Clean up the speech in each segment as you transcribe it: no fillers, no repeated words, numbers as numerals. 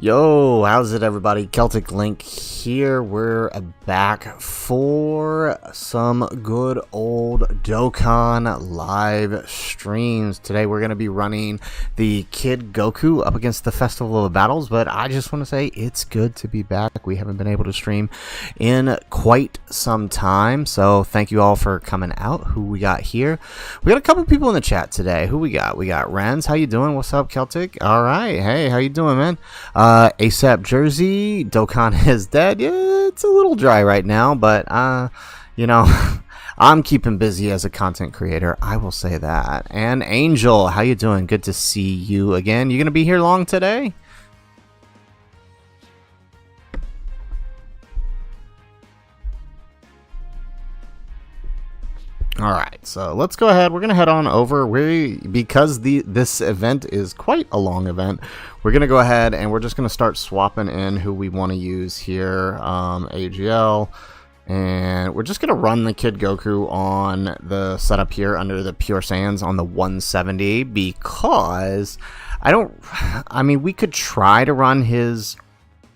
Yo, how's it everybody? Celtic Link here. We're back for some good old Dokkan live streams. Today we're going to be running the Kid Goku up against the Festival of Battles, but I just want to say it's good to be back. We haven't been able to stream in quite some time, so thank you all for coming out. Who we got here? We got a couple people in the chat today. Who we got? We got Renz. How you doing? What's up, Celtic? All right. Hey, how you doing, man? ASAP Jersey, Dokkan is dead. Yeah, it's a little dry right now, but you know, I'm keeping busy as a content creator. I will say that. And Angel, how you doing? Good to see you again. You gonna be here long today? Alright, so let's go ahead. We're going to head on over. Because this event is quite a long event, we're going to go ahead and we're just going to start swapping in who we want to use here. AGL. And we're just going to run the Kid Goku on the setup here under the Pure Saiyans on the 170 because I mean, we could try to run his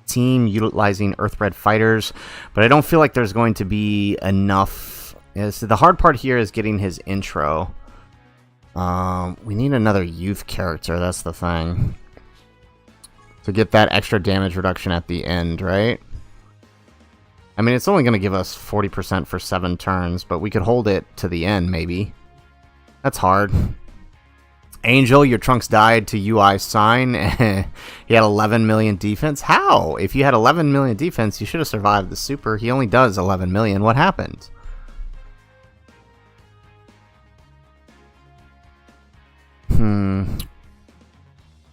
team utilizing Earthbred fighters, but I don't feel like there's going to be enough. Yeah, so the hard part here is getting his intro. We need another youth character, that's the thing. To get that extra damage reduction at the end, right? I mean, it's only going to give us 40% for 7 turns, but we could hold it to the end, maybe. That's hard. Angel, your Trunks died to UI sign. He had 11 million defense. How? If you had 11 million defense, you should have survived the super. He only does 11 million. What happened?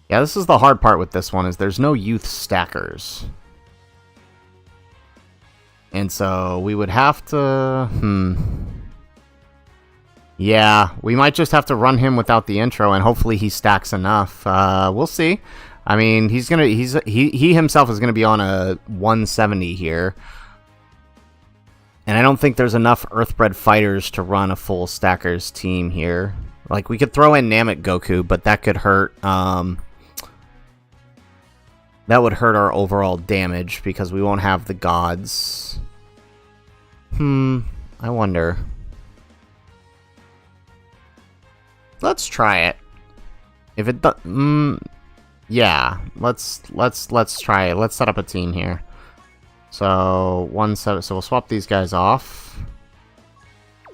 Yeah, this is the hard part with this one, is there's no youth stackers. And so we would have to... Yeah, we might just have to run him without the intro, and hopefully he stacks enough. We'll see. I mean, he himself is gonna be on a 170 here. And I don't think there's enough Earthbred fighters to run a full stackers team here. Like, we could throw in Namek Goku, but that could hurt, that would hurt our overall damage, because we won't have the gods. I wonder. Let's try it. If it does, yeah, let's try it. Let's set up a team here. So, so we'll swap these guys off.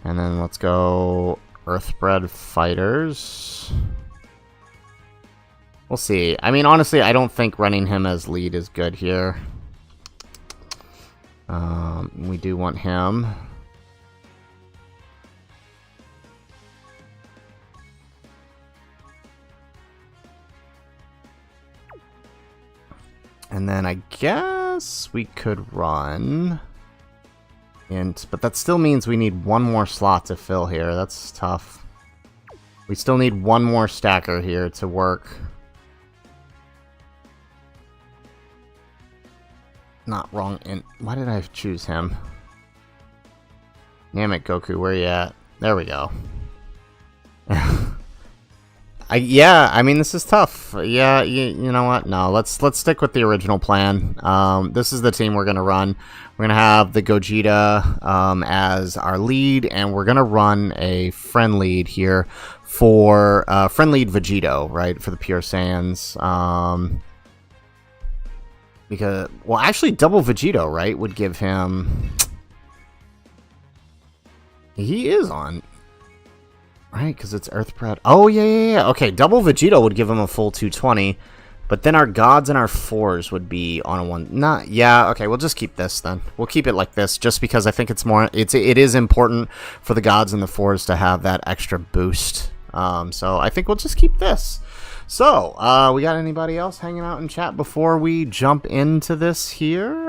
And then let's go Earthbred fighters. We'll see. I mean, honestly, I don't think running him as lead is good here. We do want him. And then I guess we could run... but that still means we need one more slot to fill here. That's tough. We still need one more stacker here to work. Not wrong. And why did I choose him? Namek Goku, where you at? There we go. Yeah, I mean, this is tough. Yeah, you know what? No, let's stick with the original plan. This is the team we're gonna run. We're gonna have the Gogeta as our lead, and we're gonna run a friend lead here for friend lead Vegito, right, for the Pure Saiyans. Because, well, actually, double Vegito, right, would give him. He is on. Right, because it's Earthbred. Oh, yeah. Okay, double Vegito would give him a full 220. But then our gods and our fours would be on a one. Yeah, okay, we'll just keep this then. We'll keep it like this, just because I think it's more... It is important for the gods and the fours to have that extra boost. So I think we'll just keep this. So, we got anybody else hanging out in chat before we jump into this here?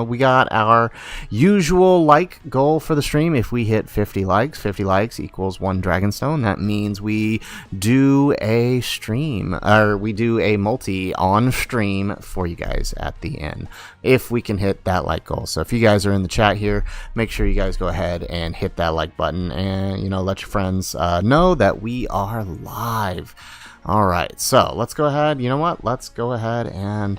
We got our usual like goal for the stream. If we hit 50 likes equals 1 Dragonstone. That means we do a stream, or we do a multi on stream for you guys at the end, if we can hit that like goal. So if you guys are in the chat here, make sure you guys go ahead and hit that like button, and, you know, let your friends know that we are live. Alright, so let's go ahead. You know what? Let's go ahead and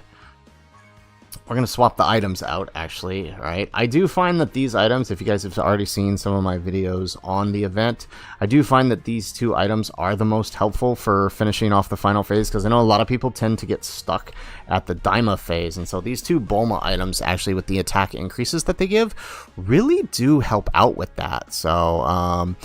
We're going to swap the items out, actually, right? I do find that these items, if you guys have already seen some of my videos on the event, I do find that these two items are the most helpful for finishing off the final phase, because I know a lot of people tend to get stuck at the Daima phase, and so these two Bulma items, actually, with the attack increases that they give, really do help out with that. So,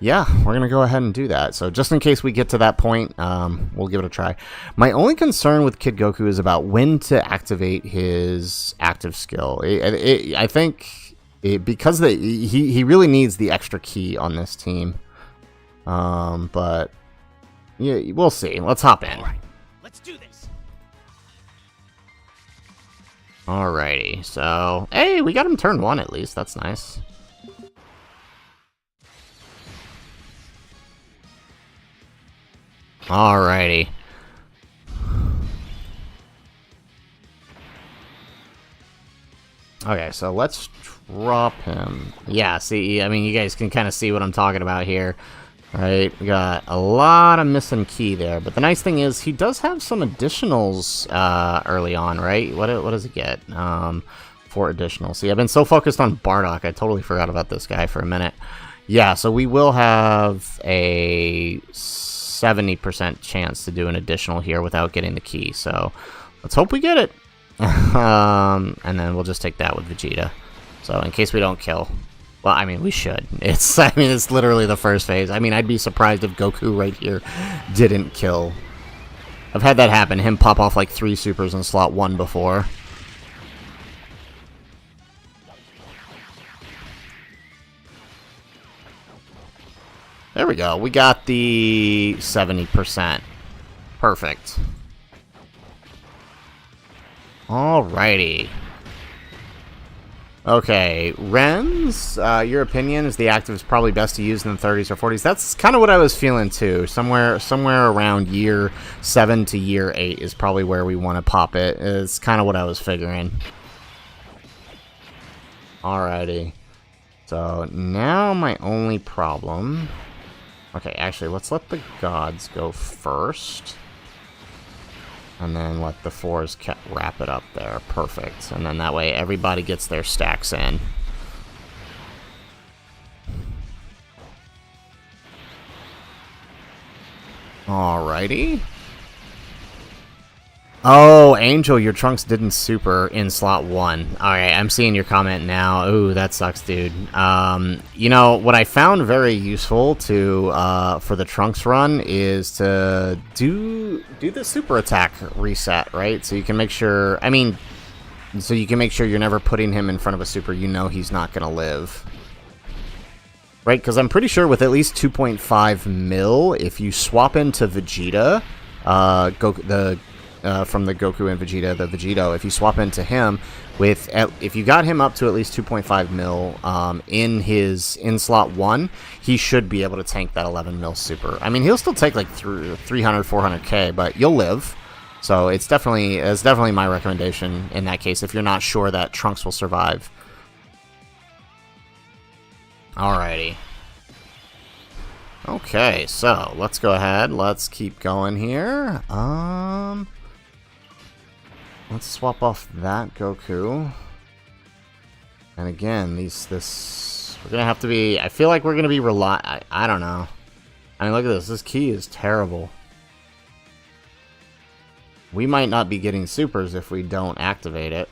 yeah, we're going to go ahead and do that. So just in case we get to that point, we'll give it a try. My only concern with Kid Goku is about when to activate his active skill. I think because he really needs the extra key on this team. But yeah, we'll see. Let's hop in. All right, let's do this. Alrighty, so hey, we got him turn 1 at least. That's nice. Alrighty. Okay, so let's drop him. Yeah, see, I mean, you guys can kind of see what I'm talking about here. Right, we got a lot of missing key there, but the nice thing is he does have some additionals early on, right? What does he get? 4 additionals. See, I've been so focused on Bardock, I totally forgot about this guy for a minute. Yeah, so we will have a 70% chance to do an additional here without getting the key, so let's hope we get it. And then we'll just take that with Vegeta. So in case we don't kill. Well, I mean, we should. It's literally the first phase. I mean, I'd be surprised if Goku right here didn't kill. I've had that happen, him pop off like 3 supers in slot 1 before. There we go. We got the 70%. Perfect. Alrighty. Okay, Ren's, your opinion is the active is probably best to use in the 30s or 40s. That's kind of what I was feeling too. Somewhere around year 7 to year 8 is probably where we want to pop it. It's kind of what I was figuring. Alrighty. So now my only problem... Okay, actually, let's let the gods go first. And then let the 4s wrap it up there. Perfect. And then that way everybody gets their stacks in. Alrighty. Oh, Angel, your Trunks didn't super in slot 1. Alright, I'm seeing your comment now. Ooh, that sucks, dude. You know, what I found very useful to for the Trunks run is to do the super attack reset, right? So you can make sure, you're never putting him in front of a super you know he's not going to live. Right, because I'm pretty sure with at least 2.5 mil, if you swap into Vegeta, from the Goku and Vegeta, the Vegito, if you swap into him with, if you got him up to at least 2.5 mil in slot 1, he should be able to tank that 11 mil super. I mean, he'll still take like 300, 400k, but you'll live. So it's definitely my recommendation in that case if you're not sure that Trunks will survive. Alrighty. Okay, so let's go ahead. Let's keep going here. Let's swap off that Goku. And again, we're gonna have to be. I feel like we're gonna be I don't know. I mean, look at this. This key is terrible. We might not be getting supers if we don't activate it.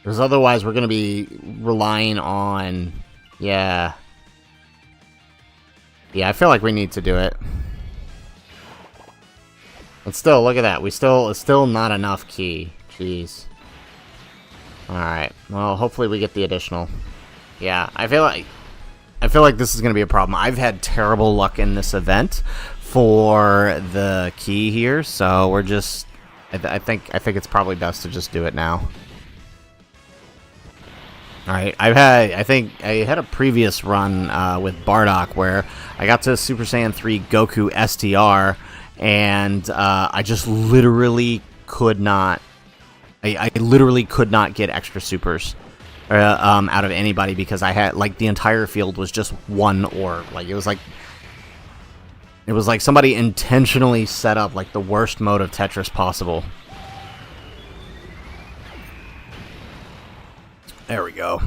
Because otherwise we're going to be relying on... Yeah. Yeah, I feel like we need to do it. And still, look at that. It's still not enough key. Jeez. Alright. Well, hopefully we get the additional. Yeah, I feel like this is going to be a problem. I've had terrible luck in this event for the key here, so we're just... I think it's probably best to just do it now. Alright, I think I had a previous run with Bardock where I got to Super Saiyan 3 Goku STR, and I just literally could not... I literally could not get extra supers out of anybody because I had, like, the entire field was just one orb. Like, it was like It was like somebody intentionally set up like the worst mode of Tetris possible. There we go.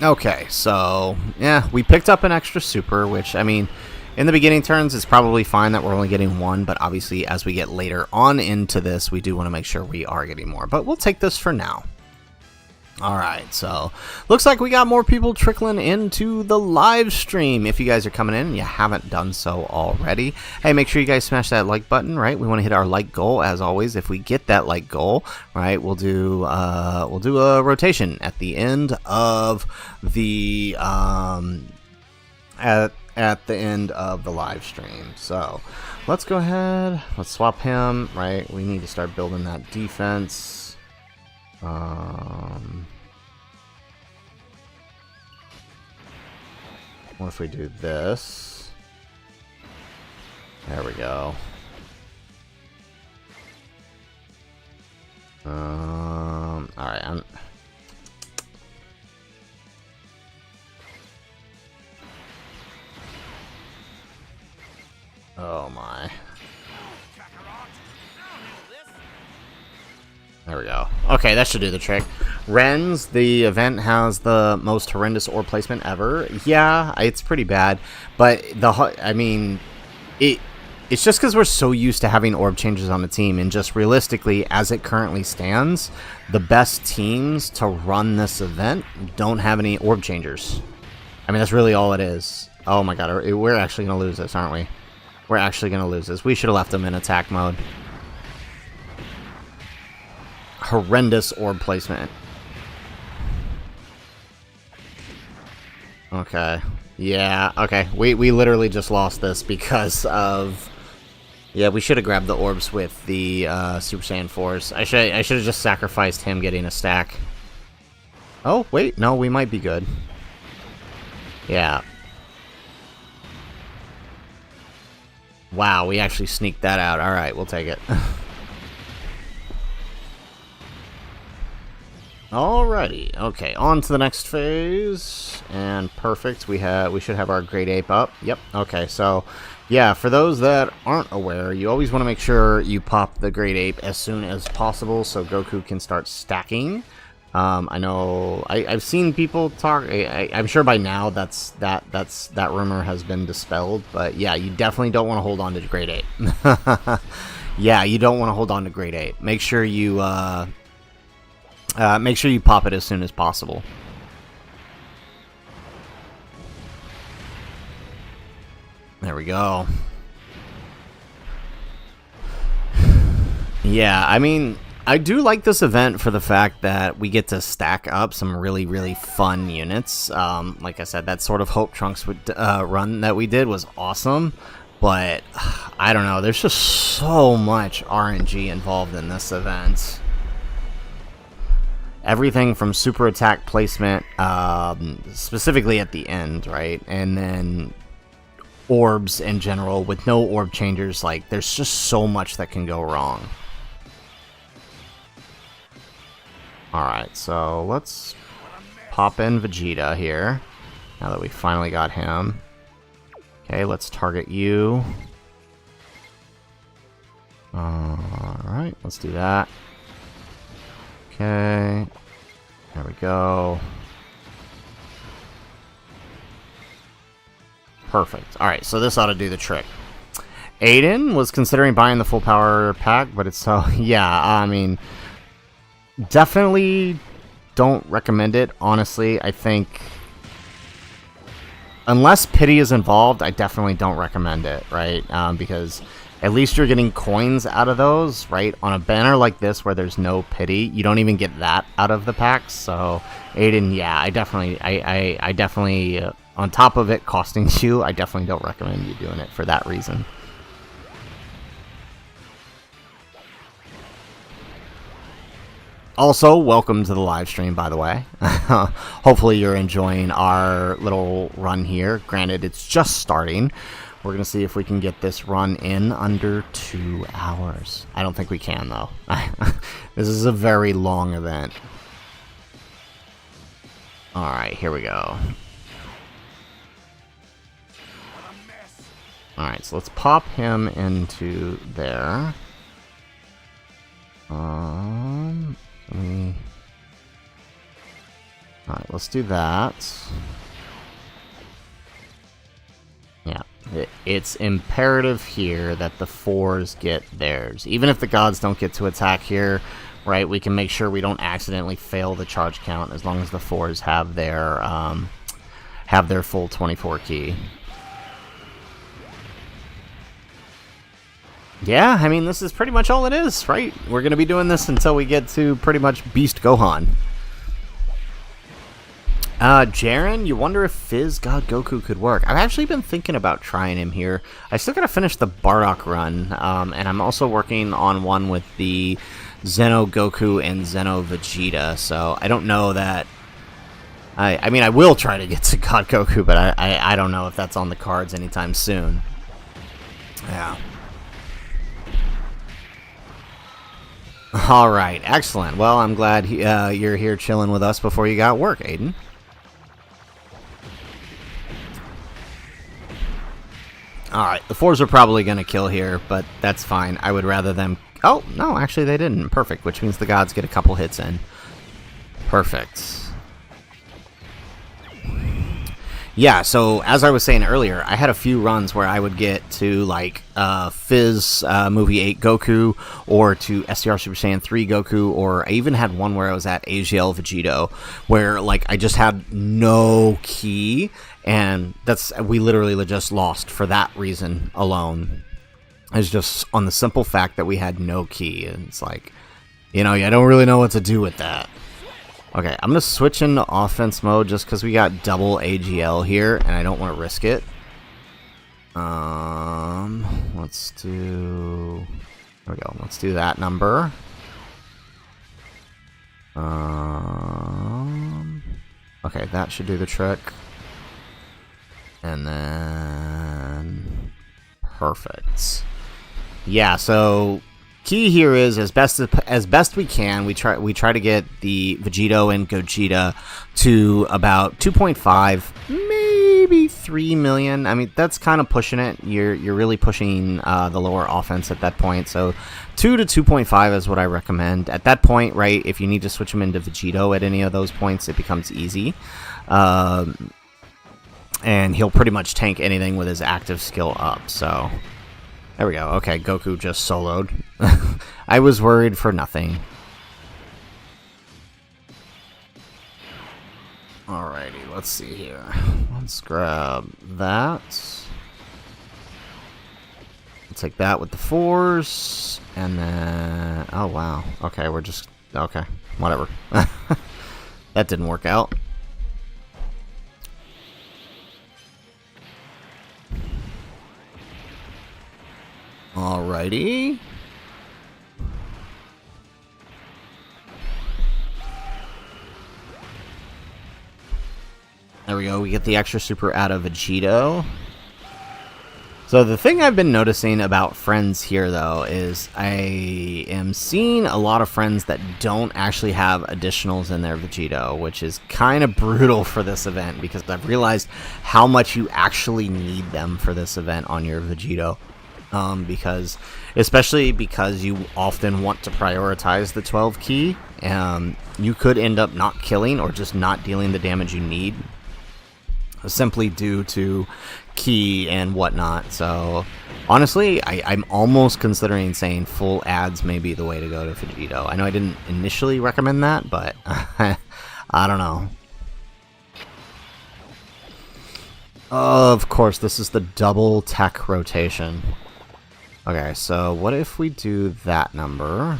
Okay, so, yeah, we picked up an extra super, which, I mean, in the beginning turns, it's probably fine that we're only getting one, but obviously as we get later on into this, we do want to make sure we are getting more. But we'll take this for now. Alright, so looks like we got more people trickling into the live stream. If you guys are coming in and you haven't done so already, hey, make sure you guys smash that like button, right? We want to hit our like goal, as always. If we get that like goal, right, we'll do a rotation at the end of the at the end of the live stream. So let's go ahead, let's swap him, right? We need to start building that defense. What if we do this? There we go. All right. Oh my. There we go. Okay, that should do the trick. Ren's, the event has the most horrendous orb placement ever. Yeah, it's pretty bad, but I mean, it's just because we're so used to having orb changes on the team, and just realistically, as it currently stands, the best teams to run this event don't have any orb changers. I mean, that's really all it is. Oh my god, we're actually going to lose this, aren't we? We're actually going to lose this. We should have left them in attack mode. Horrendous orb placement. Okay. Yeah, okay. We literally just lost this because of... Yeah, we should have grabbed the orbs with the Super Saiyan Force. I should have just sacrificed him getting a stack. Oh, wait. No, we might be good. Yeah. Wow, we actually sneaked that out. Alright, we'll take it. Alrighty, okay, on to the next phase, and perfect, we should have our Great Ape up. Yep, okay, so, yeah, for those that aren't aware, you always want to make sure you pop the Great Ape as soon as possible so Goku can start stacking. I know, I've seen people talk, I'm sure by now that rumor has been dispelled, but yeah, you definitely don't want to hold on to the Great Ape. Yeah, you don't want to hold on to Great Ape. Make sure you pop it as soon as possible. There we go. Yeah, I mean, I do like this event for the fact that we get to stack up some really, really fun units. Like I said, that sort of Hope Trunks run that we did was awesome. But, I don't know, there's just so much RNG involved in this event. Everything from super attack placement, specifically at the end, right? And then orbs in general with no orb changers. Like, there's just so much that can go wrong. Alright, so let's pop in Vegeta here. Now that we finally got him. Okay, let's target you. Alright, let's do that. Okay, there we go. Perfect. Alright, so this ought to do the trick. Aiden was considering buying the full power pack, but it's so... Yeah, I mean... Definitely don't recommend it, honestly. I think... Unless pity is involved, I definitely don't recommend it, right? Because... At least you're getting coins out of those, right? On a banner like this where there's no pity, you don't even get that out of the packs. So, Aiden, yeah, I definitely, on top of it costing you, I definitely don't recommend you doing it for that reason. Also, welcome to the live stream, by the way. Hopefully you're enjoying our little run here. Granted, it's just starting. We're going to see if we can get this run in under 2 hours. I don't think we can, though. This is a very long event. Alright, here we go. Alright, so let's pop him into there. Alright, let's do that. Yeah, it's imperative here that the 4s get theirs. Even if the gods don't get to attack here, right, we can make sure we don't accidentally fail the charge count as long as the 4s have their full 24 key. Yeah, I mean, this is pretty much all it is, right? We're going to be doing this until we get to pretty much Beast Gohan. Jaren, you wonder if Fizz God Goku could work. I've actually been thinking about trying him here. I still gotta finish the Bardock run, and I'm also working on one with the Zeno Goku and Zeno Vegeta, so I don't know that... I mean, I will try to get to God Goku, but I don't know if that's on the cards anytime soon. Yeah. Alright, excellent. Well, I'm glad you're here chilling with us before you got work, Aiden. Alright, the 4s are probably going to kill here, but that's fine. I would rather them... Oh, no, actually they didn't. Perfect, which means the gods get a couple hits in. Perfect. Yeah, so as I was saying earlier, I had a few runs where I would get to, like, Fizz Movie 8 Goku, or to STR Super Saiyan 3 Goku, or I even had one where I was at AGL Vegito, where, like, I just had no key, and we literally just lost for that reason alone. It's just on the simple fact that we had no key, and it's like, you know, I don't really know what to do with that. Okay, I'm going to switch into offense mode just because we got double AGL here, and I don't want to risk it. Let's do... There we go. Let's do that number. Okay, that should do the trick. And then... Perfect. Yeah, so... Key here is as best we can. We try to get the Vegito and Gogeta to about 2.5, maybe 3 million. I mean, that's kind of pushing it. You're really pushing the lower offense at that point. So 2 to 2.5 is what I recommend. At that point, right, if you need to switch him into Vegito at any of those points, it becomes easy. And he'll pretty much tank anything with his active skill up. So. There we go. Okay, Goku just soloed. I was worried for nothing. Alrighty, let's see here. Let's grab that. I'll take that with the 4s. And then... Oh, wow. Okay, we're just... Okay, whatever. That didn't work out. Alrighty. There we go. We get the extra super out of Vegito. So the thing I've been noticing about friends here, though, is I am seeing a lot of friends that don't actually have additionals in their Vegito, which is kind of brutal for this event because I've realized how much you actually need them for this event on your Vegito. Especially because you often want to prioritize the 12 key, you could end up not killing or just not dealing the damage you need, simply due to key and whatnot. So honestly, I'm almost considering saying full ads may be the way to go to Vegito. I know I didn't initially recommend that, but I don't know. Of course, this is the double tech rotation. Okay, so what if we do that number?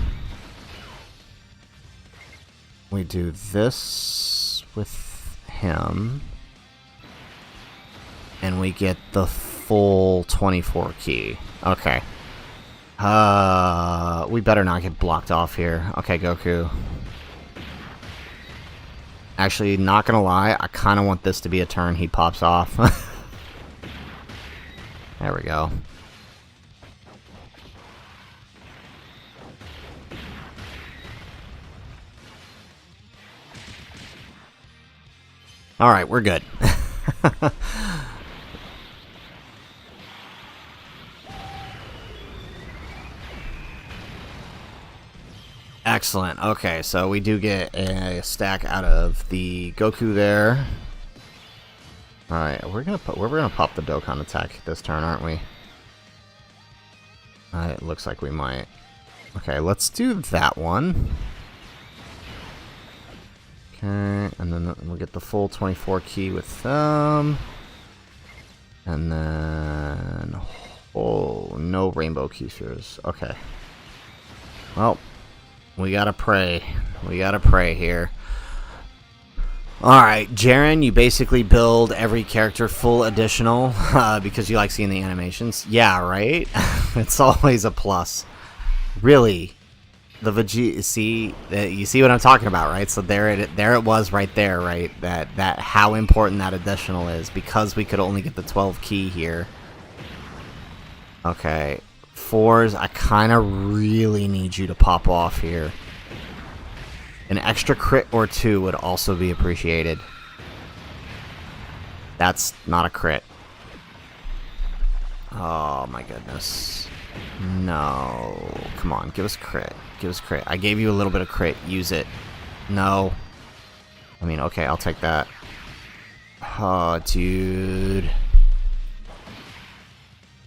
We do this with him. And we get the full 24 key. Okay. We better not get blocked off here. Okay, Goku. Actually, not gonna lie, I kind of want this to be a turn he pops off. There we go. Alright, we're good. Excellent. Okay, so we do get a stack out of the Goku there. All right, we're gonna pop the Dokkan attack this turn, aren't we? It looks like we might. Okay, let's do that one. Okay, and then we'll get the full 24 key with them. And then... oh, no rainbow keyspheres. Okay. Well, we gotta pray. We gotta pray here. Alright, Jaren, you basically build every character full additional because you like seeing the animations. Yeah, right? It's always a plus. Really. The Vegeta, see, you see what I'm talking about, right? So there it was right there, right? That how important that additional is because we could only get the 12 key here. Okay, 4s, I kind of really need you to pop off here. An extra crit or 2 would also be appreciated. That's not a crit. Oh my goodness. No. Come on, give us crit. Give us crit. I gave you a little bit of crit. Use it. No. I mean, okay, I'll take that. Oh, dude.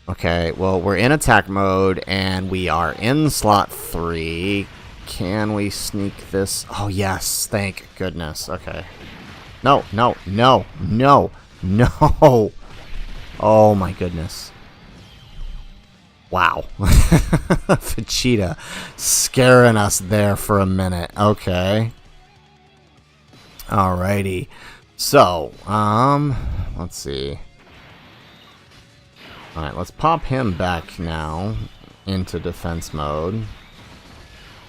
Okay, well, we're in attack mode, and we are in slot 3. Can we sneak this? Oh, yes. Thank goodness. Okay. No, no, no, no, no. Oh, my goodness. Wow. Vegeta scaring us there for a minute. Okay. Alrighty. So, let's see. Alright, let's pop him back now into defense mode.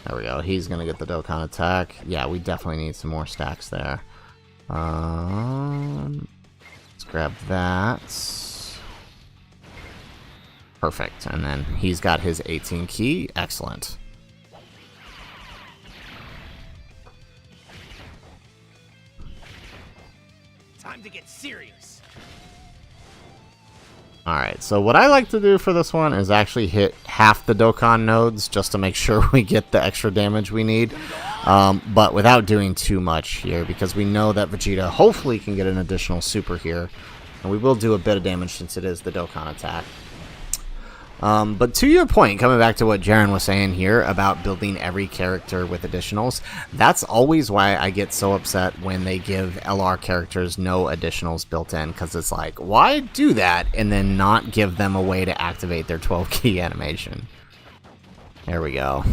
There we go. He's going to get the Dokkan attack. Yeah, we definitely need some more stacks there. Let's grab that. Perfect. And then he's got his 18 key. Excellent. Time to get serious. Alright, so what I like to do for this one is actually hit half the Dokkan nodes just to make sure we get the extra damage we need. But without doing too much here, because we know that Vegeta hopefully can get an additional super here. And we will do a bit of damage since it is the Dokkan attack. But to your point, coming back to what Jaren was saying here about building every character with additionals, that's always why I get so upset when they give LR characters no additionals built in, because it's like, why do that and then not give them a way to activate their 12 key animation? There we go.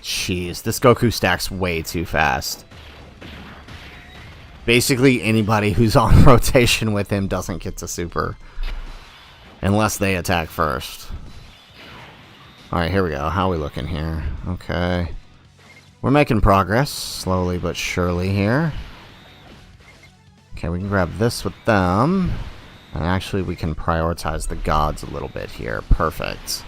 Jeez, this Goku stacks way too fast. Basically, anybody who's on rotation with him doesn't get to super. Unless they attack first. Alright, here we go. How are we looking here? Okay. We're making progress, slowly but surely here. Okay, we can grab this with them. And actually, we can prioritize the gods a little bit here. Perfect.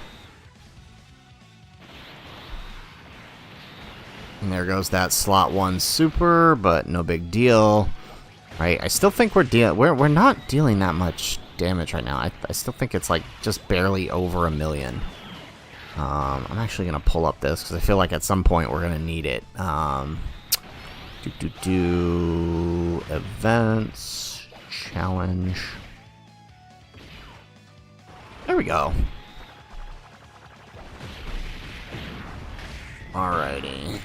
And there goes that slot 1 super, but no big deal. Right, I still think we're not dealing that much damage right now. I still think it's like just barely over 1 million. I'm actually gonna pull up this because I feel like at some point we're gonna need it. Events challenge. There we go. Alrighty.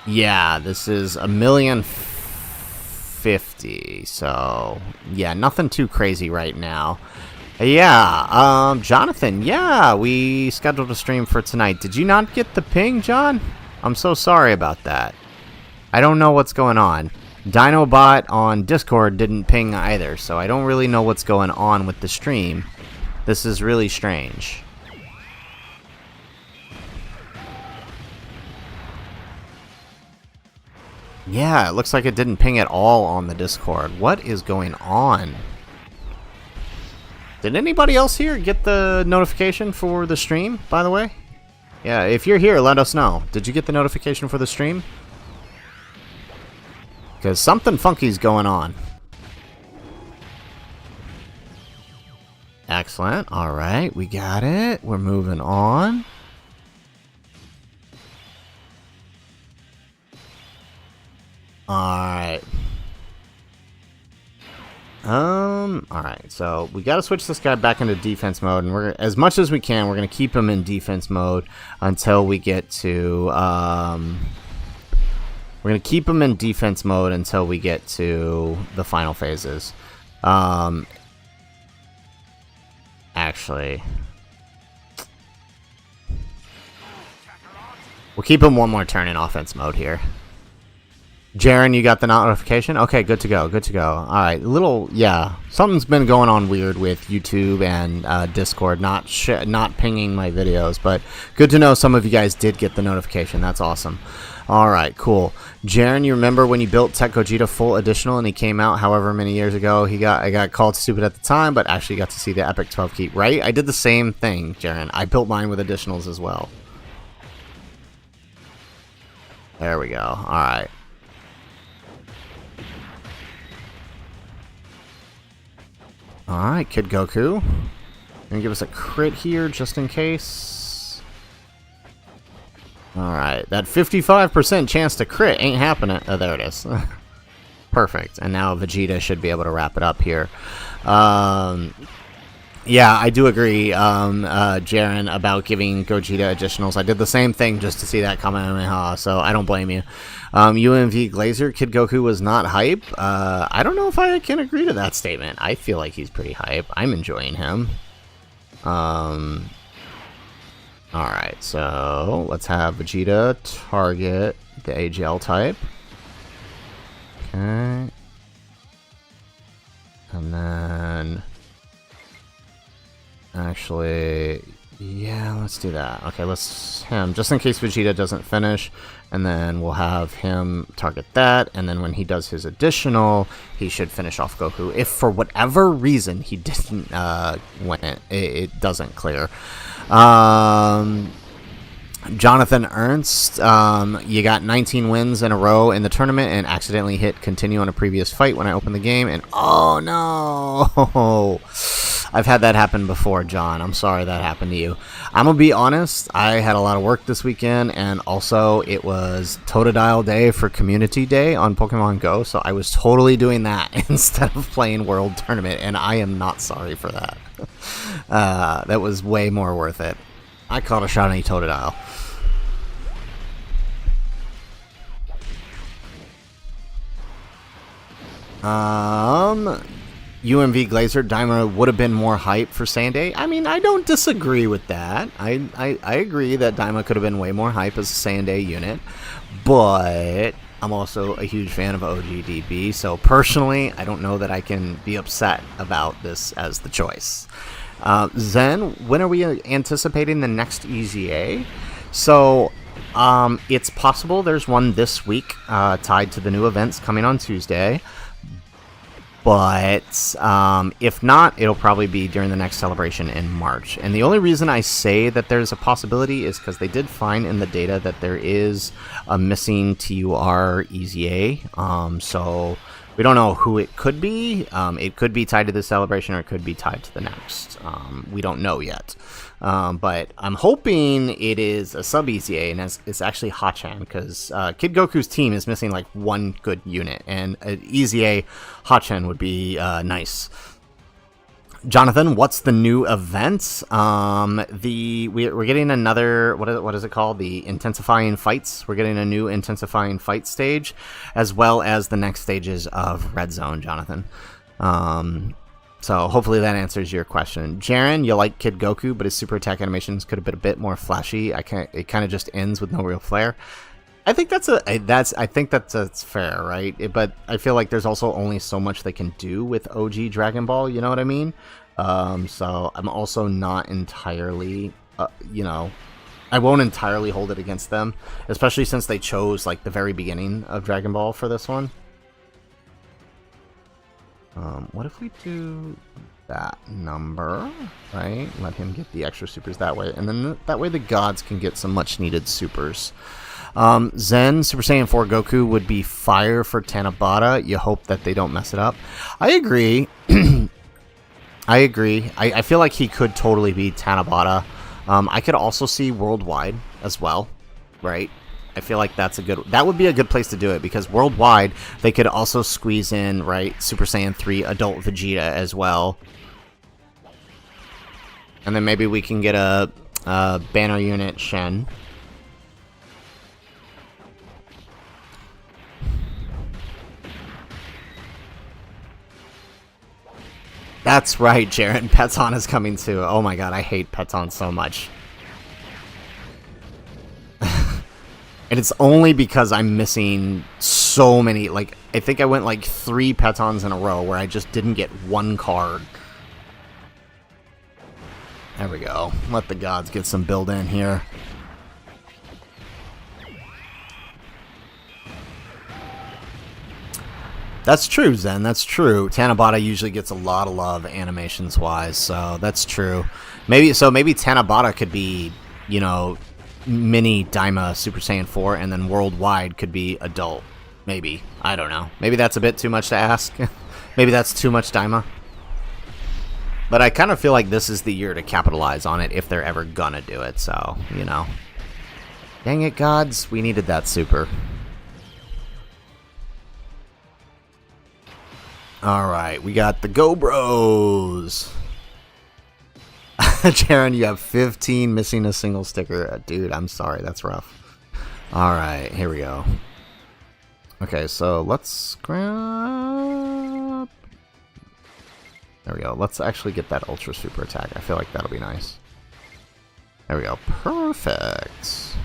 Yeah, this is 1,050,000, so yeah, nothing too crazy right now. Yeah, Jonathan, yeah, we scheduled a stream for tonight. Did you not get the ping, John? I'm so sorry about that. I don't know what's going on. Dinobot on Discord didn't ping either, so I don't really know what's going on with the stream. This is really strange. Yeah, it looks like it didn't ping at all on the Discord. What is going on? Did anybody else here get the notification for the stream, by the way? Yeah, if you're here, let us know. Did you get the notification for the stream? because something funky's going on. Excellent. All right, we got it. We're moving on. All right. All right. So we got to switch this guy back into defense mode, and we're as much as we can. We're gonna keep him in defense mode until we get to. We're gonna keep him in defense mode until we get to the final phases. Actually, we'll keep him one more turn in offense mode here. Jaren, you got the notification? Okay, good to go, good to go. Alright, yeah, something's been going on weird with YouTube and Discord, not pinging my videos, but good to know some of you guys did get the notification. That's awesome. Alright, cool. Jaren, you remember when you built Tech Gogeta full additional and he came out however many years ago? I got called stupid at the time, but actually got to see the Epic 12 Keep, right? I did the same thing, Jaren. I built mine with additionals as well. There we go. Alright. Alright, Kid Goku. Gonna give us a crit here just in case. Alright, that 55% chance to crit ain't happening. Oh, there it is. Perfect. And now Vegeta should be able to wrap it up here. Yeah, I do agree, Jaren, about giving Gogeta additionals. I did the same thing just to see that Kamehameha, so I don't blame you. UMV Glazer, Kid Goku was not hype. I don't know if I can agree to that statement. I feel like he's pretty hype. I'm enjoying him. Alright, so let's have Vegeta target the AGL type. Okay. And then... Actually, yeah, let's do that. Okay, let's him, just in case Vegeta doesn't finish, and then we'll have him target that, and then when he does his additional, he should finish off Goku. If for whatever reason he didn't, when it doesn't clear. Jonathan Ernst, you got 19 wins in a row in the tournament and accidentally hit continue on a previous fight when I opened the game, and oh no! I've had that happen before, John. I'm sorry that happened to you. I'm gonna be honest, I had a lot of work this weekend, and also it was Totodile Day for Community Day on Pokemon Go, so I was totally doing that instead of playing World Tournament, and I am not sorry for that. That was way more worth it. I called a shot on Totodile. UMV Glazer, Daima would have been more hype for Saiyan Day. I mean, I don't disagree with that. I agree that Daima could have been way more hype as a Saiyan Day unit, but I'm also a huge fan of OGDB, so personally, I don't know that I can be upset about this as the choice. Zen, when are we anticipating the next EZA? So, it's possible there's one this week tied to the new events coming on Tuesday. But if not, it'll probably be during the next celebration in March. And the only reason I say that there's a possibility is because they did find in the data that there is a missing TUR EZA. So we don't know who it could be. It could be tied to the celebration or it could be tied to the next. We don't know yet. But I'm hoping it is a sub-EZA, and it's actually Hachan, because Kid Goku's team is missing like one good unit, and an EZA Hachan would be nice. Jonathan, what's the new event? We're getting another, what is it called? The Intensifying Fights. We're getting a new Intensifying Fight stage, as well as the next stages of Red Zone, Jonathan. So hopefully that answers your question. Jaren, you like Kid Goku, but his super attack animations could have been a bit more flashy. It kind of just ends with no real flair. I think that's fair, right? But I feel like there's also only so much they can do with OG Dragon Ball. You know what I mean? So I'm also not entirely, I won't entirely hold it against them, especially since they chose like the very beginning of Dragon Ball for this one. What if we do that number, right? Let him get the extra supers that way, and then that way the gods can get some much needed supers. Zen Super Saiyan 4 Goku would be fire for Tanabata. You hope that they don't mess it up. I agree. I agree. I feel like he could totally be Tanabata. I could also see Worldwide as well, right? I feel like that would be a good place to do it, because Worldwide, they could also squeeze in, right, Super Saiyan 3 Adult Vegeta as well. And then maybe we can get a banner unit Shen. That's right, Jaren. Peton is coming too. Oh my god, I hate Peton so much. And it's only because I'm missing so many. Like, I think I went like 3 Petons in a row where I just didn't get one card. There we go. Let the gods get some build in here. That's true, Zen. That's true. Tanabata usually gets a lot of love animations-wise, so that's true. Maybe Tanabata could be, you know, mini Daima Super Saiyan 4, and then Worldwide could be adult. Maybe. I don't know. Maybe that's a bit too much to ask. Maybe that's too much Daima. But I kind of feel like this is the year to capitalize on it if they're ever gonna do it, so, you know. Dang it, gods. We needed that super. Alright, we got the Go Bros. Jaren, you have 15 missing a single sticker. Dude, I'm sorry. That's rough. Alright, here we go. Okay, so let's grab... There we go. Let's actually get that Ultra Super attack. I feel like that'll be nice. There we go. Perfect.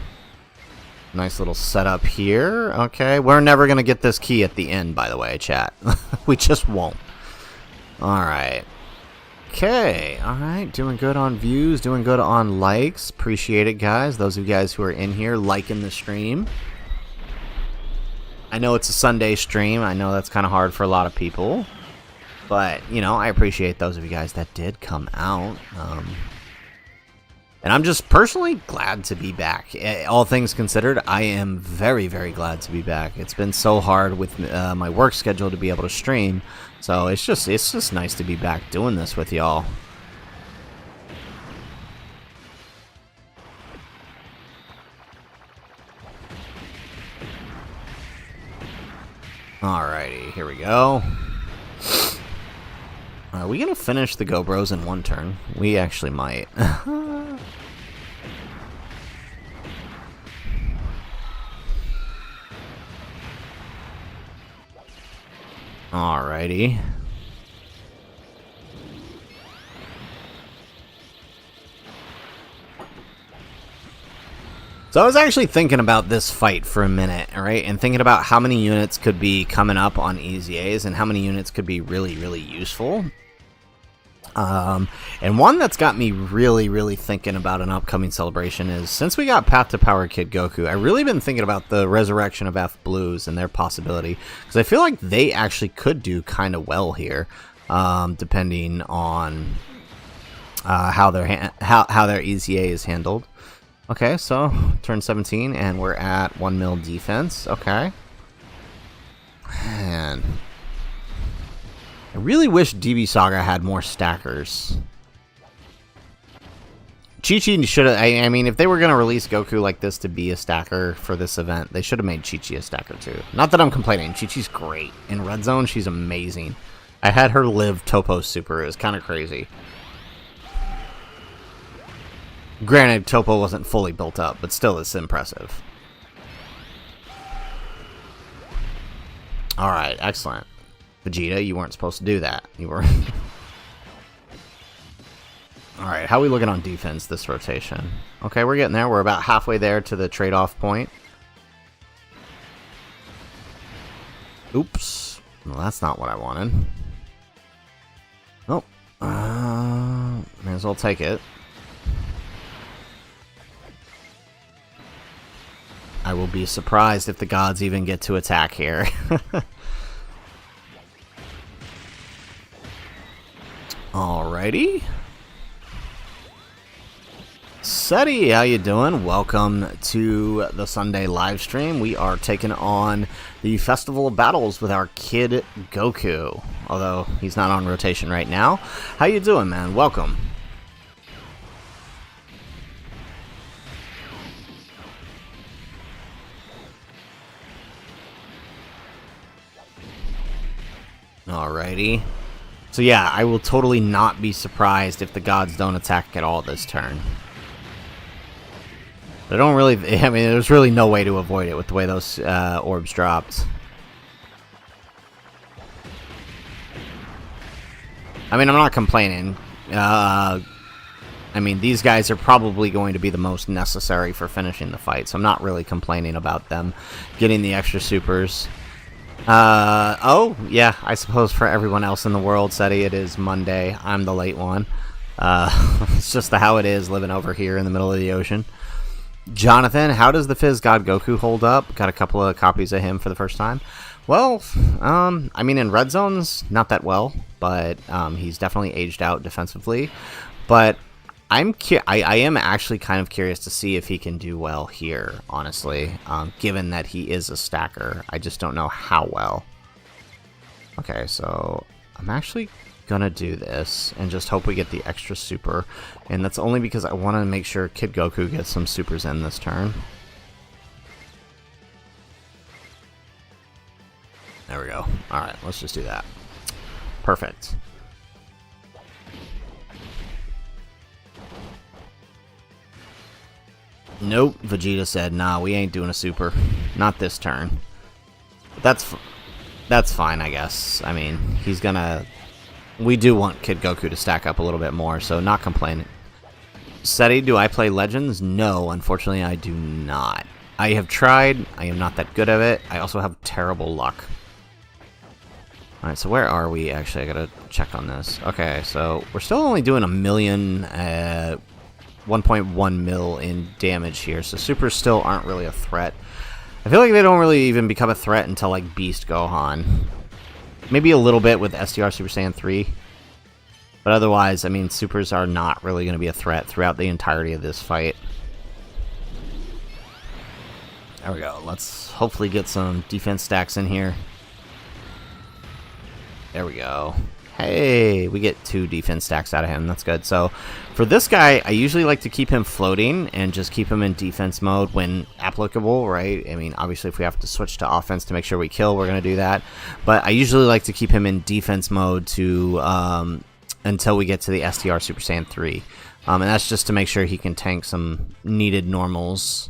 Nice little setup here. Okay, we're never going to get this key at the end, by the way, chat. We just won't. Alright. Okay, alright. Doing good on views, doing good on likes. Appreciate it, guys. Those of you guys who are in here liking the stream. I know it's a Sunday stream. I know that's kind of hard for a lot of people. But, you know, I appreciate those of you guys that did come out. And I'm just personally glad to be back. All things considered, I am very, very glad to be back. It's been so hard with my work schedule to be able to stream. So it's just nice to be back doing this with y'all. Alrighty, here we go. Are we gonna finish the Go Bros in one turn? We actually might. Alrighty. So I was actually thinking about this fight for a minute, right? And thinking about how many units could be coming up on EZAs and how many units could be really, really useful. And one that's got me really, really thinking about an upcoming celebration is, since we got Path to Power Kid Goku, I've really been thinking about the resurrection of F Blues and their possibility, because I feel like they actually could do kind of well here, depending on how their EZA is handled. Okay, so turn 17, and we're at 1 mil defense. Okay. Man. I really wish DB Saga had more stackers. Chi-Chi should have... I mean, if they were going to release Goku like this to be a stacker for this event, they should have made Chi-Chi a stacker too. Not that I'm complaining. Chi-Chi's great. In Red Zone, she's amazing. I had her live Topo's super. It was kind of crazy. Granted, Topo wasn't fully built up, but still it's impressive. Alright, excellent. Vegeta, you weren't supposed to do that. You were... Alright, how are we looking on defense this rotation? Okay, we're getting there. We're about halfway there to the trade-off point. Oops. Well, that's not what I wanted. Oh. May as well take it. I will be surprised if the gods even get to attack here. Alrighty. Seti, how you doing? Welcome to the Sunday live stream. We are taking on the Festival of Battles with our Kid Goku. Although he's not on rotation right now. How you doing, man? Welcome. Alrighty. So yeah, I will totally not be surprised if the gods don't attack at all this turn. They don't really... I mean, there's really no way to avoid it with the way those orbs dropped. I mean, I'm not complaining. I mean, these guys are probably going to be the most necessary for finishing the fight, so I'm not really complaining about them getting the extra supers. Oh, yeah, I suppose for everyone else in the world, Seti, it is Monday. I'm the late one. It's just how it is living over here in the middle of the ocean. Jonathan, how does the Fizz God Goku hold up? Got a couple of copies of him for the first time. Well, I mean, in red zones, not that well, but he's definitely aged out defensively. But I am actually kind of curious to see if he can do well here, honestly, given that he is a stacker. I just don't know how well. Okay, so I'm actually gonna do this and just hope we get the extra super, and that's only because I want to make sure Kid Goku gets some supers in this turn. There we go. Alright, let's just do that. Perfect. Nope, Vegeta said, nah, we ain't doing a super. Not this turn. But that's fine, I guess. I mean, he's gonna... We do want Kid Goku to stack up a little bit more, so not complaining. Seti, do I play Legends? No, unfortunately I do not. I have tried. I am not that good at it. I also have terrible luck. Alright, so where are we? Actually, I gotta check on this. Okay, so we're still only doing 1.1 mil in damage here, so supers still aren't really a threat. I feel like they don't really even become a threat until, like, Beast Gohan. Maybe a little bit with SDR Super Saiyan 3. But otherwise, I mean, supers are not really going to be a threat throughout the entirety of this fight. There we go. Let's hopefully get some defense stacks in here. There we go. Hey, we get 2 defense stacks out of him. That's good. So, for this guy, I usually like to keep him floating and just keep him in defense mode when applicable, right? I mean, obviously, if we have to switch to offense to make sure we kill, we're going to do that. But I usually like to keep him in defense mode to until we get to the STR Super Saiyan 3. And that's just to make sure he can tank some needed normals.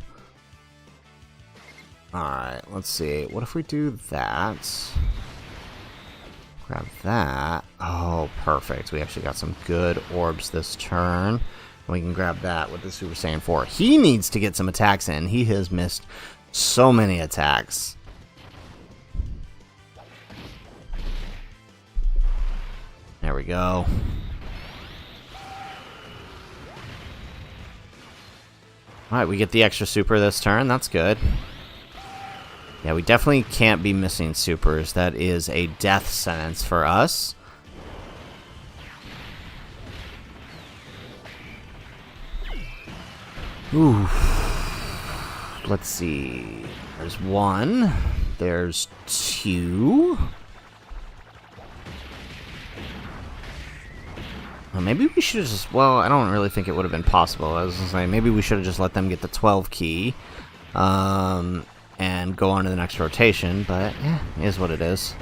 Alright, let's see. What if we do that? Grab that. Oh, perfect. We actually got some good orbs this turn. We can grab that with the Super Saiyan 4. He needs to get some attacks in. He has missed so many attacks. There we go. Alright, we get the extra super this turn. That's good. Yeah, we definitely can't be missing supers. That is a death sentence for us. Ooh. Let's see. There's 1. There's 2. Well, maybe we should have just... Well, I don't really think it would have been possible. I was going to say, maybe we should have just let them get the 12 key. And go on to the next rotation, but yeah, it is what it is.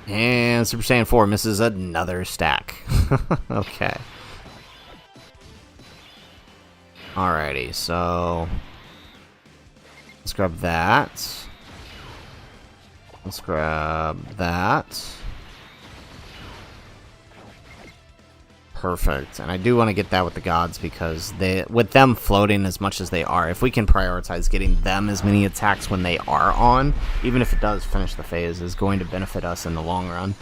And Super Saiyan 4 misses another stack. Okay. Alrighty, so let's grab that. Let's grab that. Perfect. And I do want to get that with the gods because with them floating as much as they are, if we can prioritize getting them as many attacks when they are on, even if it does finish the phase, is going to benefit us in the long run.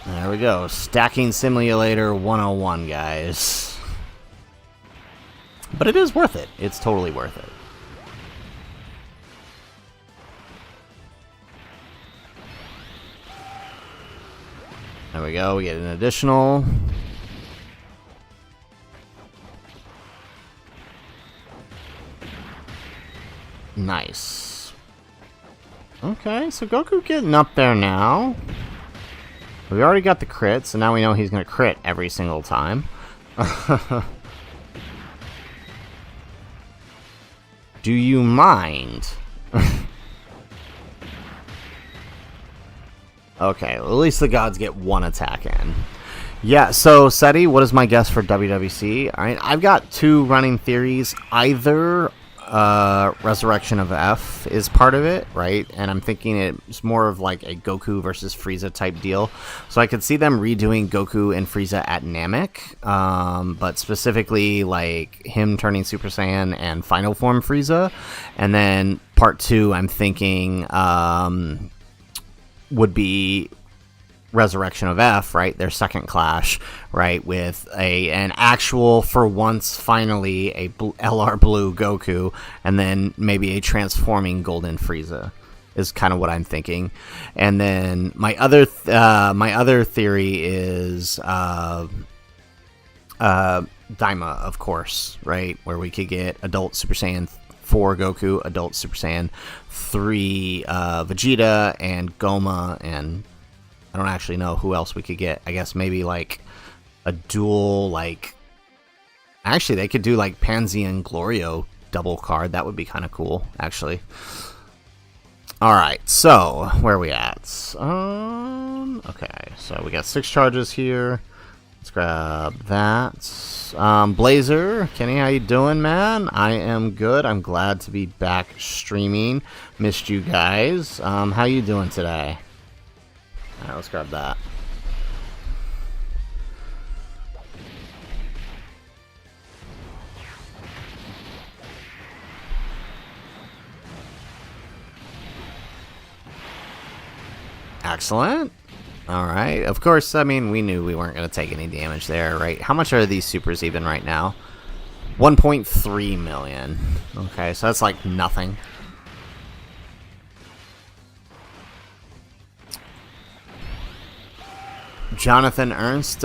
There we go. Stacking Simulator 101, guys. But it is worth it. It's totally worth it. There we go. We get an additional. Nice. Okay, so Goku getting up there now. We already got the crit, so now we know he's going to crit every single time. Do you mind? Okay, well, at least the gods get one attack in. Yeah, so Seti, what is my guess for WWC? I've got two running theories. Either Resurrection of F is part of it, right? And I'm thinking it's more of like a Goku versus Frieza type deal. So I could see them redoing Goku and Frieza at Namek, but specifically like him turning Super Saiyan and Final Form Frieza. And then part two, I'm thinking would be Resurrection of F, right? Their second clash, right? With an actual, for once, finally, a LR Blue Goku, and then maybe a transforming Golden Frieza, is kind of what I'm thinking. And then my other theory is Daima, of course, right? Where we could get adult Super Saiyan 4 Goku, adult Super Saiyan 3 Vegeta, and Goma, and I don't actually know who else we could get. I guess maybe like a dual, like, actually they could do like Pansy and Glorio double card. That would be kind of cool, actually. All right, so where are we at? Okay, so we got 6 charges here. Let's grab that. Blazer, Kenny, how you doing, man? I am good. I'm glad to be back streaming. Missed you guys. How you doing today? Alright, let's grab that. Excellent. Alright, of course, I mean, we knew we weren't going to take any damage there, right? How much are these supers even right now? 1.3 million. Okay, so that's like nothing. Jonathan Ernst,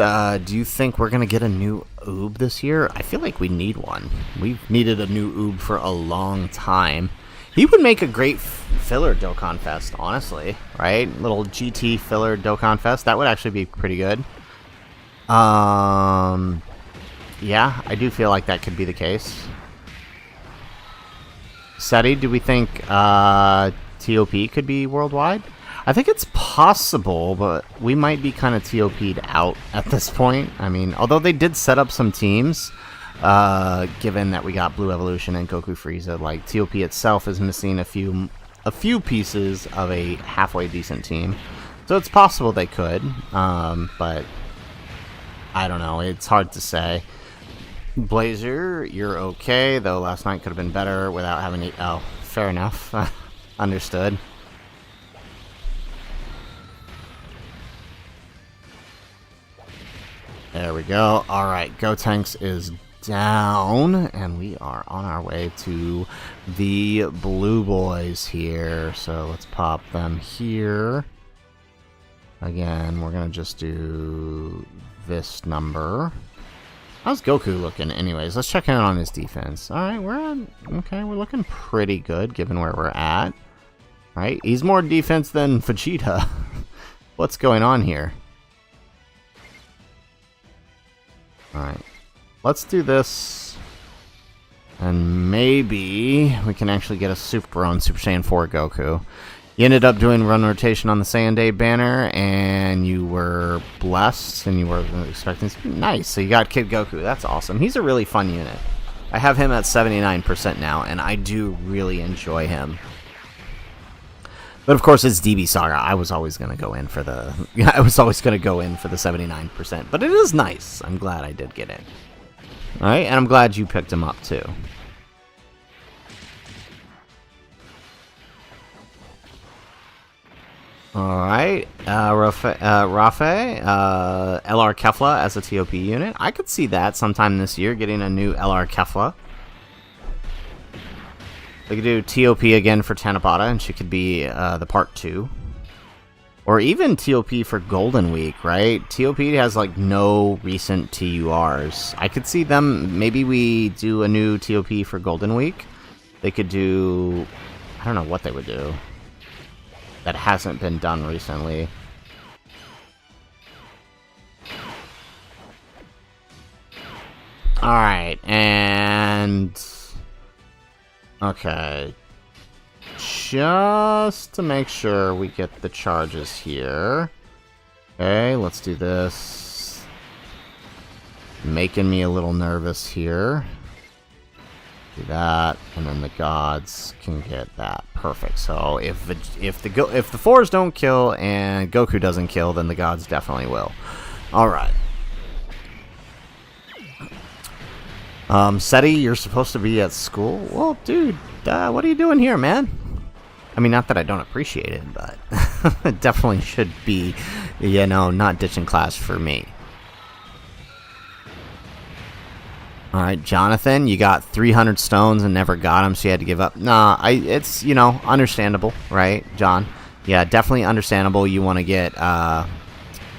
do you think we're going to get a new Oob this year? I feel like we need one. We've needed a new Oob for a long time. He would make a great filler Dokkan Fest, honestly, right? Little GT filler Dokkan Fest. That would actually be pretty good. Yeah, I do feel like that could be the case. Seti, do we think TOP could be worldwide? I think it's possible, but we might be kind of TOP'd out at this point. I mean, although they did set up some teams, given that we got Blue Evolution and Goku Frieza, like TOP itself is missing a few pieces of a halfway decent team. So it's possible they could, but I don't know. It's hard to say. Blazer, you're okay, though last night could have been better without having to... Oh, fair enough. Understood. There we go. Alright, Gotenks is down, and we are on our way to the blue boys here. So let's pop them here. Again, we're going to just do this number. How's Goku looking anyways? Let's check in on his defense. Alright, we're looking pretty good given where we're at. Right? He's more defense than Vegeta. What's going on here? Alright, let's do this, and maybe we can actually get a super on Super Saiyan 4 Goku. You ended up doing run rotation on the Saiyan Day banner, and you were blessed, and you were expecting something nice. So you got Kid Goku. That's awesome. He's a really fun unit. I have him at 79% now, and I do really enjoy him. But of course, it's DB Saga. I was always going to go in for the 79%. But it is nice. I'm glad I did get it. All right, and I'm glad you picked him up too. All right, Rafe, LR Kefla as a TOP unit. I could see that sometime this year, getting a new LR Kefla. We could do TOP again for Tanabata, and she could be the part 2. Or even TOP for Golden Week, right? TOP has like no recent TURs. I could see them, maybe we do a new TOP for Golden Week. They could do, I don't know what they would do. That hasn't been done recently. Alright, and... Okay. Just to make sure we get the charges here. Okay, let's do this. Making me a little nervous here. Do that, and then the gods can get that. Perfect. So if the 4s don't kill and Goku doesn't kill, then the gods definitely will. All right. Seti, you're supposed to be at school. Well, dude, what are you doing here, man? I mean, not that I don't appreciate it, but it definitely should be, you know, not ditching class for me. Alright, Jonathan, you got 300 stones and never got them, so you had to give up. Nah, it's, you know, understandable, right, John? Yeah, definitely understandable. You want to get,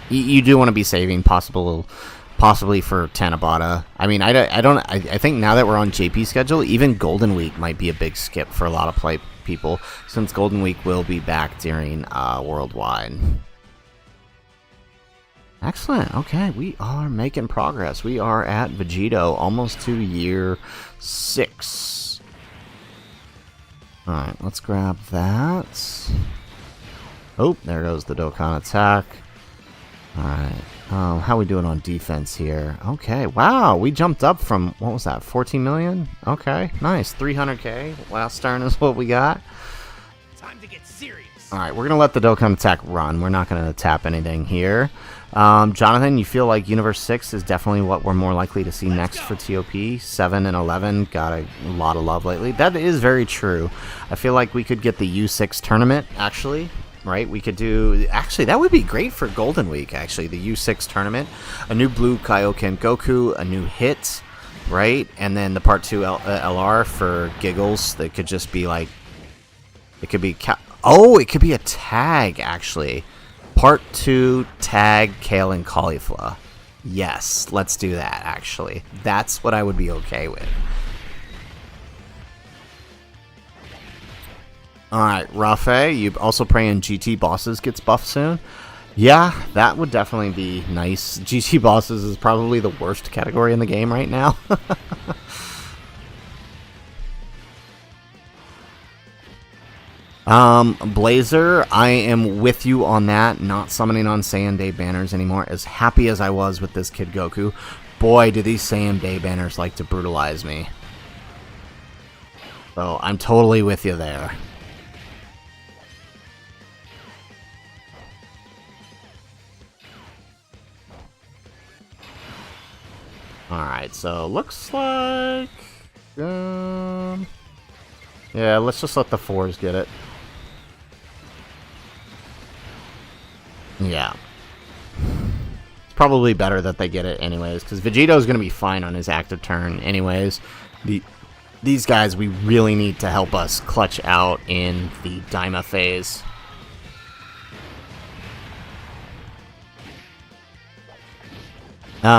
you do want to be saving possibly for Tanabata. I mean, I think now that we're on JP schedule, even Golden Week might be a big skip for a lot of people, since Golden Week will be back during Worldwide. Excellent. Okay, we are making progress. We are at Vegito, almost to year 6. Alright, let's grab that. Oh, there goes the Dokkan attack. Alright, how we doing on defense here? Okay, wow, we jumped up from, what was that, 14 million? Okay, nice, 300k. Last turn is what we got. Time to get serious. Alright, we're going to let the Dokkan attack run. We're not going to tap anything here. Jonathan, you feel like Universe 6 is definitely what we're more likely to see next for TOP. 7 and 11 got a lot of love lately. That is very true. I feel like we could get the U6 tournament, actually. Right? We could do... Actually, that would be great for Golden Week, actually. The U6 tournament. A new Blue Kaioken Goku. A new hit. Right? And then the Part 2 LR for giggles. That could just be like... It could be... Oh, it could be a tag, actually. Part 2 tag Kale and Caulifla. Yes, let's do that, actually. That's what I would be okay with. Alright, Rafe, you also praying GT Bosses gets buffed soon? Yeah, that would definitely be nice. GT Bosses is probably the worst category in the game right now. Blazer, I am with you on that. Not summoning on Saiyan Day banners anymore. As happy as I was with this Kid Goku, boy, do these Saiyan Day banners like to brutalize me. So, I'm totally with you there. Alright, so looks like... yeah, let's just let the 4s get it. Yeah. It's probably better that they get it anyways, because Vegito's going to be fine on his active turn anyways. These guys, we really need to help us clutch out in the Daima phase.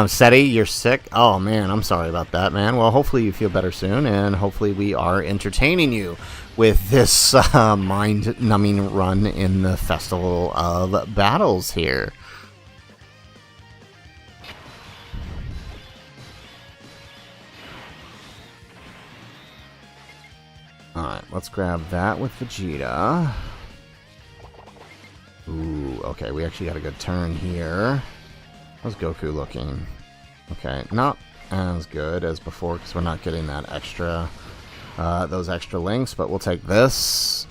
Seti, you're sick? Oh man, I'm sorry about that, man. Well, hopefully you feel better soon, and hopefully we are entertaining you with this mind-numbing run in the Festival of Battles here. Alright, let's grab that with Vegeta. Ooh, okay, we actually got a good turn here. How's Goku looking? Okay, not as good as before because we're not getting that extra, those extra links, but we'll take this.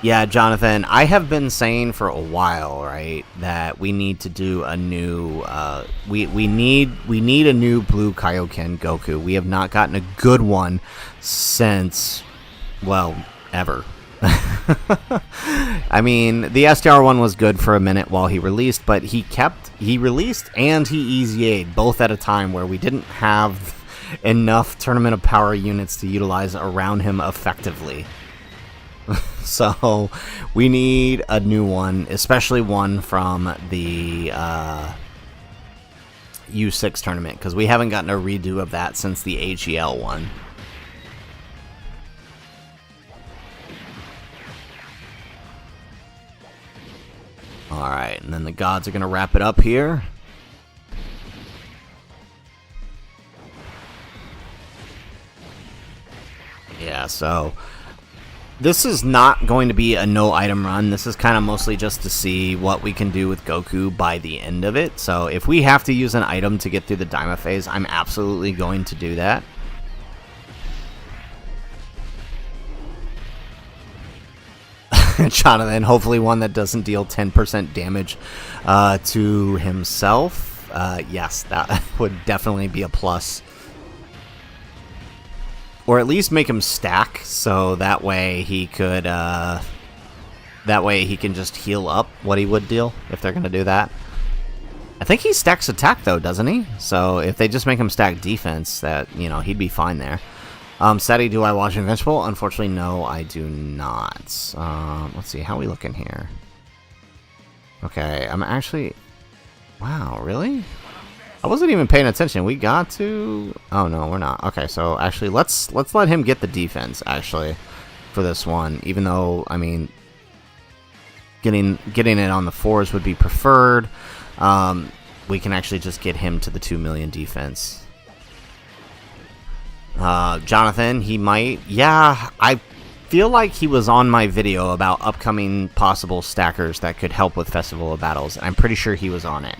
Yeah, Jonathan, I have been saying for a while, right, that we need to do a new, we need a new Blue Kaioken Goku. We have not gotten a good one since, well, ever. I mean, the SDR one was good for a minute while he released, but he released and he EZA'd both at a time where we didn't have enough Tournament of Power units to utilize around him effectively. So we need a new one, especially one from the U6 tournament, because we haven't gotten a redo of that since the AGL one. Alright, and then the gods are going to wrap it up here. Yeah, so this is not going to be a no item run. This is kind of mostly just to see what we can do with Goku by the end of it. So if we have to use an item to get through the Daima phase, I'm absolutely going to do that. Jonathan, hopefully one that doesn't deal 10% damage to himself. Yes, that would definitely be a plus. Or at least make him stack, so that way he could, that way he can just heal up what he would deal, if they're going to do that. I think he stacks attack, though, doesn't he? So if they just make him stack defense, that, you know, he'd be fine there. Sadie, do I watch Invincible? Unfortunately, no, I do not. Let's see, how are we looking here? Okay, I'm actually... Wow, really? I wasn't even paying attention. We got to... Oh, no, we're not. Okay, so actually, let's let him get the defense, actually, for this one. Even though, I mean, getting it on the 4s would be preferred. We can actually just get him to the 2 million defense. Jonathan, he might... Yeah, I feel like he was on my video about upcoming possible stackers that could help with Festival of Battles. I'm pretty sure he was on it.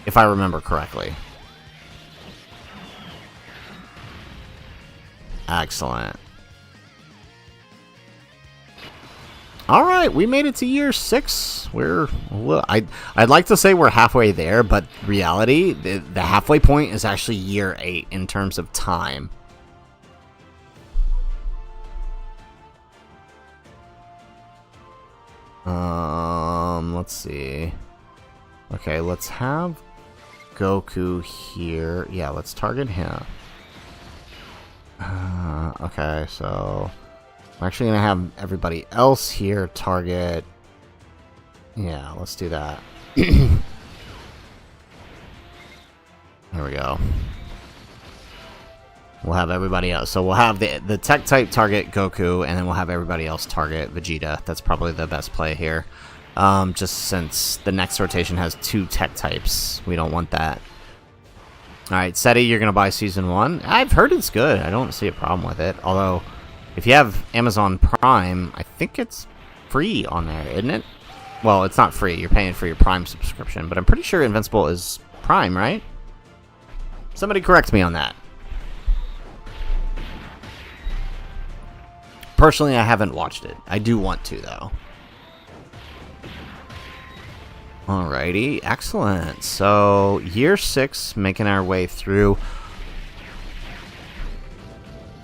If I remember correctly. Excellent. Alright, we made it to year 6. I'd like to say we're halfway there, but reality, the halfway point is actually year 8 in terms of time. Let's see. Okay, let's have Goku here. Yeah, let's target him. Okay, so I'm actually gonna have everybody else here target. Yeah, let's do that. There we go. We'll have everybody else. So we'll have the tech type target Goku, and then we'll have everybody else target Vegeta. That's probably the best play here. Just since the next rotation has 2 tech types. We don't want that. Alright, Seti, you're going to buy Season 1. I've heard it's good. I don't see a problem with it. Although, if you have Amazon Prime, I think it's free on there, isn't it? Well, it's not free. You're paying for your Prime subscription. But I'm pretty sure Invincible is Prime, right? Somebody correct me on that. Personally, I haven't watched it. I do want to, though. Alrighty, excellent. So, year 6, making our way through.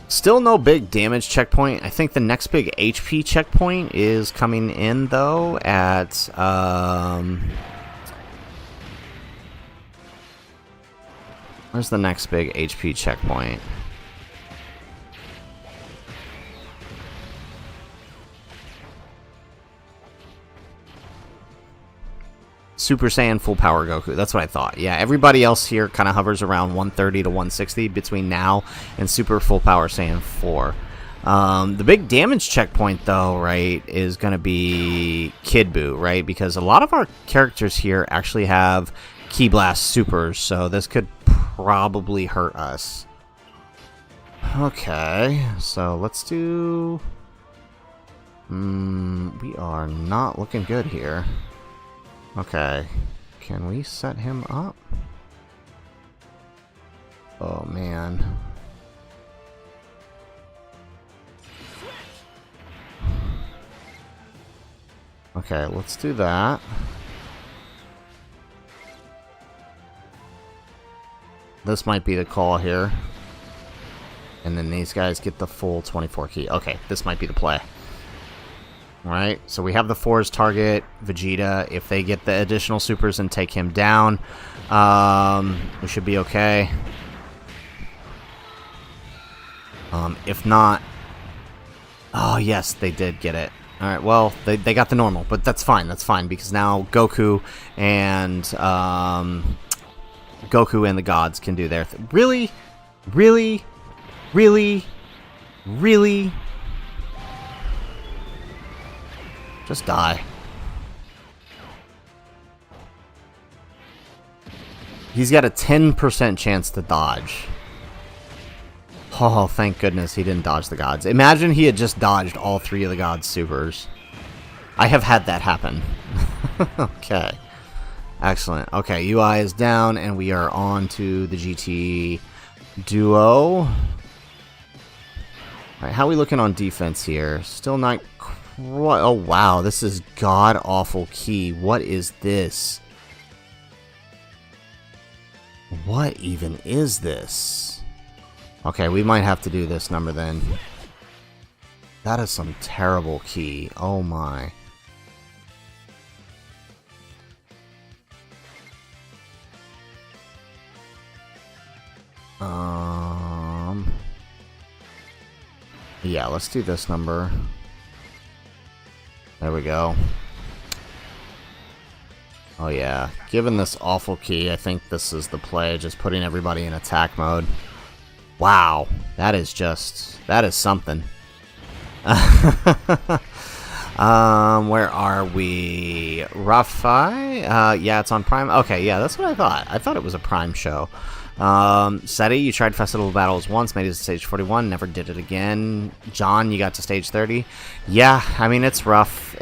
Still no big damage checkpoint. I think the next big HP checkpoint is coming in, though, at... Where's the next big HP checkpoint? Super Saiyan Full Power Goku. That's what I thought. Yeah, everybody else here kind of hovers around 130 to 160 between now and Super Full Power Saiyan 4. The big damage checkpoint, though, right, is going to be Kid Buu, right? Because a lot of our characters here actually have Ki Blast Supers, so this could probably hurt us. Okay, so let's do... we are not looking good here. Okay, can we set him up? Oh, man. Okay, let's do that. This might be the call here. And then these guys get the full 24 key. Okay, this might be the play. Alright, so we have the 4s target Vegeta. If they get the additional supers and take him down, we should be okay. If not, Oh, yes, they did get it. Alright, well, they got the normal, but that's fine, because now Goku and the gods can do their thing. Really? Really? Really? Really? Just die. He's got a 10% chance to dodge. Oh, thank goodness he didn't dodge the gods. Imagine he had just dodged all 3 of the gods' supers. I have had that happen. Okay. Excellent. Okay, UI is down, and we are on to the GT duo. Alright, how are we looking on defense here? Still not quite... Oh, wow. This is god-awful key. What is this? What even is this? Okay, we might have to do this number then. That is some terrible key. Oh my. Yeah, let's do this number. There we go. Oh yeah, given this awful key, I think this is the play, just putting everybody in attack mode. Wow, that is something. Where are we? Rafi? Yeah, it's on Prime. Okay, yeah, that's what I thought. I thought it was a Prime show. Seti, you tried Festival Battles once, made it to stage 41, never did it again. John, you got to stage 30. Yeah, I mean, it's rough.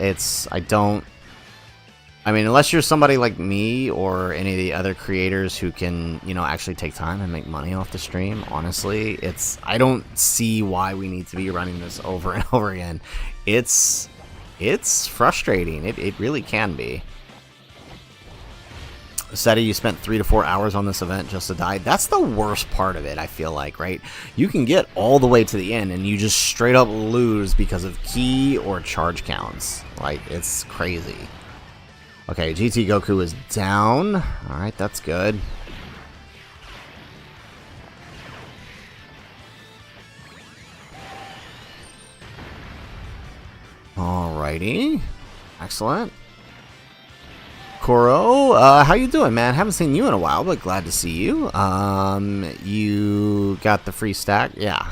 I mean, unless you're somebody like me or any of the other creators who can, you know, actually take time and make money off the stream, honestly, I don't see why we need to be running this over and over again. It's frustrating. It really can be. Seti, you spent 3 to 4 hours on this event just to die. That's the worst part of it, I feel like, right? You can get all the way to the end and you just straight up lose because of key or charge counts. Like, it's crazy. Okay, GT Goku is down. Alright, that's good. Alrighty. Excellent. Koro, how you doing, man? Haven't seen you in a while, but glad to see you. You got the free stack? Yeah.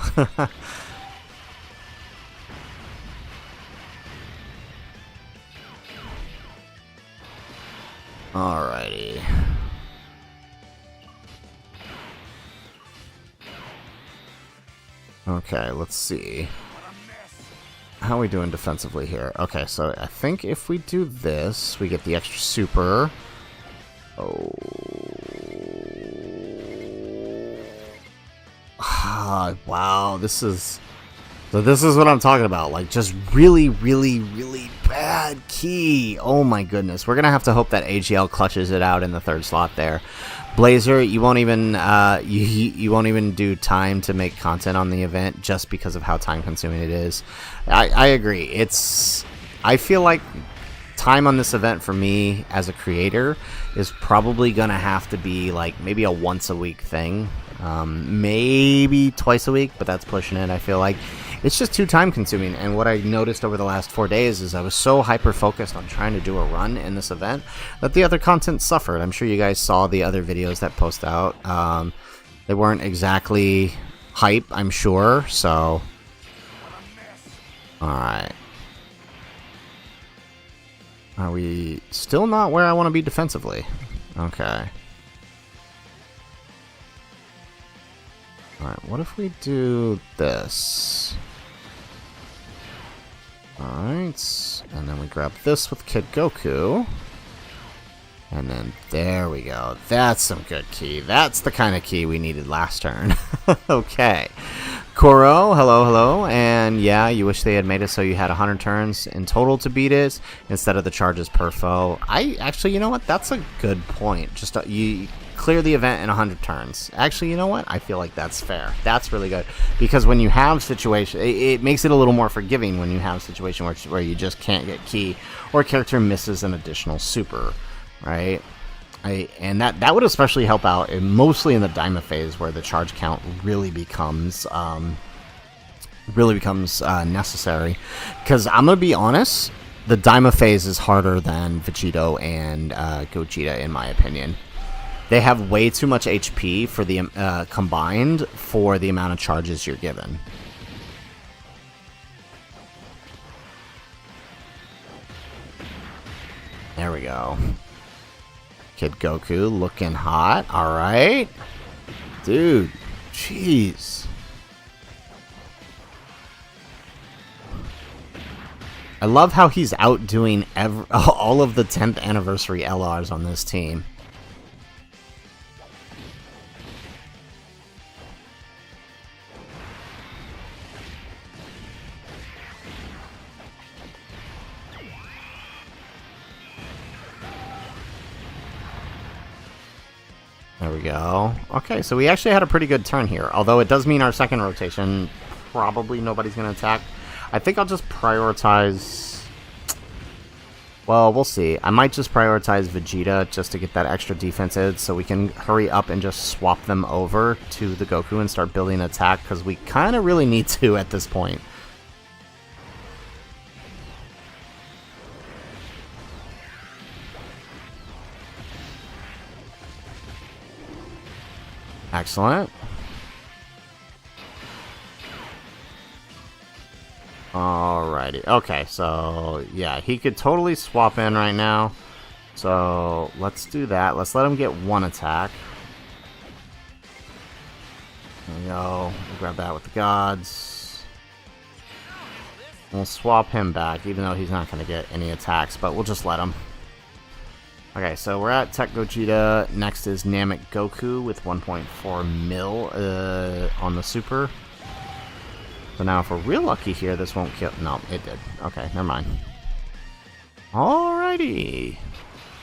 Alrighty. Okay, let's see. How are we doing defensively here? Okay, so I think if we do this, we get the extra super. Oh. Ah, wow, this is what I'm talking about. Like, just really, really, really bad key. Oh my goodness. We're gonna have to hope that AGL clutches it out in the 3rd slot there. Blazer, you won't even you won't even do time to make content on the event just because of how time consuming it is. I agree. I feel like time on this event for me as a creator is probably gonna have to be like maybe a once a week thing. Maybe twice a week, but that's pushing it. I feel like it's just too time consuming, and what I noticed over the last 4 days is I was so hyper focused on trying to do a run in this event that the other content suffered. I'm sure you guys saw the other videos that post out. They weren't exactly hype, I'm sure, so alright. Are we still not where I want to be defensively? Okay. Alright, what if we do this? Alright, and then we grab this with Kid Goku. And then there we go. That's some good key. That's the kind of key we needed last turn. Okay. Koro, hello, hello. And yeah, you wish they had made it so you had 100 turns in total to beat it instead of the charges per foe. Actually, you know what? That's a good point. Just you clear the event in 100 turns. Actually, you know what? I feel like that's fair. That's really good. Because when you have situation, it makes it a little more forgiving when you have a situation where you just can't get key or a character misses an additional super, right? And that would especially help out, mostly in the Daima phase, where the charge count really becomes really becomes necessary. Because I'm going to be honest, the Daima phase is harder than Vegito and Gogeta, in my opinion. They have way too much HP for the combined for the amount of charges you're given. There we go. Kid Goku looking hot. Alright. Dude. Jeez. I love how he's outdoing all of the 10th anniversary LRs on this team. There we go. Okay, so we actually had a pretty good turn here. Although it does mean our second rotation, probably nobody's going to attack. I think I'll just prioritize... Well, we'll see. I might just prioritize Vegeta just to get that extra defense in so we can hurry up and just swap them over to the Goku and start building an attack, because we kind of really need to at this point. Excellent. Alrighty. Okay, so yeah, he could totally swap in right now. So let's do that. Let's let him get one attack. There we go. We'll grab that with the gods. We'll swap him back, even though he's not going to get any attacks, but we'll just let him. Okay, so we're at Tech Gogeta. Next is Namek Goku with 1.4 mil on the Super. So now if we're real lucky here, this won't kill... No, it did. Okay, never mind. Alrighty.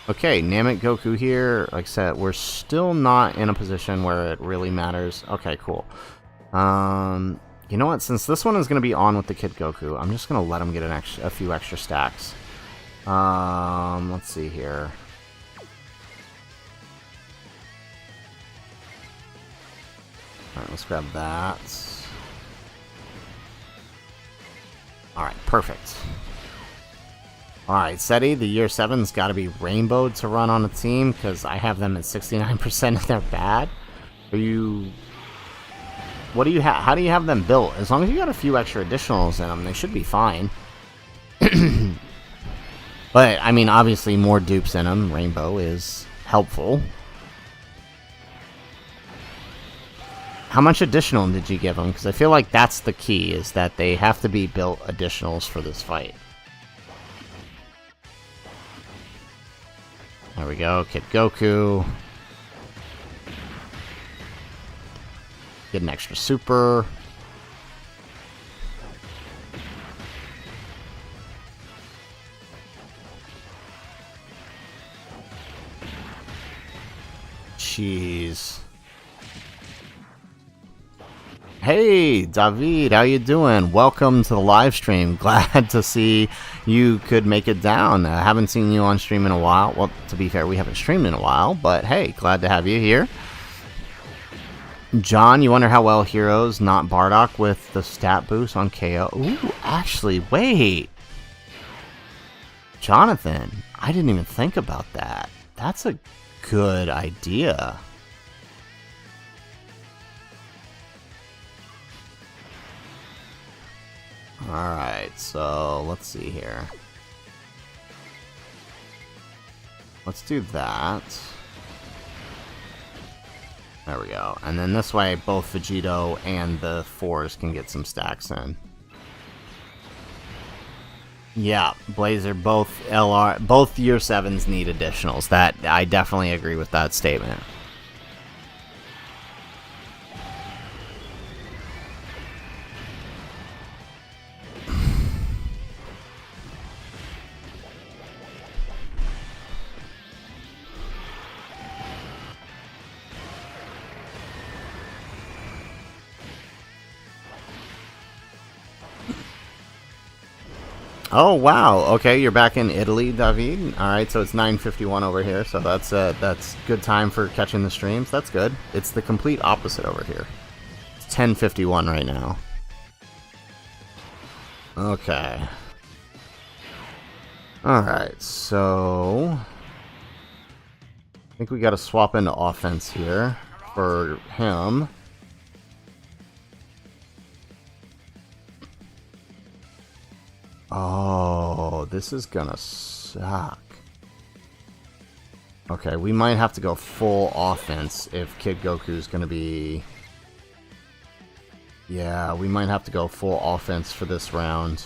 Okay, Namek Goku here. Like I said, we're still not in a position where it really matters. Okay, cool. You know what? Since this one is going to be on with the Kid Goku, I'm just going to let him get a few extra stacks. Let's see here. Alright, let's grab that. Alright, perfect. Alright, SETI, the year 7's got to be rainbowed to run on a team, because I have them at 69% and they're bad. Are you... What do you have? How do you have them built? As long as you got a few extra additionals in them, they should be fine. But, I mean, obviously more dupes in them, rainbow, is helpful. How much additional did you give them? Because I feel like that's the key, is that they have to be built additionals for this fight. There we go, Kid Goku. Get an extra super. Jeez. Hey, David, how you doing? Welcome to the live stream. Glad to see you could make it down. I haven't seen you on stream in a while. Well, to be fair, we haven't streamed in a while, but hey, glad to have you here. John, you wonder how well Heroes, not Bardock, with the stat boost on KO. Ooh, actually, wait. Jonathan, I didn't even think about that. That's a good idea. Alright, so let's see here. Let's do that. There we go. And then this way, both Vegito and the 4s can get some stacks in. Yeah, Blazer, both year 7s need additionals. That, I definitely agree with that statement. Oh wow! Okay, you're back in Italy, David. All right, so it's 9:51 over here, so that's good time for catching the streams. That's good. It's the complete opposite over here. It's 10:51 right now. Okay. Alright, so... I think we gotta swap into offense here for him. Oh, this is gonna suck. Okay, we might have to go full offense if Kid Goku's gonna be... Yeah, we might have to go full offense for this round.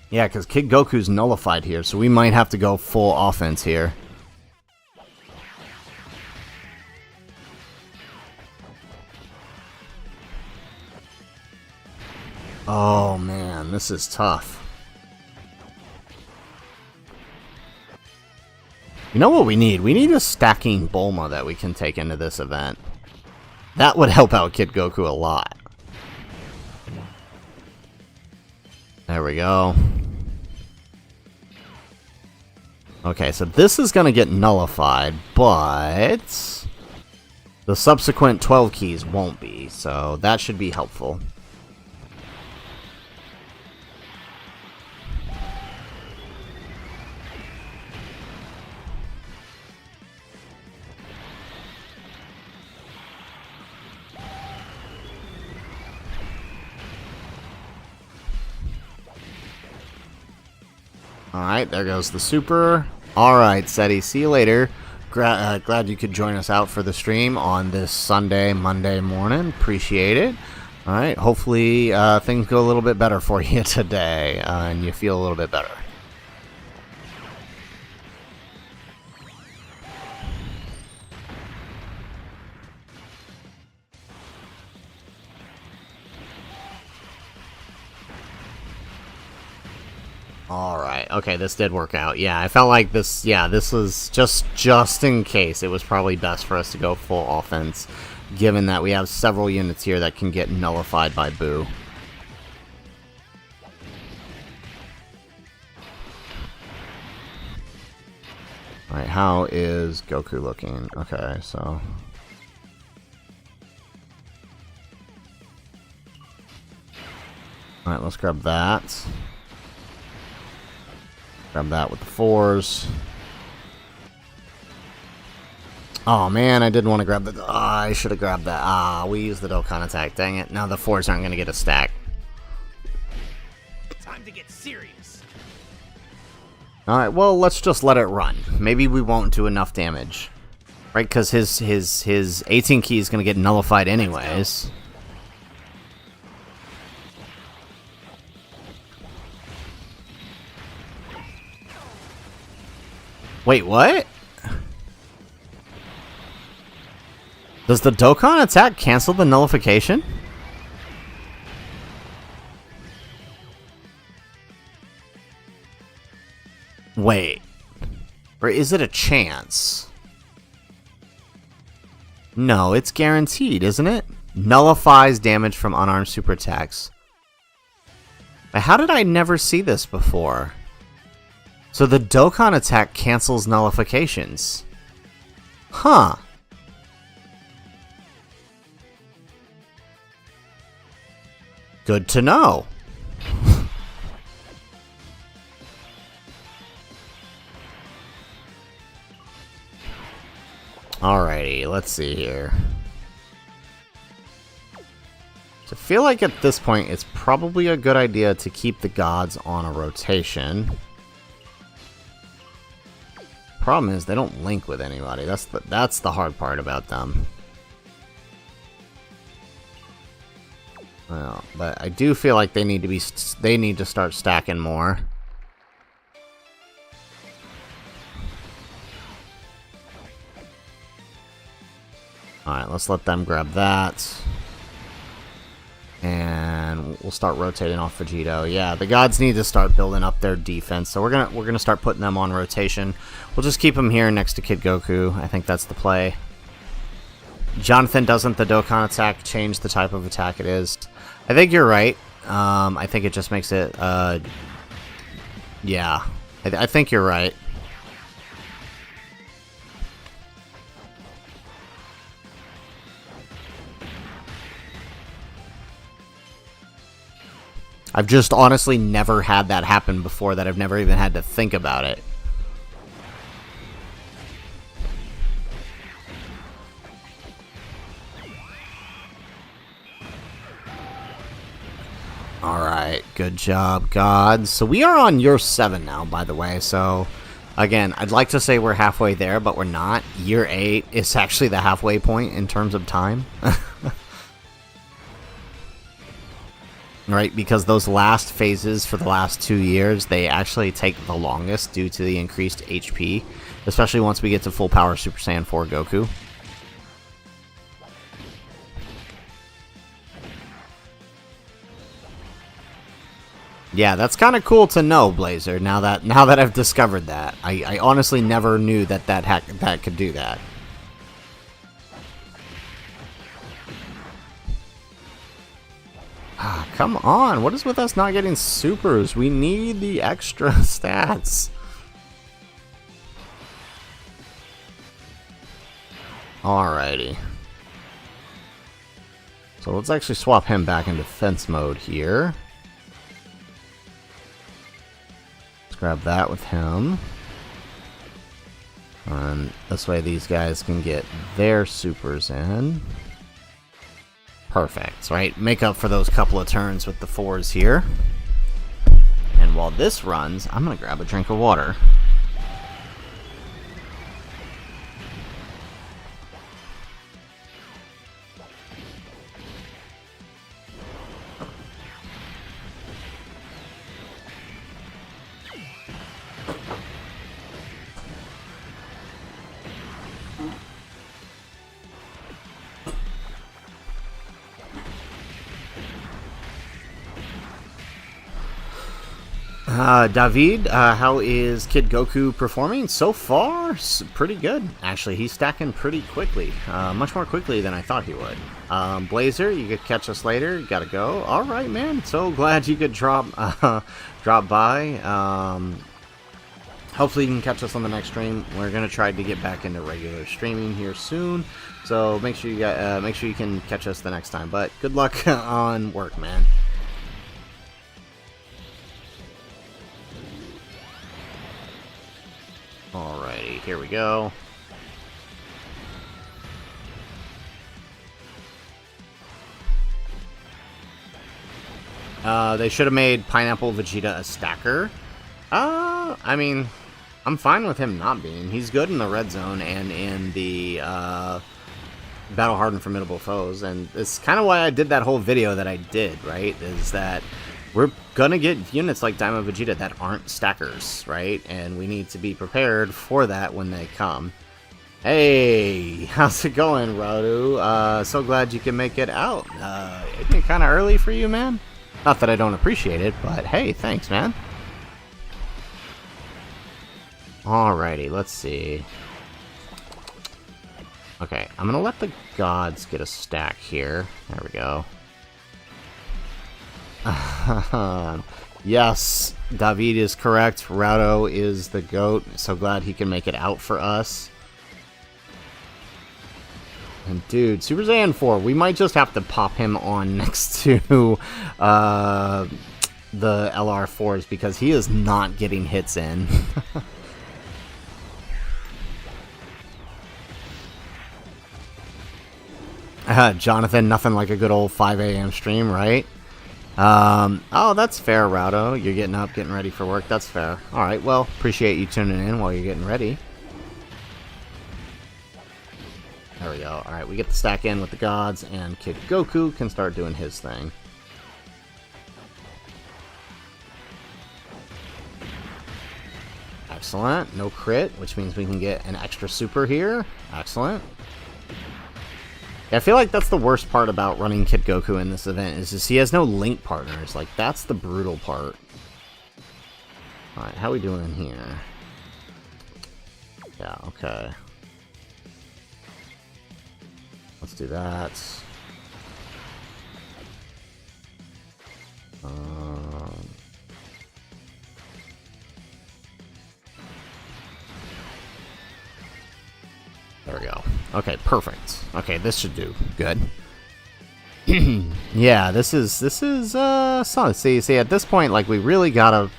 Yeah, because Kid Goku's nullified here, so we might have to go full offense here. Oh man, this is tough. You know what we need? We need a stacking Bulma that we can take into this event. That would help out Kid Goku a lot. There we go. Okay, so this is going to get nullified, but the subsequent 12 keys won't be, so that should be helpful. Alright, there goes the super. Alright, Seti, see you later. Glad you could join us out for the stream on this Sunday, Monday morning. Appreciate it. Alright, hopefully things go a little bit better for you today, and you feel a little bit better. Alright, okay, this did work out. Yeah, I felt like this, yeah, this was just in case. It was probably best for us to go full offense, given that we have several units here that can get nullified by Boo. Alright, how is Goku looking? Okay, so... Alright, let's grab that. Grab that with the 4s. Oh man, I didn't want to grab the... Oh, I should have grabbed that. We used the Dokkan attack. Dang it. Now the 4s aren't going to get a stack. Time to get serious. Alright, well, let's just let it run. Maybe we won't do enough damage. Right, because his 18 key is going to get nullified anyways. Wait, what? Does the Dokkan attack cancel the nullification? Wait. Or is it a chance? No, it's guaranteed, isn't it? Nullifies damage from unarmed super attacks. But how did I never see this before? So the Dokkan attack cancels nullifications. Huh. Good to know. Alrighty, let's see here. So I feel like at this point it's probably a good idea to keep the gods on a rotation. Problem is they don't link with anybody. That's the hard part about them. Well, but I do feel like they need to start stacking more. All right, let's let them grab that. And we'll start rotating off Vegito. Yeah, the gods need to start building up their defense, so we're gonna start putting them on rotation. We'll just keep them here next to Kid Goku. I think that's the play. Jonathan, doesn't the Dokkan attack change the type of attack it is? I think you're right. I think it just makes it. Yeah, I think you're right. I've just honestly never had that happen before, that I've never even had to think about it. Alright, good job, gods. So we are on year 7 now, by the way, so... Again, I'd like to say we're halfway there, but we're not. Year 8 is actually the halfway point in terms of time. Right, because those last phases for the last 2 years, they actually take the longest due to the increased HP. Especially once we get to full power Super Saiyan 4 Goku. Yeah, that's kind of cool to know, Blazer. Now that I've discovered that, I honestly never knew that could do that. Ah, come on! What is with us not getting supers? We need the extra stats. Alrighty. So let's actually swap him back in defense mode here. Grab that with him. And this way these guys can get their supers in. Perfect, right? Make up for those couple of turns with the 4s here. And while this runs, I'm going to grab a drink of water. David, how is Kid Goku performing? So far, pretty good. Actually, he's stacking pretty quickly. Much more quickly than I thought he would. Blazer, you could catch us later. You gotta go. Alright, man. So glad you could drop by. Hopefully you can catch us on the next stream. We're gonna try to get back into regular streaming here soon. So make sure you can catch us the next time. But good luck on work, man. Alrighty, here we go. They should have made Pineapple Vegeta a stacker. I mean, I'm fine with him not being. He's good in the red zone and in the battle hard and formidable foes, and it's kind of why I did that whole video that I did, right? Is that we're gonna get units like Daima Vegeta that aren't stackers, right? And we need to be prepared for that when they come. Hey, how's it going, Radu? So glad you can make it out. Isn't it kind of early for you, man? Not that I don't appreciate it, but hey, thanks, man. Alrighty, let's see. Okay, I'm gonna let the gods get a stack here. There we go. Yes, David is correct. Rado is the GOAT. So glad he can make it out for us. And dude, Super Saiyan 4, we might just have to pop him on next to the LR4s because he is not getting hits in. Jonathan, nothing like a good old 5 a.m. stream, right? Oh, that's fair, Rado. You're getting up, getting ready for work. That's fair. Alright, well, appreciate you tuning in while you're getting ready. There we go. Alright, we get the stack in with the gods, and Kid Goku can start doing his thing. Excellent. No crit, which means we can get an extra super here. Excellent. Yeah, I feel like that's the worst part about running Kid Goku in this event, is just he has no link partners. Like, that's the brutal part. Alright, how we doing here? Yeah, okay. Let's do that. There we go. Okay, perfect. Okay, this should do good. Yeah, this is solid. See, at this point, like, we really gotta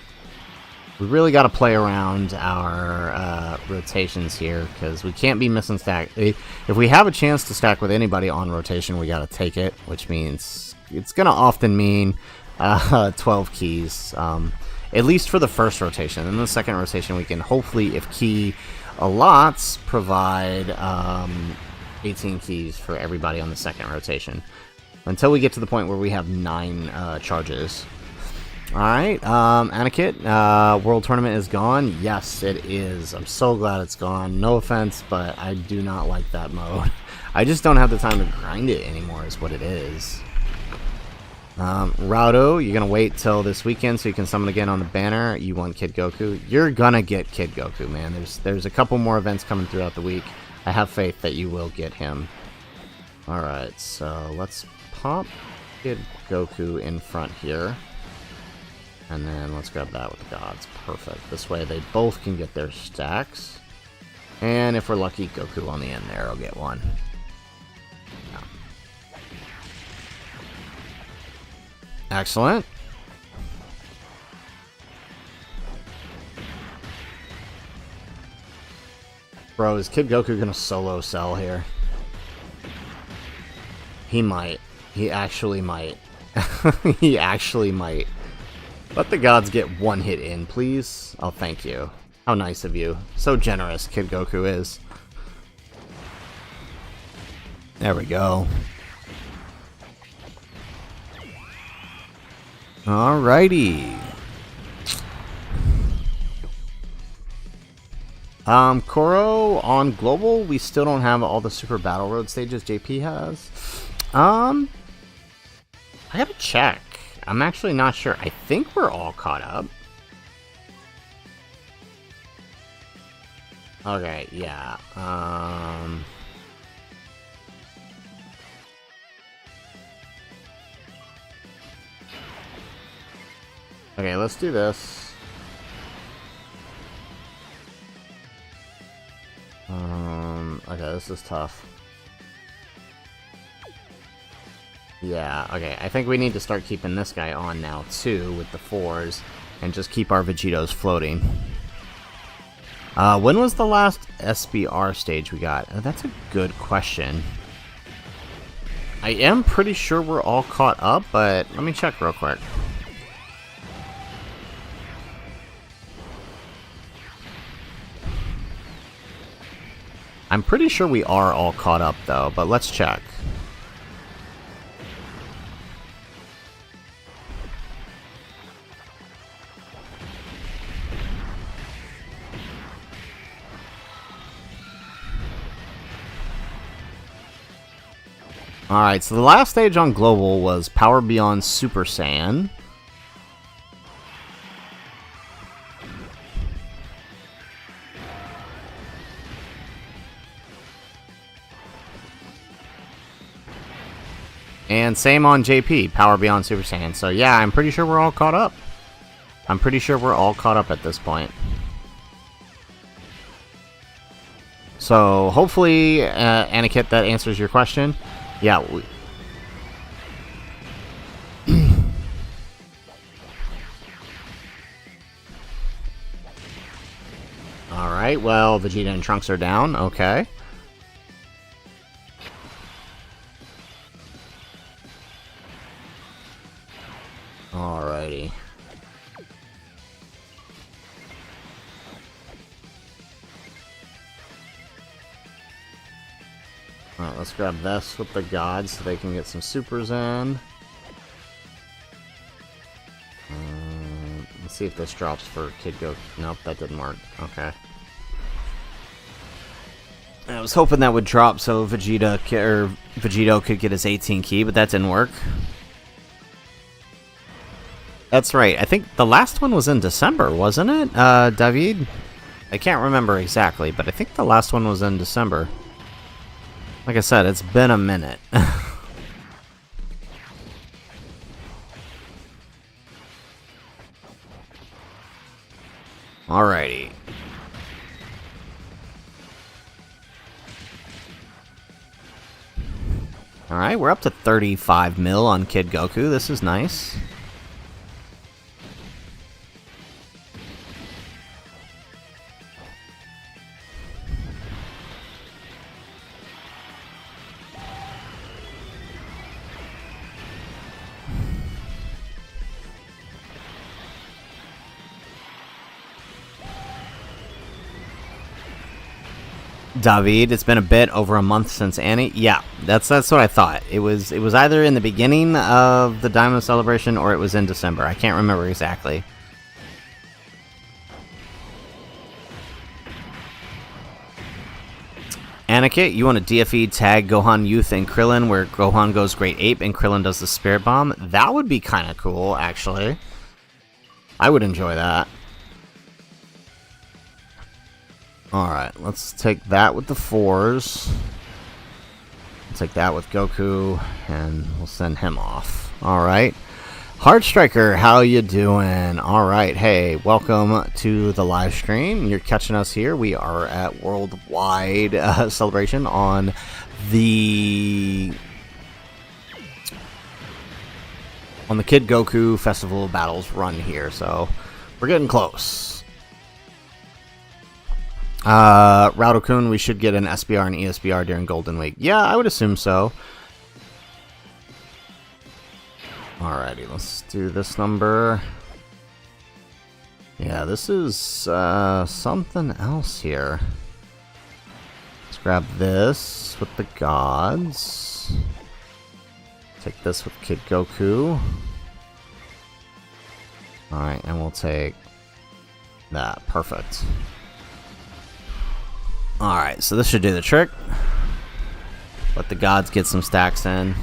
play around our rotations here, because we can't be missing stack. If we have a chance to stack with anybody on rotation, we gotta take it, which means it's gonna often mean 12 keys, at least for the first rotation. In the second rotation, we can hopefully, if key allots, provide 18 keys for everybody on the second rotation, until we get to the point where we have 9 charges. Alright, Anakit, World Tournament is gone. Yes, it is. I'm so glad it's gone. No offense, but I do not like that mode. I just don't have the time to grind it anymore, is what it is. Raudo, you're gonna wait till this weekend so you can summon again on the banner. You want Kid Goku. You're gonna get Kid Goku, man. There's a couple more events coming throughout the week. I have faith that you will get him. Alright, so let's pop Kid Goku in front here. And then let's grab that with the gods. Perfect. This way they both can get their stacks. And if we're lucky, Goku on the end there will get one. Yeah. Excellent. Bro, is Kid Goku gonna solo sell here? He might. He actually might. He actually might. Let the gods get one hit in, please. Oh, thank you. How nice of you. So generous, Kid Goku is. There we go. Alrighty. Koro, on Global, we still don't have all the Super Battle Road stages JP has. I gotta check. I'm actually not sure. I think we're all caught up. Okay, yeah. Okay, let's do this. Okay, this is tough. Yeah, okay, I think we need to start keeping this guy on now, too, with the 4s, and just keep our Vegetos floating. When was the last SBR stage we got? That's a good question. I am pretty sure we're all caught up, but let me check real quick. I'm pretty sure we are all caught up, though, but let's check. Alright, so the last stage on Global was Power Beyond Super Saiyan. And same on JP, Power Beyond Super Saiyan. So yeah, I'm pretty sure we're all caught up. I'm pretty sure we're all caught up at this point. So hopefully, Anakit, that answers your question. Yeah. Alright, well, Vegeta and Trunks are down. Okay. Alrighty. Alright, let's grab this with the gods so they can get some supers in. Let's see if this drops for Kid Goku. Nope, that didn't work. Okay. I was hoping that would drop so Vegito could get his 18 key, but that didn't work. That's right. I think the last one was in December, wasn't it, David? I can't remember exactly, but I think the last one was in December. Like I said, it's been a minute. Alrighty. Alright, we're up to 35 mil on Kid Goku. This is nice. David, it's been a bit over a month since Annie. Yeah, that's what I thought. It was either in the beginning of the Diamond Celebration or it was in December. I can't remember exactly. Anakin, you want a DFE tag Gohan Youth and Krillin where Gohan goes Great Ape and Krillin does the Spirit Bomb? That would be kind of cool, actually. I would enjoy that. Alright, let's take that with the 4s. Take that with Goku, and we'll send him off. Alright. Heart Striker, how you doing? Alright, hey, welcome to the live stream. You're catching us here. We are at Worldwide Celebration on the Kid Goku Festival of Battles run here, so we're getting close. Raudokun, we should get an SBR and ESBR during Golden Week. Yeah, I would assume so. Alrighty, let's do this number. Yeah, this is something else here. Let's grab this with the gods. Take this with Kid Goku. Alright, and we'll take that. Perfect. Alright, so this should do the trick. Let the gods get some stacks in.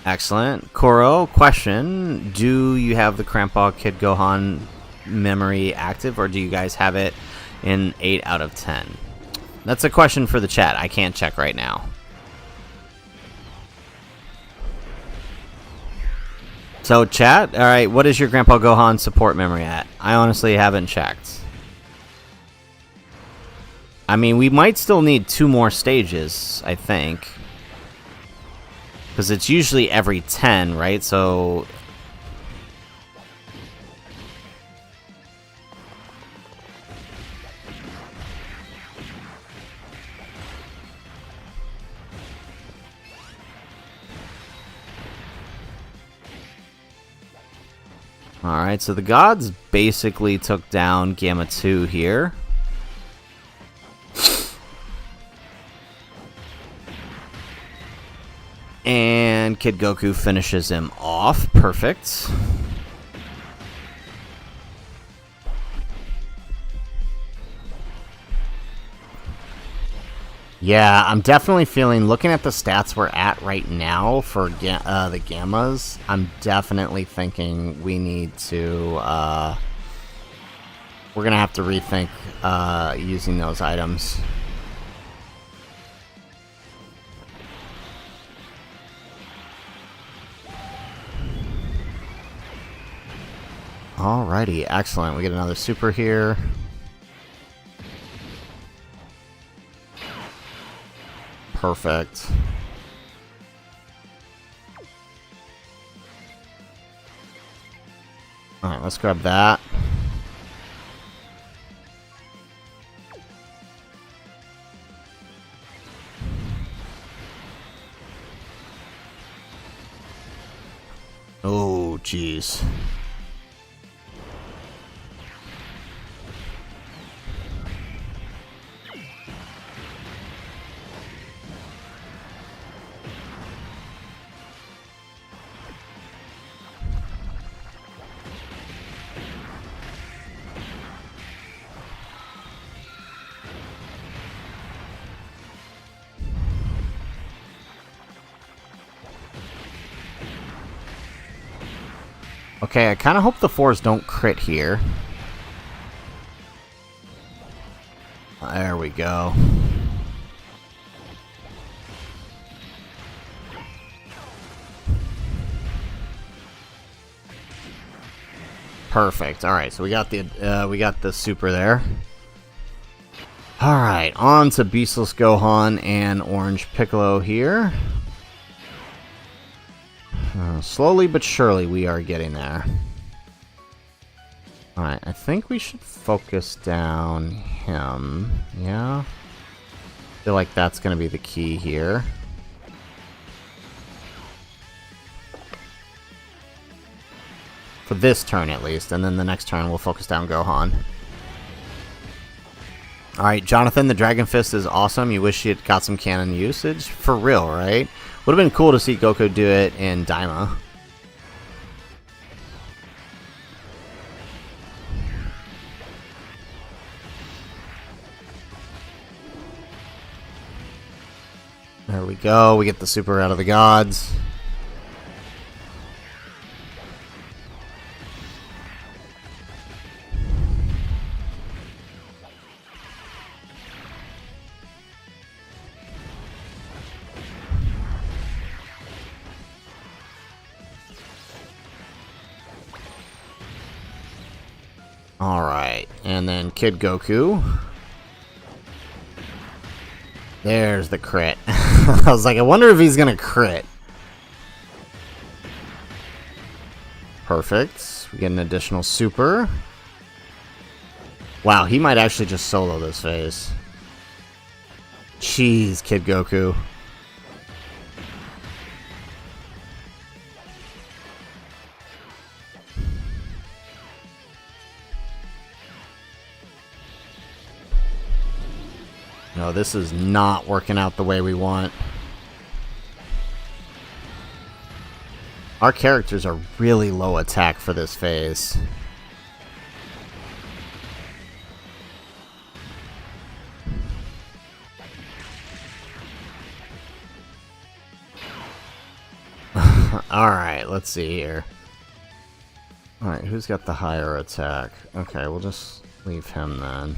Excellent. Koro, question. Do you have the Grandpa Kid Gohan memory active, or do you guys have it in 8 out of 10? That's a question for the chat. I can't check right now. So, chat, alright, what is your Grandpa Gohan support memory at? I honestly haven't checked. I mean, we might still need 2 more stages, I think. Because it's usually every 10, right? So... Alright, so the gods basically took down Gamma 2 here. And Kid Goku finishes him off. Perfect. Yeah, I'm definitely feeling, looking at the stats we're at right now for the Gammas, I'm definitely thinking we need to, we're going to have to rethink using those items. Alrighty, excellent. We get another super here. Perfect. Alright, let's grab that. Oh, jeez. Okay, I kind of hope the 4s don't crit here. There we go. Perfect. All right, so we got the super there. Alright, on to Beastless Gohan and Orange Piccolo here. Slowly but surely we are getting there. Alright, I think we should focus down him. Yeah? I feel like that's going to be the key here. For this turn at least, and then the next turn we'll focus down Gohan. Alright, Jonathan, the Dragon Fist is awesome. You wish it got some canon usage? For real, right? Would have been cool to see Goku do it in Daima. There we go, we get the super out of the gods. Alright, and then Kid Goku. There's the crit. I was like, I wonder if he's gonna crit. Perfect. We get an additional super. Wow, he might actually just solo this phase. Jeez, Kid Goku. No, this is not working out the way we want. Our characters are really low attack for this phase. Alright, let's see here. Alright, who's got the higher attack? Okay, we'll just leave him then.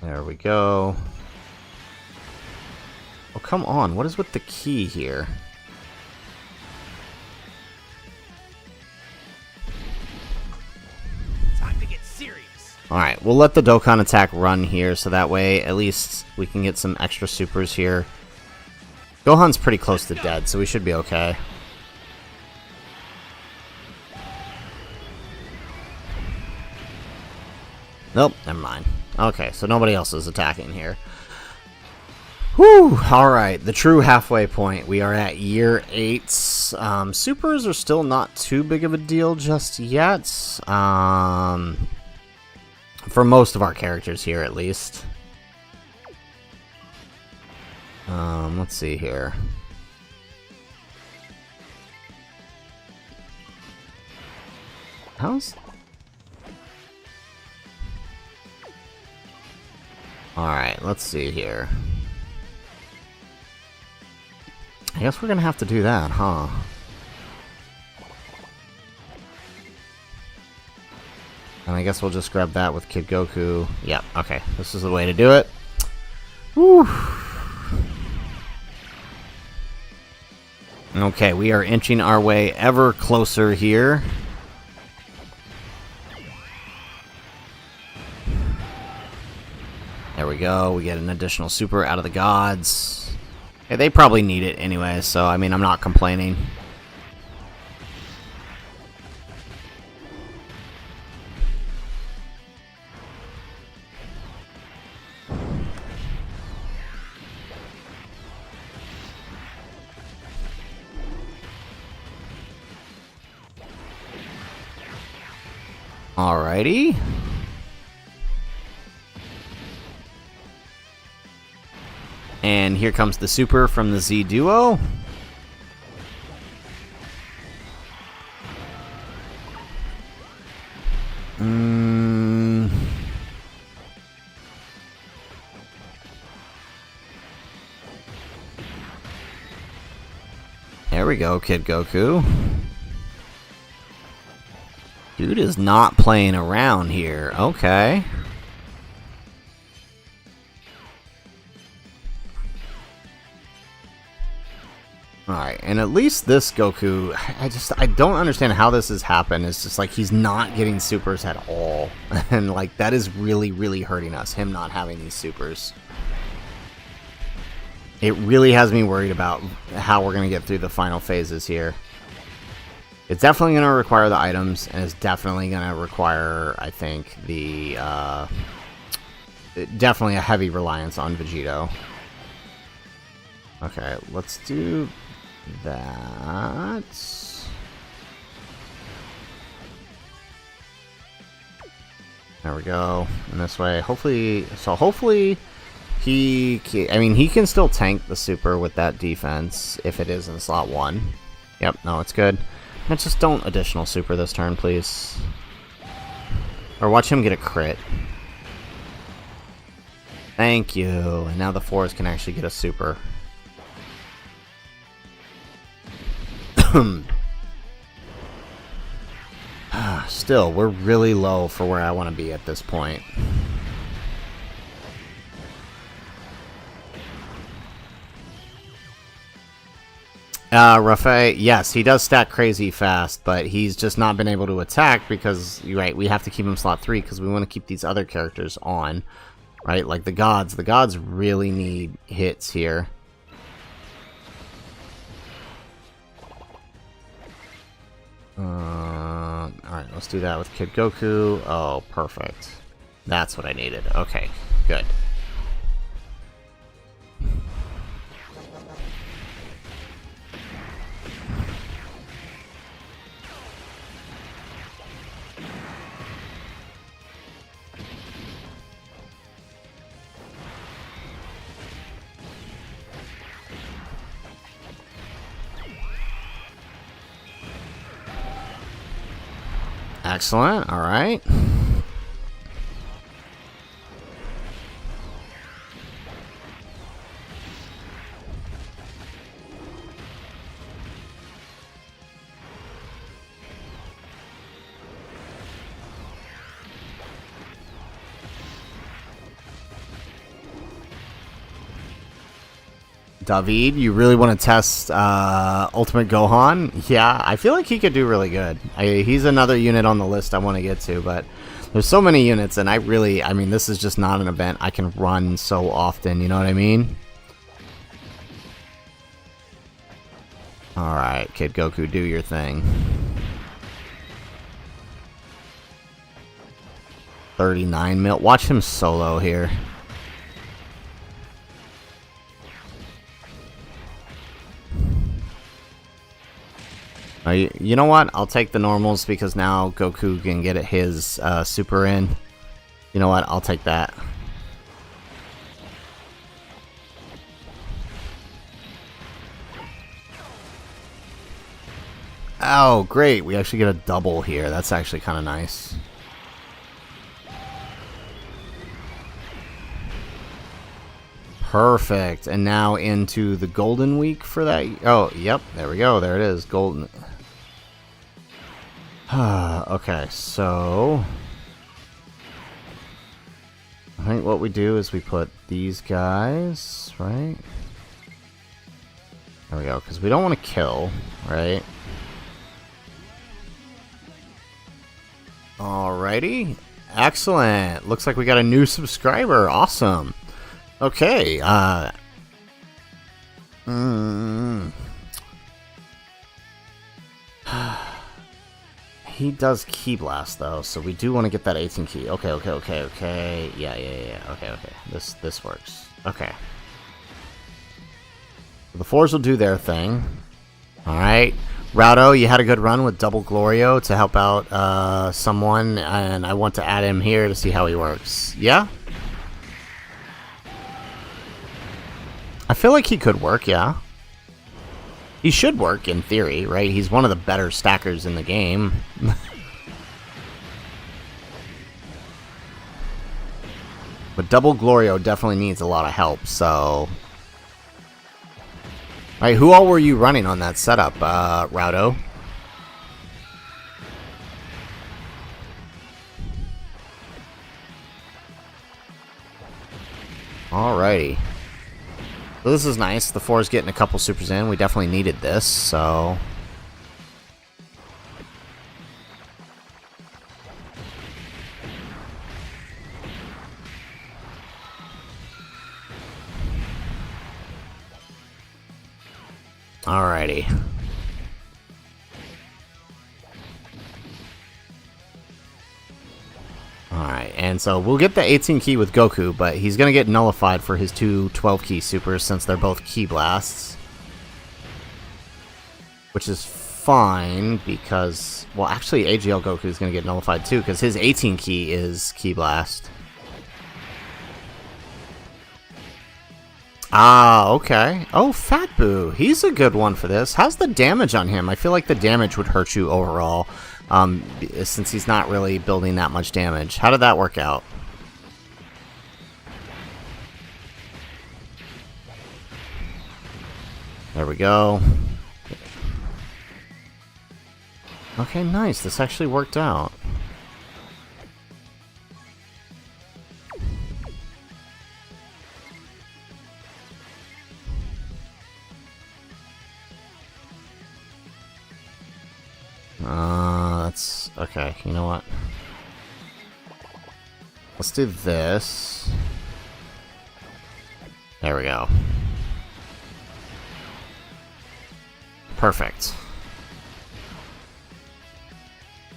There we go. Oh, come on. What is with the key here? Time to get serious. Alright, we'll let the Dokkan attack run here, so that way at least we can get some extra supers here. Gohan's pretty close to dead, so we should be okay. Nope, never mind. Okay, so nobody else is attacking here. Whew! Alright, the true halfway point. We are at year 8. Supers are still not too big of a deal just yet. For most of our characters here, at least. Let's see here. How's... Alright, let's see here. I guess we're gonna have to do that, huh? And I guess we'll just grab that with Kid Goku. Yep, okay. This is the way to do it. Whew. Okay, we are inching our way ever closer here. There we go. We get an additional super out of the gods. Yeah, they probably need it anyway, so I mean, I'm not complaining. Alrighty. And here comes the super from the Z Duo. There we go, Kid Goku. Dude is not playing around here. Okay. Alright, and at least this Goku, I don't understand how this has happened. It's just like he's not getting supers at all. And like that is really, really hurting us, him not having these supers. It really has me worried about how we're going to get through the final phases here. It's definitely going to require the items, and it's definitely going to require, I think, the definitely a heavy reliance on Vegito. Okay, let's do that. There we go. And this way, hopefully, he can still tank the super with that defense if it is in slot 1. Yep, no, it's good. Let's just don't additional super this turn, please. Or watch him get a crit. Thank you. And now the 4s can actually get a super. Still, we're really low for where I want to be at this point. Rafai, yes, he does stack crazy fast, but he's just not been able to attack because, you're right, we have to keep him slot 3 because we want to keep these other characters on, right? Like the gods. The gods really need hits here. Alright, let's do that with Kid Goku. Oh, perfect. That's what I needed. Okay, good. Excellent, alright. David, you really want to test Ultimate Gohan? Yeah, I feel like he could do really good. He's another unit on the list I want to get to, but there's so many units, and I mean, this is just not an event I can run so often, you know what I mean? Alright, Kid Goku, do your thing. 39 mil. Watch him solo here. You know what? I'll take the normals because now Goku can get his super in. You know what? I'll take that. Oh, great. We actually get a double here. That's actually kind of nice. Perfect. And now into the golden week for that. Oh, yep. There we go. There it is. Golden. Okay, so I think what we do is we put these guys, right? There we go, because we don't want to kill, right? Alrighty. Excellent. Looks like we got a new subscriber. Awesome. Okay, he does Key Blast though, so we do want to get that 18 key. Okay. Yeah. Okay. This works. Okay. The 4s will do their thing. Alright. Raudo, you had a good run with Double Glorio to help out someone, and I want to add him here to see how he works. Yeah? I feel like he could work, yeah. He should work, in theory, right? He's one of the better stackers in the game. But Double Glorio definitely needs a lot of help, so... Alright, who all were you running on that setup, Raudo? Alrighty. So this is nice. The 4 is getting a couple supers in. We definitely needed this, so... Alrighty. Alright, and so we'll get the 18 key with Goku, but he's going to get nullified for his two 12 key supers since they're both key blasts. Which is fine because, well, actually AGL Goku is going to get nullified too because his 18 key is key blast. Ah, okay. Oh, Fat Boo. He's a good one for this. How's the damage on him? I feel like the damage would hurt you overall, since he's not really building that much damage. How did that work out? There we go. Okay, nice. This actually worked out. That's... okay, you know what? Let's do this. There we go. Perfect.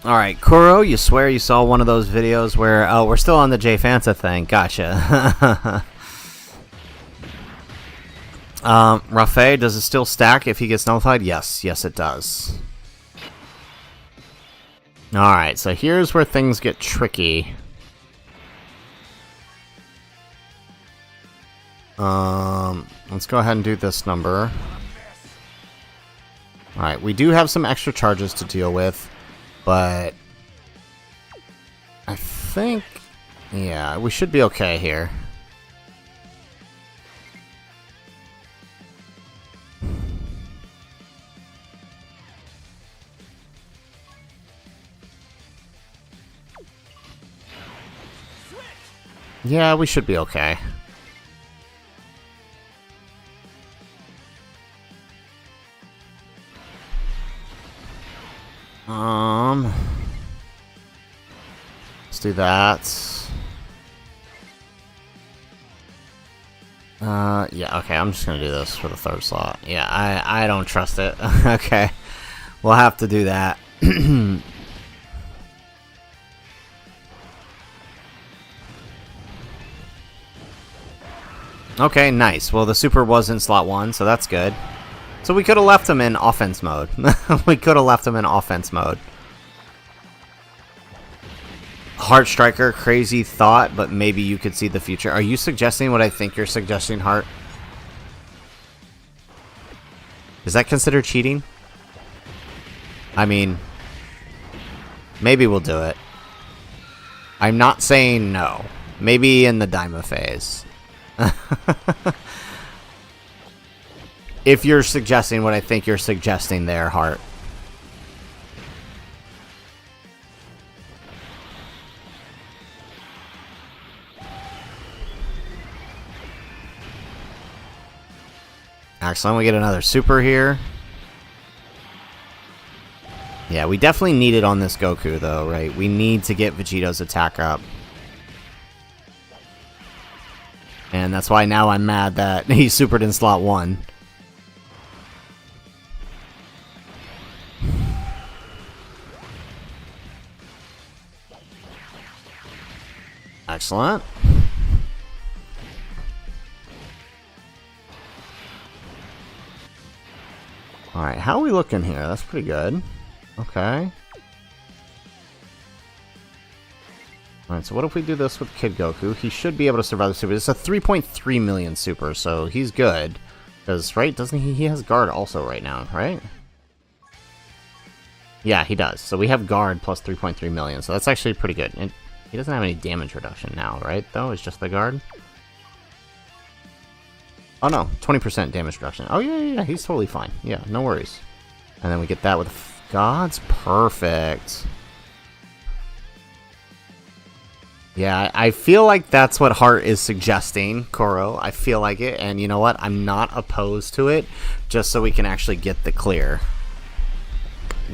Alright, Kuro, you swear you saw one of those videos where... oh, we're still on the J Fanta thing. Gotcha. Rafe, does it still stack if he gets nullified? Yes. Yes, it does. Alright, so here's where things get tricky. Let's go ahead and do this number. Alright, we do have some extra charges to deal with, but I think, yeah, we should be okay here. Yeah, we should be okay. Let's do that. Yeah, okay, I'm just gonna do this for the third slot. Yeah, I don't trust it. Okay. We'll have to do that. Okay, nice. Well, the super was in slot 1, so that's good. So we could have left him in offense mode. We could have left him in offense mode. Heart Striker, crazy thought, but maybe you could see the future. Are you suggesting what I think you're suggesting, Heart? Is that considered cheating? I mean, maybe we'll do it. I'm not saying no. Maybe in the Daima phase. If you're suggesting what I think you're suggesting there, Heart. Excellent, we get another super here. Yeah, we definitely need it on this Goku, though, right? We need to get Vegeto's attack up. And that's why now I'm mad that he supered in slot 1. Excellent. Alright, how are we looking here? That's pretty good. Okay. Alright, so what if we do this with Kid Goku? He should be able to survive the super. It's a 3.3 million super, so he's good. Because, right, doesn't he? He has guard also right now, right? Yeah, he does. So we have guard plus 3.3 million, so that's actually pretty good. And he doesn't have any damage reduction now, right, though? It's just the guard? Oh, no. 20% damage reduction. Oh, yeah, he's totally fine. Yeah, no worries. And then we get that with gods. Perfect. Yeah, I feel like that's what Heart is suggesting, Koro. I feel like it, and you know what? I'm not opposed to it, just so we can actually get the clear.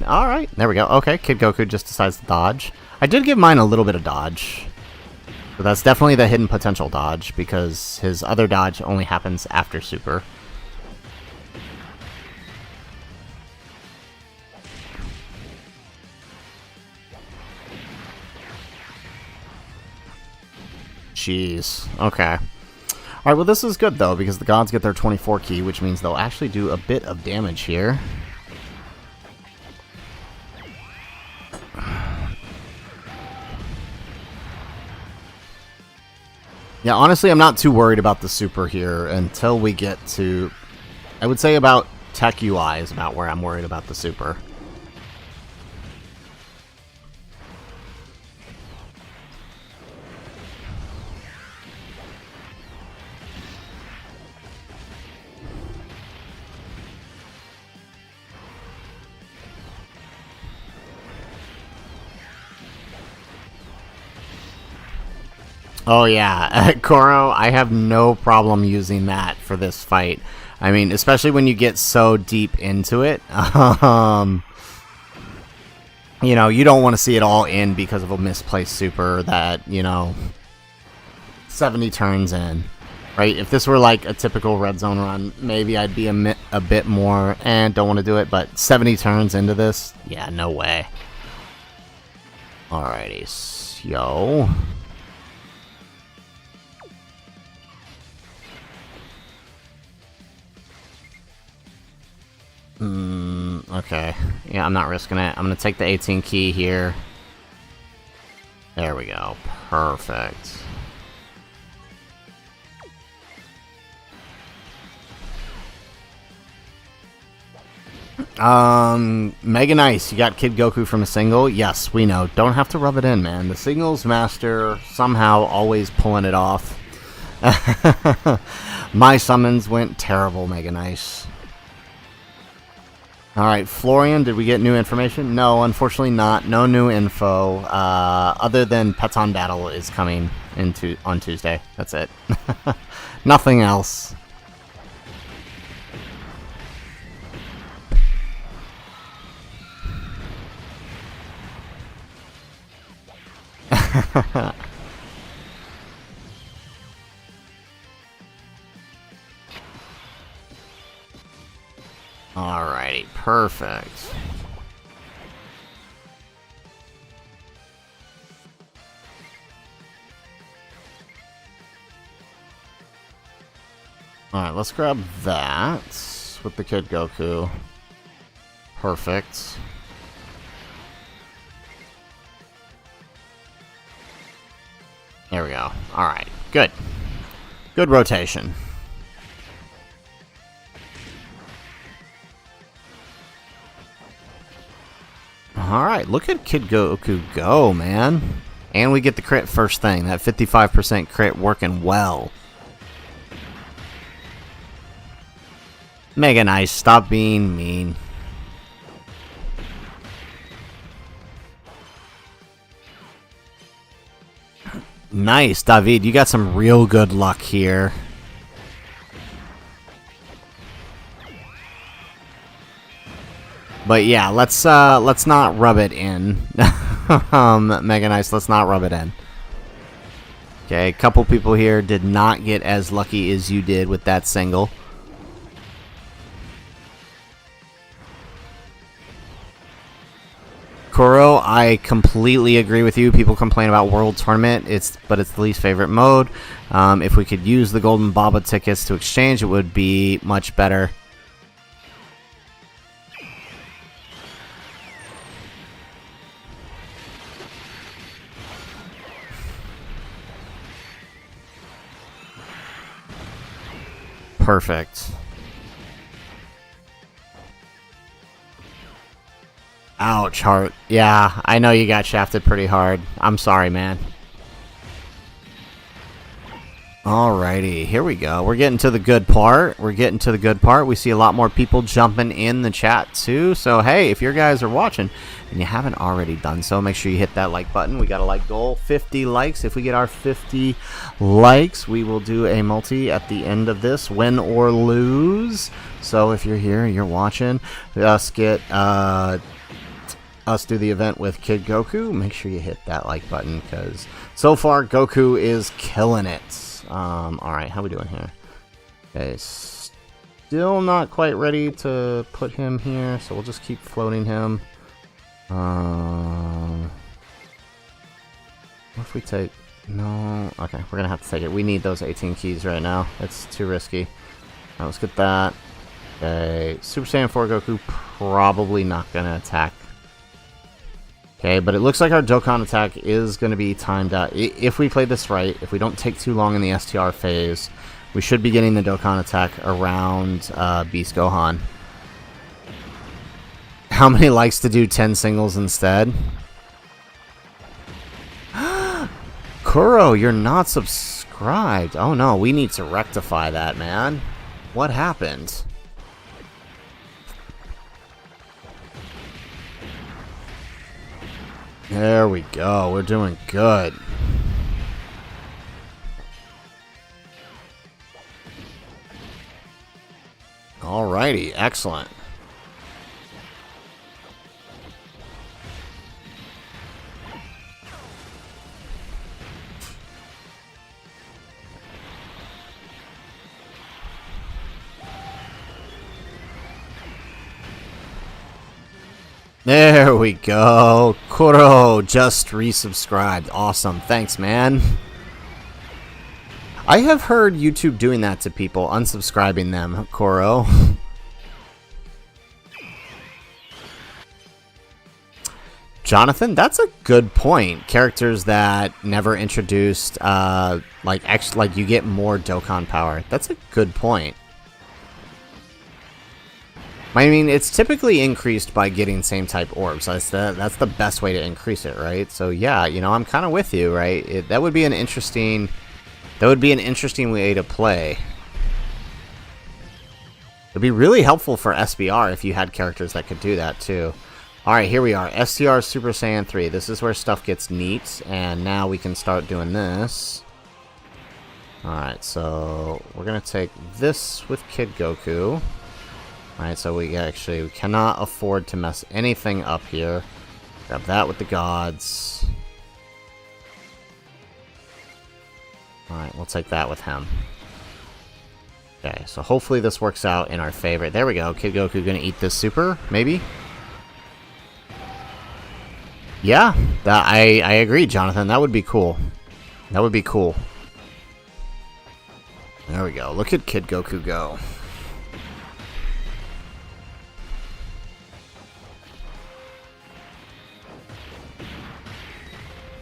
Alright, there we go. Okay, Kid Goku just decides to dodge. I did give mine a little bit of dodge. But that's definitely the hidden potential dodge, because his other dodge only happens after Super. Jeez. Okay. Alright, well this is good though, because the gods get their 24 key, which means they'll actually do a bit of damage here. Yeah, honestly, I'm not too worried about the Super here until we get to... I would say about Tech UI is about where I'm worried about the Super. Oh yeah, Koro, I have no problem using that for this fight. I mean, especially when you get so deep into it. You know, you don't want to see it all in because of a misplaced super that, you know, 70 turns in. Right? If this were like a typical red zone run, maybe I'd be a bit more, don't want to do it, but 70 turns into this? Yeah, no way. Alrighty, yo. Okay. Yeah, I'm not risking it. I'm gonna take the 18 key here. There we go. Perfect. Mega nice. You got Kid Goku from a single? Yes, we know. Don't have to rub it in, man. The singles master somehow always pulling it off. My summons went terrible, Mega nice. Alright, Florian, did we get new information? No, unfortunately not. No new info, other than Peton Battle is coming on Tuesday. That's it. Nothing else. Alrighty, perfect. Alright, let's grab that with the Kid Goku. Perfect. There we go. Alright, good. Good rotation. Alright, look at Kid Goku go, man. And we get the crit first thing. That 55% crit working well. Mega nice. Stop being mean. Nice, David. You got some real good luck here. But yeah, let's not rub it in. Mega nice, let's not rub it in. Okay, a couple people here did not get as lucky as you did with that single. Koro, I completely agree with you. People complain about World Tournament, but it's the least favorite mode. If we could use the Golden Baba tickets to exchange, it would be much better. Perfect. Ouch, Heart. Yeah, I know you got shafted pretty hard. I'm sorry, man. Alrighty, here we go. We're getting to the good part. We see a lot more people jumping in the chat too. So hey, if you guys are watching and you haven't already done so, make sure you hit that like button. We got a like goal, 50 likes. If we get our 50 likes, we will do a multi at the end of this, win or lose. So if you're here, you're watching us do the event with Kid Goku, make sure you hit that like button because so far Goku is killing it. Alright, how we doing here? Okay, still not quite ready to put him here, so we'll just keep floating him. What if we take... No, okay, we're gonna have to take it. We need those 18 keys right now. It's too risky. Alright, let's get that. Okay, Super Saiyan 4 Goku probably not gonna attack. Okay, but it looks like our Dokkan attack is going to be timed out. If we play this right, if we don't take too long in the STR phase, we should be getting the Dokkan attack around Beast Gohan. How many likes to do 10 singles instead? Kuro, you're not subscribed. Oh no, we need to rectify that, man. What happened? There we go. We're doing good. Alrighty, excellent. There we go. Kuro just resubscribed. Awesome. Thanks, man. I have heard YouTube doing that to people, unsubscribing them, Kuro. Jonathan, that's a good point. Characters that never introduced, like you get more Dokkan power. That's a good point. I mean, it's typically increased by getting same type orbs. That's the best way to increase it, right? So yeah, you know, I'm kind of with you, right? That would be an interesting way to play. It'd be really helpful for SBR if you had characters that could do that too. All right, here we are. STR Super Saiyan 3. This is where stuff gets neat, and now we can start doing this. All right, so we're gonna take this with Kid Goku. Alright, so we cannot afford to mess anything up here. Grab that with the gods. Alright, we'll take that with him. Okay, so hopefully this works out in our favor. There we go. Kid Goku gonna eat this super, maybe? Yeah, I agree, Jonathan. That would be cool. That would be cool. There we go. Look at Kid Goku go.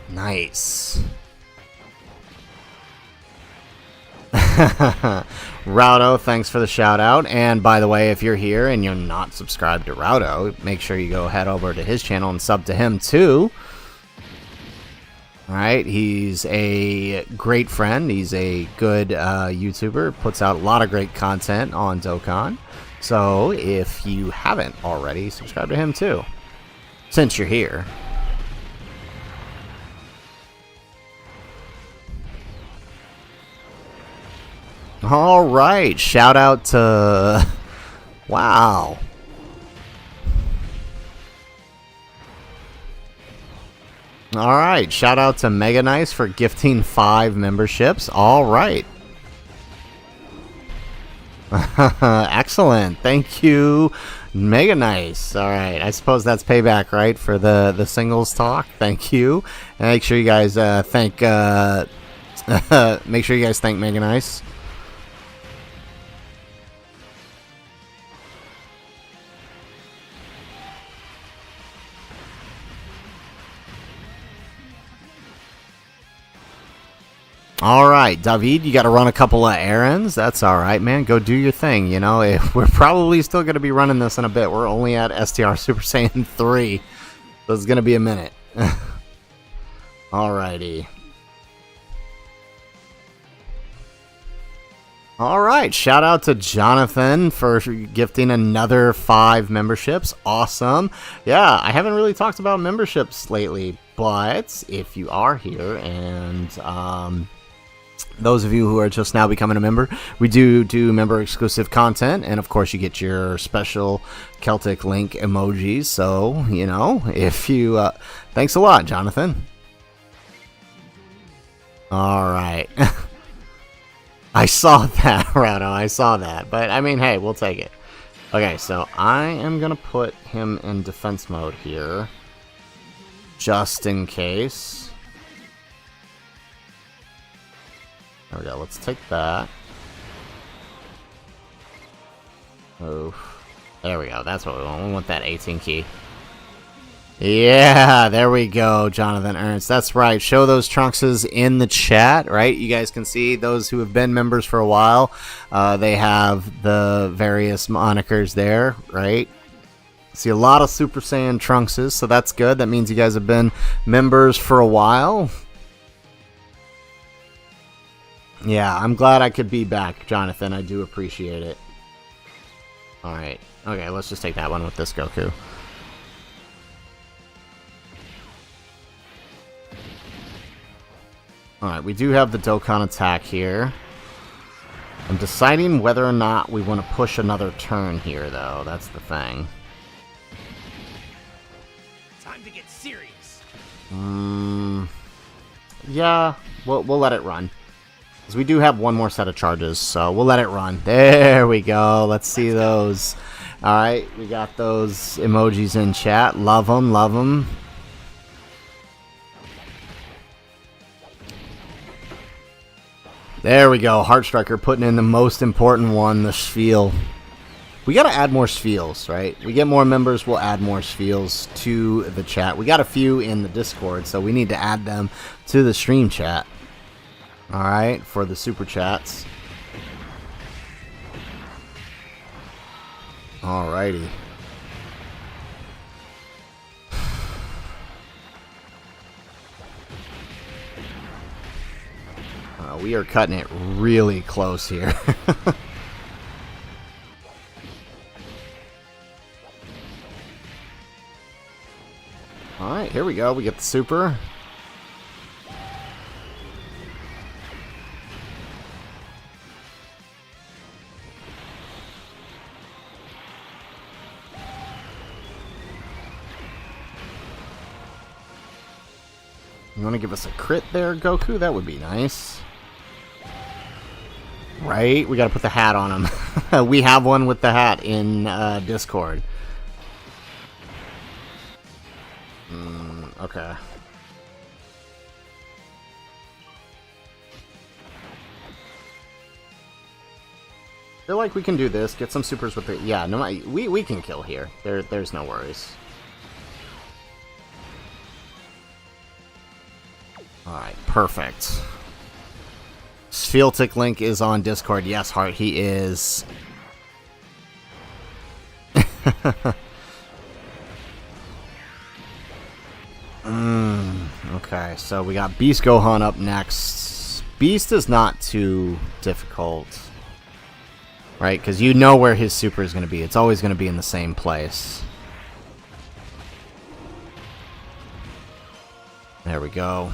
Nice. Raudo, thanks for the shout out. And by the way, if you're here and you're not subscribed to Raudo, make sure you go head over to his channel and sub to him too. Alright, he's a great friend. He's a good YouTuber. Puts out a lot of great content on Dokkan. So if you haven't already, subscribe to him too. Since you're here. All right, shout out to... Wow. All right, shout out to Mega Nice for gifting 5 memberships. All right. Excellent. Thank you, Mega Nice. All right, I suppose that's payback, right, for the singles talk. Thank you. And make sure you guys thank Mega Nice. All right, David, you got to run a couple of errands. That's all right, man. Go do your thing. You know, we're probably still going to be running this in a bit. We're only at STR Super Saiyan 3, so it's going to be a minute. All righty. All right, shout out to Jonathan for gifting another 5 memberships. Awesome. Yeah, I haven't really talked about memberships lately, but if you are here and those of you who are just now becoming a member, we do member exclusive content, and of course you get your special Celtic link emojis. So, you know, if you thanks a lot, Jonathan. All right. I saw that, Rado. I saw that. But, I mean, hey, we'll take it. Okay, so I am going to put him in defense mode here. Just in case. There we go. Let's take that. Oh, there we go. That's what we want. We want that 18 key. Yeah, there we go, Jonathan Ernst. That's right. Show those Trunkses in the chat, right? You guys can see those who have been members for a while. They have the various monikers there, right? See a lot of Super Saiyan Trunkses, so that's good. That means you guys have been members for a while. Yeah, I'm glad I could be back, Jonathan. I do appreciate it. Alright. Okay, let's just take that one with this Goku. Alright, we do have the Dokkan attack here. I'm deciding whether or not we want to push another turn here, though. That's the thing. Time to get serious. Yeah, we'll let it run. Because we do have one more set of charges, so we'll let it run. There we go. Let's see those. Alright, we got those emojis in chat. Love them, love them. There we go. Heartstriker putting in the most important one, the Spiel. We gotta add more Spiels, right? We get more members, we'll add more Spiels to the chat. We got a few in the Discord, so we need to add them to the stream chat. Alright, for the super chats. Alrighty. We are cutting it really close here. Alright, here we go. We get the super. You want to give us a crit there, Goku? That would be nice. Right? We gotta put the hat on him. We have one with the hat in Discord. Okay. I feel like we can do this. Get some supers with it. Yeah, no, we can kill here. There's no worries. Alright, perfect. Sphiltic Link is on Discord. Yes, Heart, he is. Okay, so we got Beast Gohan up next. Beast is not too difficult. Right, because you know where his super is going to be. It's always going to be in the same place. There we go.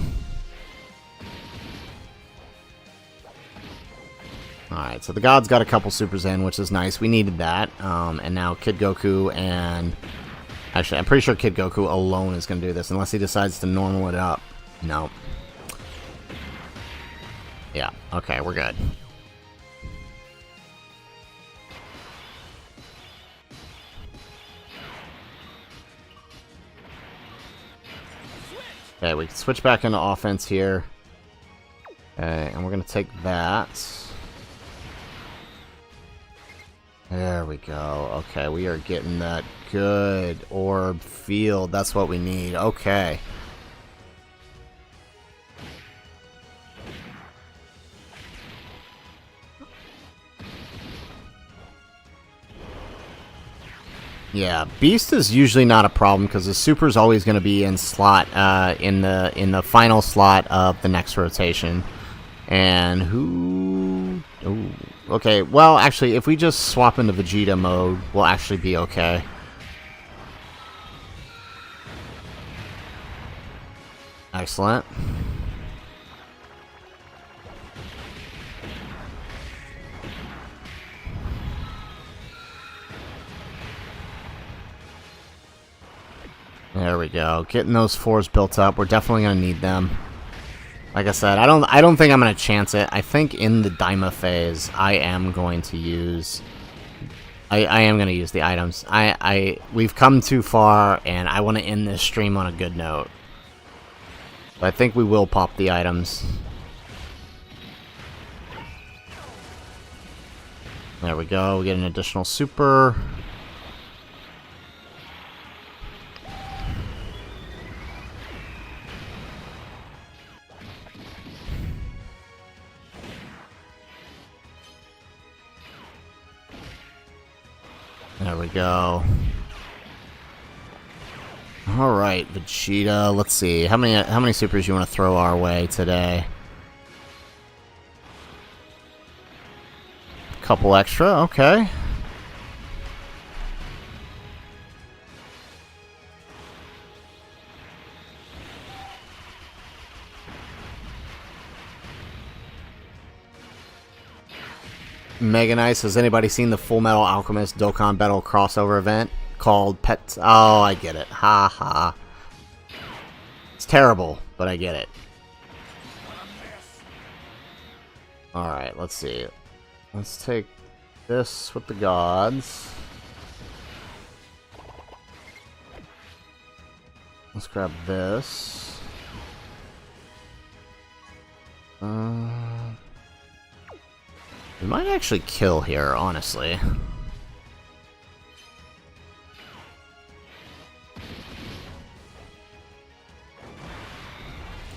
Alright, so the God's got a couple supers in, which is nice. We needed that. And now Kid Goku and... Actually, I'm pretty sure Kid Goku alone is going to do this, unless he decides to normal it up. Nope. Yeah, okay, we're good. Okay, we can switch back into offense here. Okay, and we're going to take that. There we go. Okay, we are getting that good orb field. That's what we need. Okay. Yeah, Beast is usually not a problem because the super is always going to be in slot in the final slot of the next rotation. And who Ooh. Okay, well, actually, if we just swap into Vegeta mode, we'll actually be okay. Excellent. There we go. Getting those 4s built up. We're definitely gonna need them. Like I said, I don't think I'm gonna chance it. I think in the Daima phase, I am going to use. I am gonna use the items. We've come too far, and I want to end this stream on a good note. But I think we will pop the items. There we go. We get an additional super. There we go. All right, Vegeta. Let's see how many supers you want to throw our way today. A couple extra, okay. Mega nice. Has anybody seen the Full Metal Alchemist Dokkan Battle crossover event called Pet? Oh, I get it. Ha ha. It's terrible, but I get it. Alright, let's see. Let's take this with the gods. Let's grab this. We might actually kill here, honestly.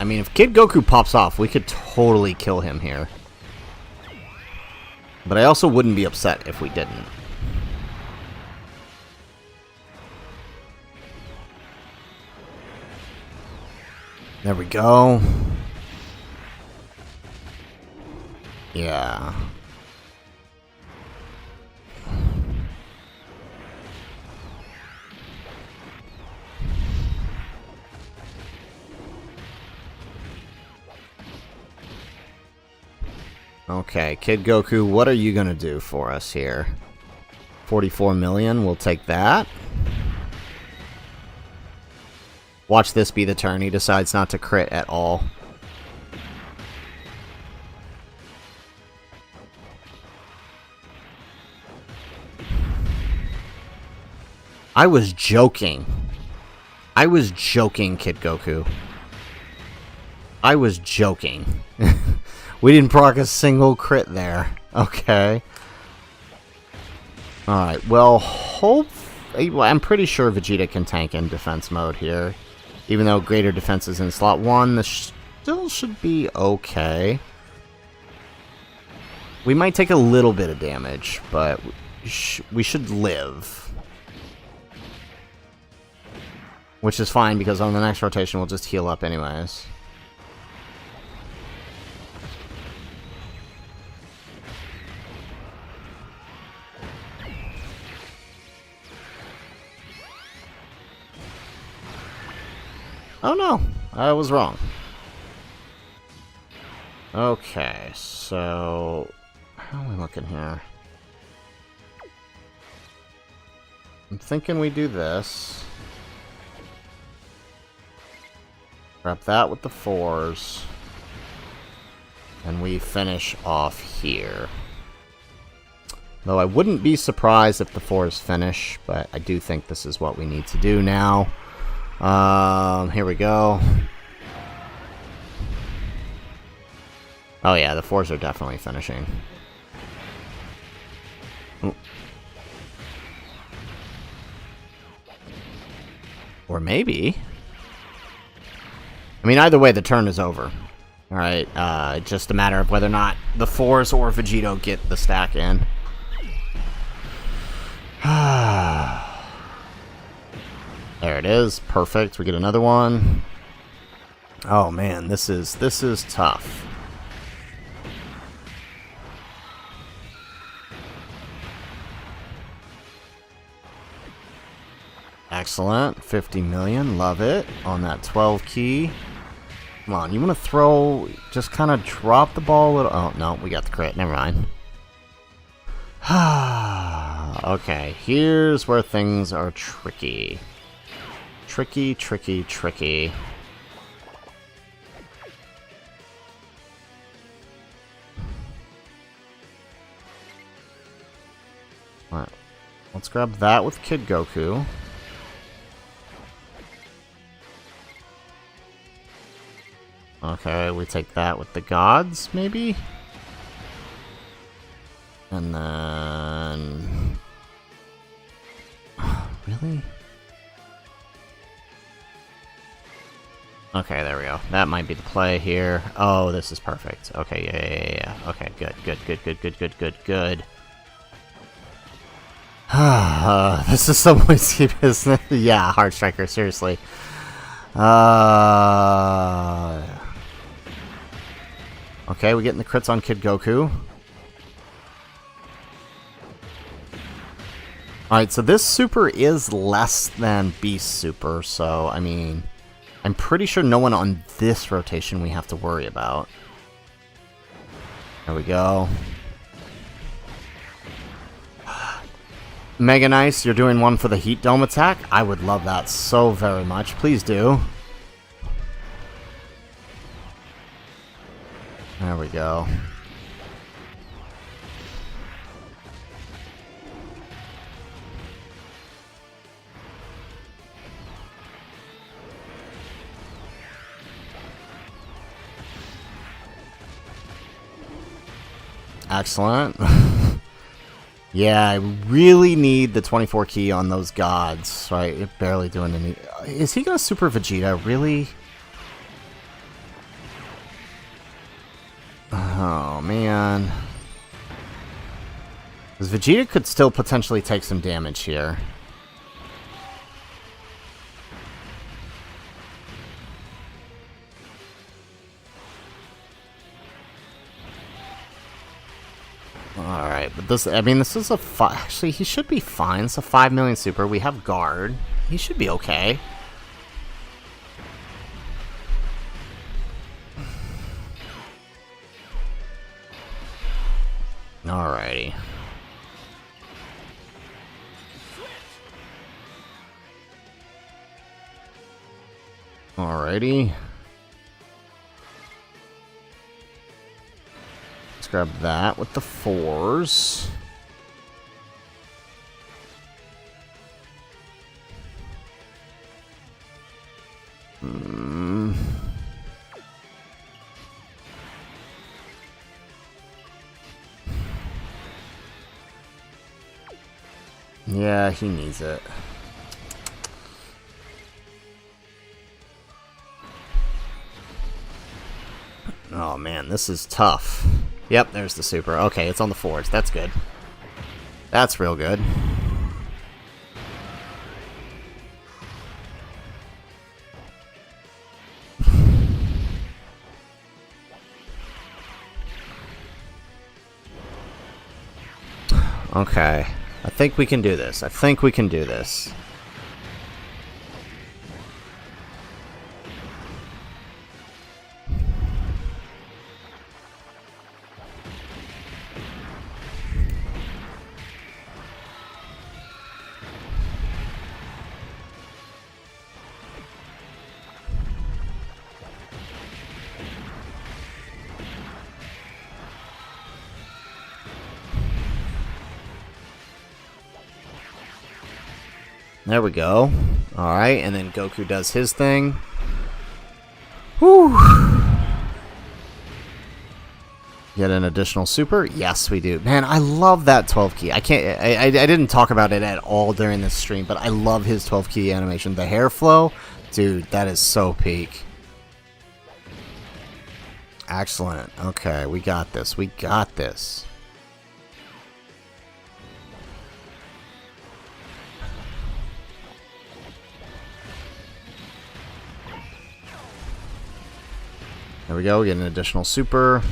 I mean, if Kid Goku pops off, we could totally kill him here. But I also wouldn't be upset if we didn't. There we go. Yeah. Okay, Kid Goku, what are you gonna do for us here? 44 million, we'll take that. Watch this be the turn. He decides not to crit at all. I was joking. I was joking, Kid Goku. I was joking. We didn't proc a single crit there. Okay. Alright, well, I'm pretty sure Vegeta can tank in defense mode here. Even though greater defense is in slot 1, this still should be okay. We might take a little bit of damage, but we should live. Which is fine, because on the next rotation we'll just heal up anyways. Oh no, I was wrong. Okay, so how are we looking here? I'm thinking we do this. Grab that with the 4s. And we finish off here. Though I wouldn't be surprised if the 4s finish, but I do think this is what we need to do now. Here we go. Oh yeah, the 4s are definitely finishing. Ooh. Or maybe... I mean, either way, the turn is over. Alright, just a matter of whether or not the 4s or Vegito get the stack in. There it is. Perfect. We get another one. Oh man, this is tough. Excellent. 50 million. Love it. On that 12 key. Come on. You want to throw... Just kind of drop the ball a little... Oh, no. We got the crit. Never mind. Okay. Here's where things are tricky. Tricky, tricky, tricky. Alright. Let's grab that with Kid Goku. Okay, we take that with the gods, maybe? And then... Really? Okay, there we go. That might be the play here. Oh, this is perfect. Okay, yeah. Okay, good. This is some whiskey business. Yeah, Hard Striker, seriously. Okay, we getting the crits on Kid Goku. Alright, so this super is less than Beast Super, so, I mean, I'm pretty sure no one on this rotation we have to worry about. There we go. Mega Nice, you're doing one for the Heat Dome attack? I would love that so very much. Please do. There we go. Excellent. Yeah, I really need the 24 key on those gods, right? You're barely doing any... Is he gonna Super Vegeta? Really? Oh, man. Because Vegeta could still potentially take some damage here. Alright, but this, I mean, this is a actually, he should be fine. It's a 5 million super. We have guard. He should be okay. Alrighty. Alrighty. Let's grab that with the 4s. Yeah, he needs it. Oh man, this is tough. Yep, there's the super. Okay, it's on the 4s. That's good. That's real good. Okay. I think we can do this. I think we can do this. There we go. Alright, and then Goku does his thing. Whew. Get an additional super? Yes, we do. Man, I love that 12 key. I didn't talk about it at all during this stream, but I love his 12 key animation. The hair flow, dude, that is so peak. Excellent. Okay, we got this. We got this. There we go, we get an additional super.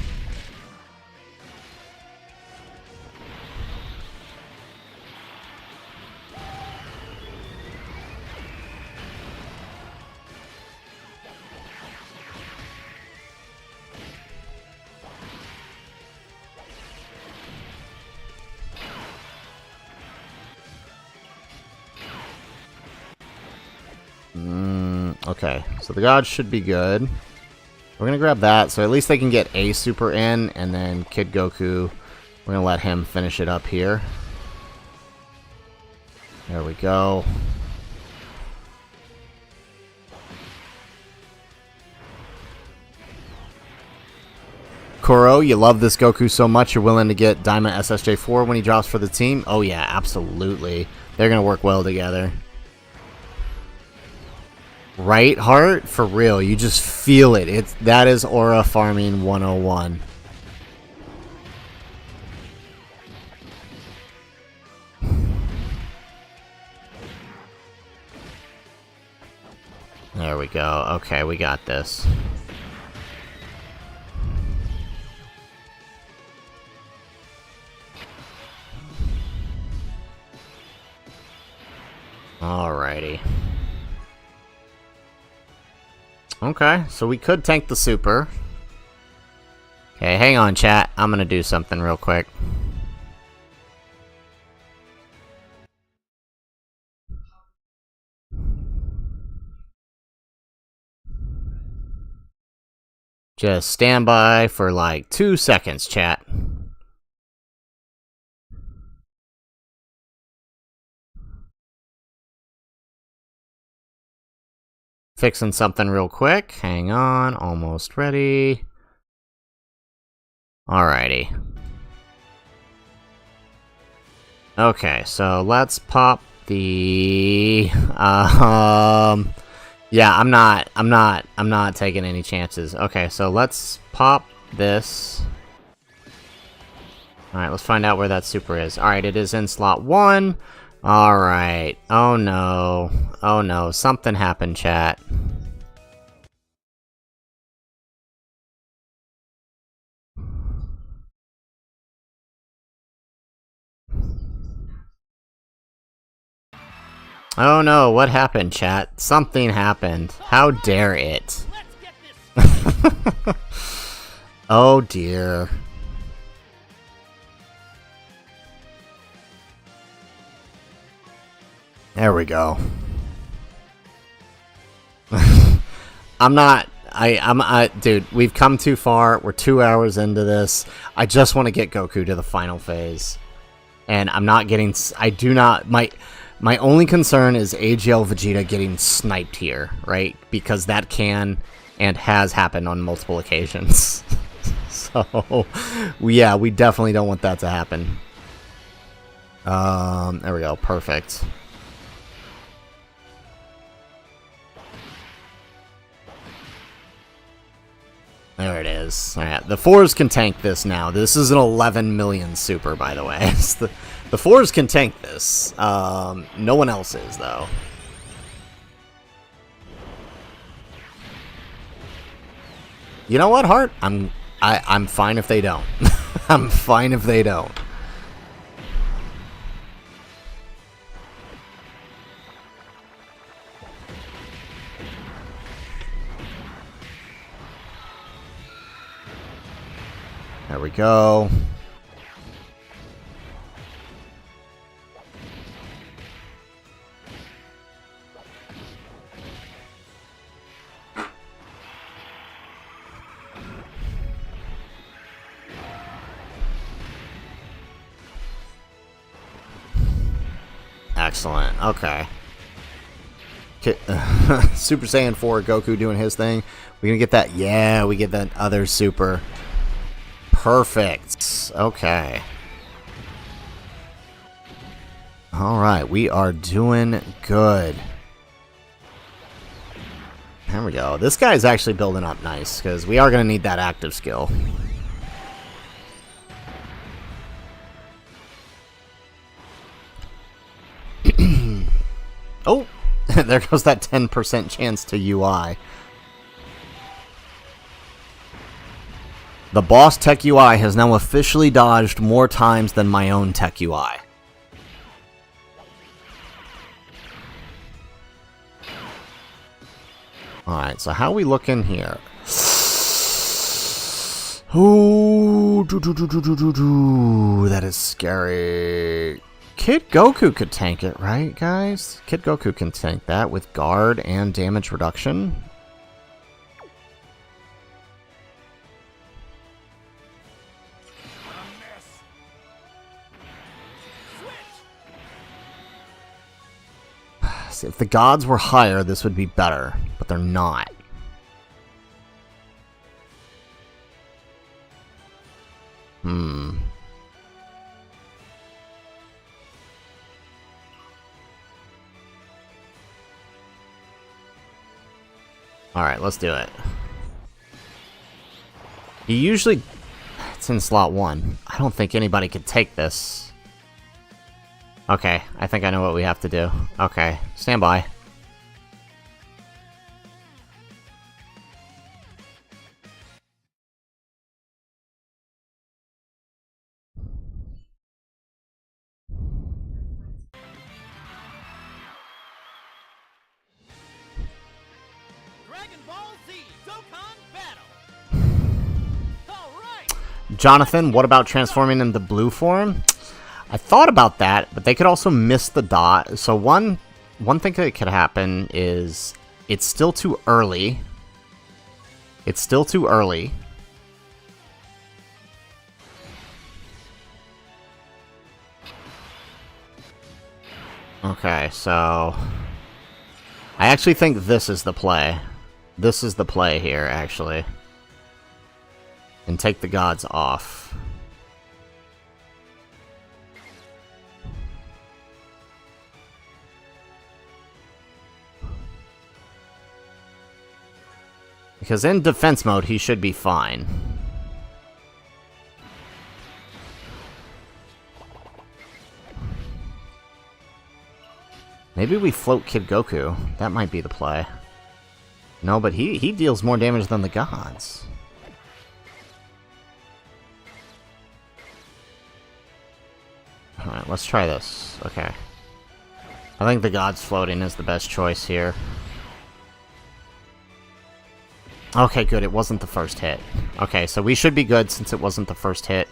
Okay, so the gods should be good. We're gonna grab that, so at least they can get a super in, and then Kid Goku, we're gonna let him finish it up here. There we go. Koro, you love this Goku so much you're willing to get Daima SSJ4 when he drops for the team? Oh yeah, absolutely. They're gonna work well together. Right, Heart? For real, you just feel it. That is aura farming 101. There we go. Okay, we got this. Alrighty. Okay, so we could tank the super. Okay, hang on, chat. I'm gonna do something real quick. Just stand by for like 2 seconds, chat. Fixing something real quick. Hang on, almost ready. Alrighty. Okay, so let's pop the yeah, I'm not taking any chances. Okay, so let's pop this. Alright, let's find out where that super is. Alright, it is in slot 1. Alright. Oh no. Oh no. Something happened, chat. Oh no, what happened, chat? Something happened. How dare it? Oh dear. There we go. Dude, we've come too far. We're 2 hours into this. I just want to get Goku to the final phase. And I'm not getting, my only concern is AGL Vegeta getting sniped here, right? Because that can and has happened on multiple occasions. So, yeah, we definitely don't want that to happen. There we go, perfect. There it is. Alright, the 4s can tank this now. This is an 11 million super, by the way. The 4s can tank this. No one else is, though. You know what, Heart? I'm fine if they don't. I'm fine if they don't. There we go. Excellent. Okay. Super Saiyan 4 Goku doing his thing. We're gonna get that. Yeah, we get that other super. Perfect. Okay. Alright, we are doing good. There we go. This guy's actually building up nice, because we are going to need that active skill. Oh! There goes that 10% chance to UI. The boss tech UI has now officially dodged more times than my own tech UI. Alright, so how are we looking here? Ooh, that is scary. Kid Goku could tank it, right, guys? Kid Goku can tank that with guard and damage reduction. See, if the gods were higher, this would be better, but they're not. Alright, let's do it. He usually... It's in slot 1. I don't think anybody could take this. Okay, I think I know what we have to do. Okay, stand by. Dragon Ball Z Dokkan Battle. All right. Jonathan, what about transforming into blue form? I thought about that, but they could also miss the dot. So one thing that could happen is it's still too early. It's still too early. Okay, so I actually think this is the play. This is the play here, actually. And take the gods off. Because in defense mode, he should be fine. Maybe we float Kid Goku. That might be the play. No, but he deals more damage than the gods. Alright, let's try this. Okay. I think the gods floating is the best choice here. Okay, good. It wasn't the first hit. Okay, so we should be good since it wasn't the first hit.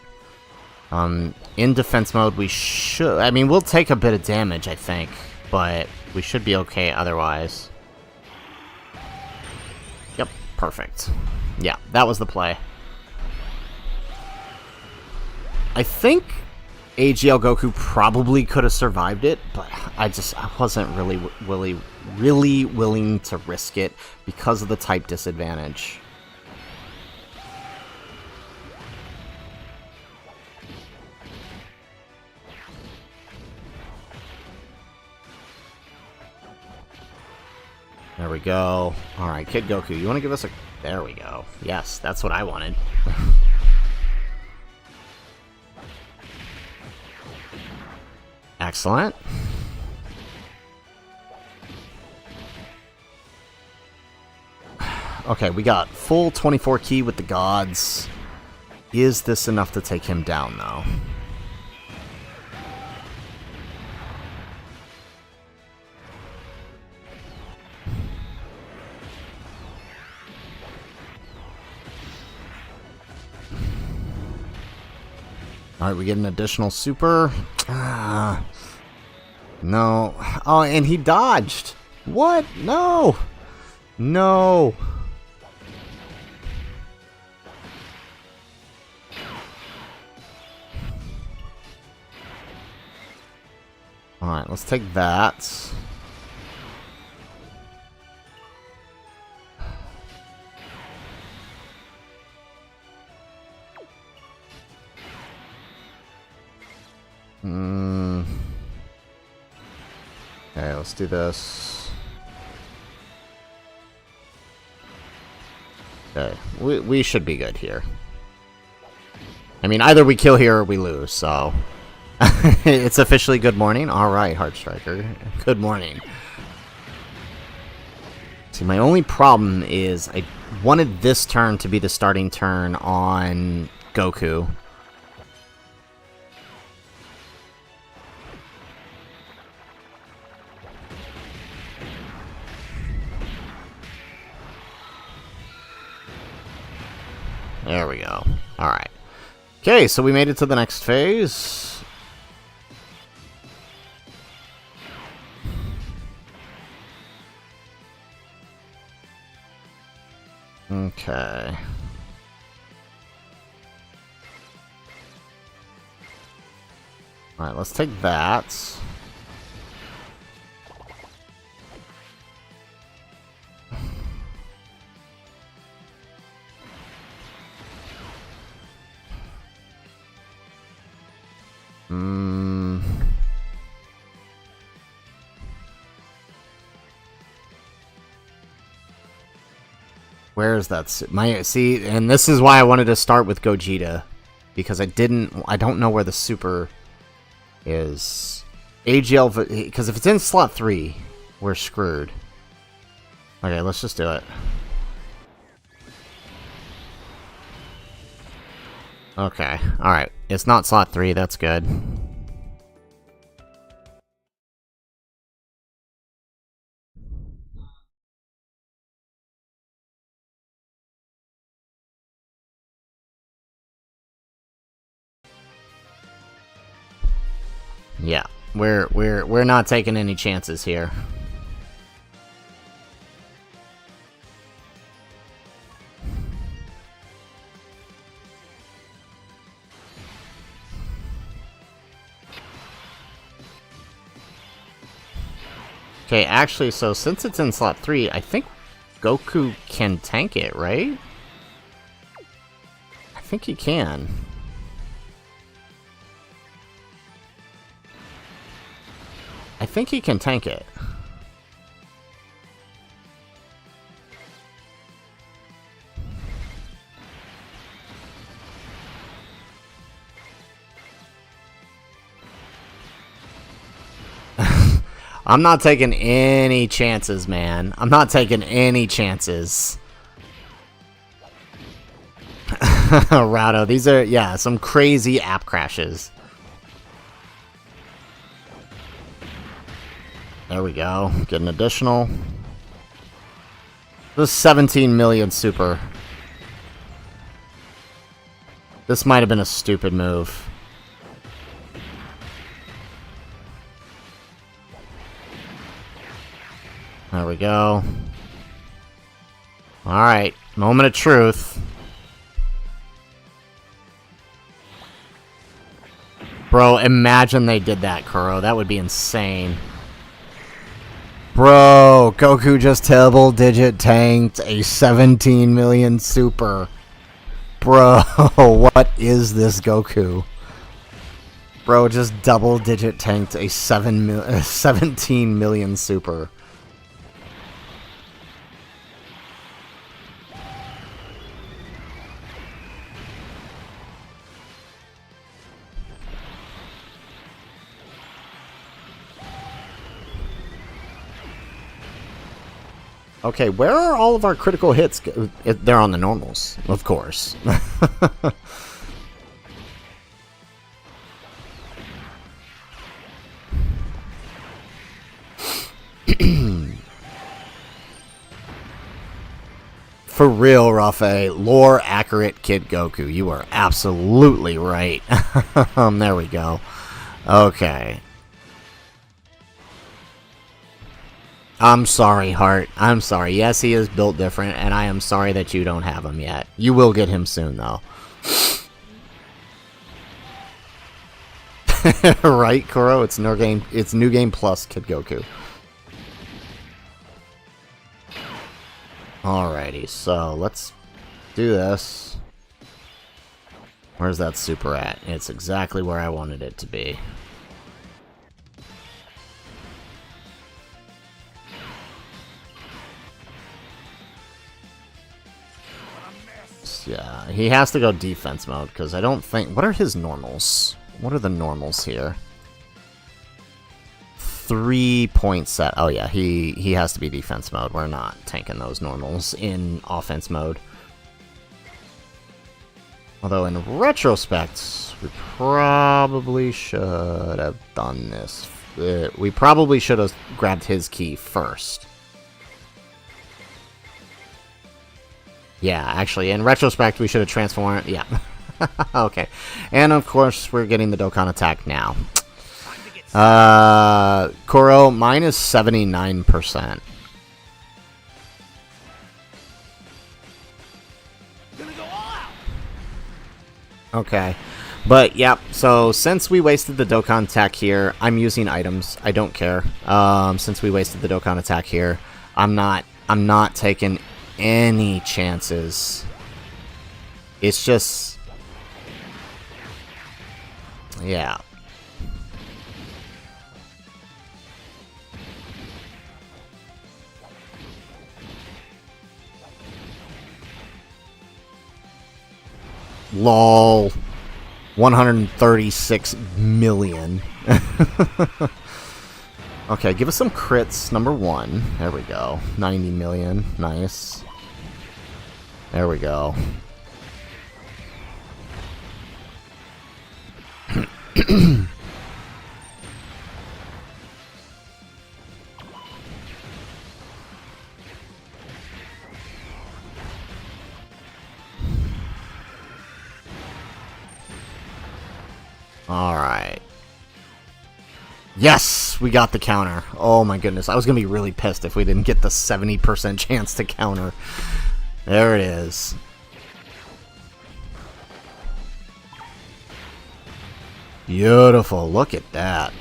In defense mode, we should... I mean, we'll take a bit of damage, I think. But we should be okay otherwise. Yep, perfect. Yeah, that was the play. I think AGL Goku probably could have survived it, but I wasn't really willing to risk it because of the type disadvantage. There we go. Alright, Kid Goku, you want to give us a... There we go. Yes, that's what I wanted. Excellent. Okay, we got full 24 key with the gods. Is this enough to take him down, though? Alright, we get an additional super. No. Oh, and he dodged. What? No. No. Alright, let's take that. Okay, let's do this. Okay, we should be good here. I mean, either we kill here or we lose, so... It's officially good morning? Alright, Heart Striker. Good morning. See, my only problem is I wanted this turn to be the starting turn on Goku. There we go. Alright. Okay, so we made it to the next phase. Okay. Alright, let's take that. Where is that? See, and this is why I wanted to start with Gogeta, because I don't know where the super is. AGL, because if it's in slot 3, we're screwed. Okay, let's just do it. Okay, alright. It's not slot 3, that's good. Yeah, we're not taking any chances here. Okay, actually, so since it's in slot 3, I think Goku can tank it, right? I think he can. I think he can tank it. I'm not taking any chances, man. I'm not taking any chances. Rado, these are, yeah, some crazy app crashes. There we go. Get an additional. This is 17 million super. This might have been a stupid move. There we go. Alright, moment of truth. Bro, imagine they did that, Kuro. That would be insane. Bro, Goku just double-digit tanked a 17 million super. Bro, what is this Goku? Bro, just double-digit tanked a 17 million super. Okay, where are all of our critical hits? They're on the normals, of course. For real, Rafe, lore accurate Kid Goku. You are absolutely right. There we go. Okay. I'm sorry, Heart. I'm sorry. Yes, he is built different, and I am sorry that you don't have him yet. You will get him soon, though. Right, Kuro? It's new game. It's new game plus Kid Goku. Alrighty, so let's do this. Where's that super at? It's exactly where I wanted it to be. Yeah, he has to go defense mode, because I don't think... What are his normals? What are the normals here? 3-point set. Oh yeah, he has to be defense mode. We're not tanking those normals in offense mode. Although in retrospect, we probably should have done this. We probably should have grabbed his key first. Yeah, actually, in retrospect, we should have transformed. Yeah. Okay. And of course, we're getting the Dokkan attack now. Kuro, minus 79%. Okay. But, yep, so since we wasted the Dokkan attack here, I'm using items. I don't care. Since we wasted the Dokkan attack here, I'm not taking any chances. It's just... yeah. LOL. 136 million. Okay, give us some crits. Number 1. There we go. 90 million. Nice. There we go. Alright. Yes! We got the counter. Oh my goodness. I was going to be really pissed if we didn't get the 70% chance to counter. There it is. Beautiful. Look at that.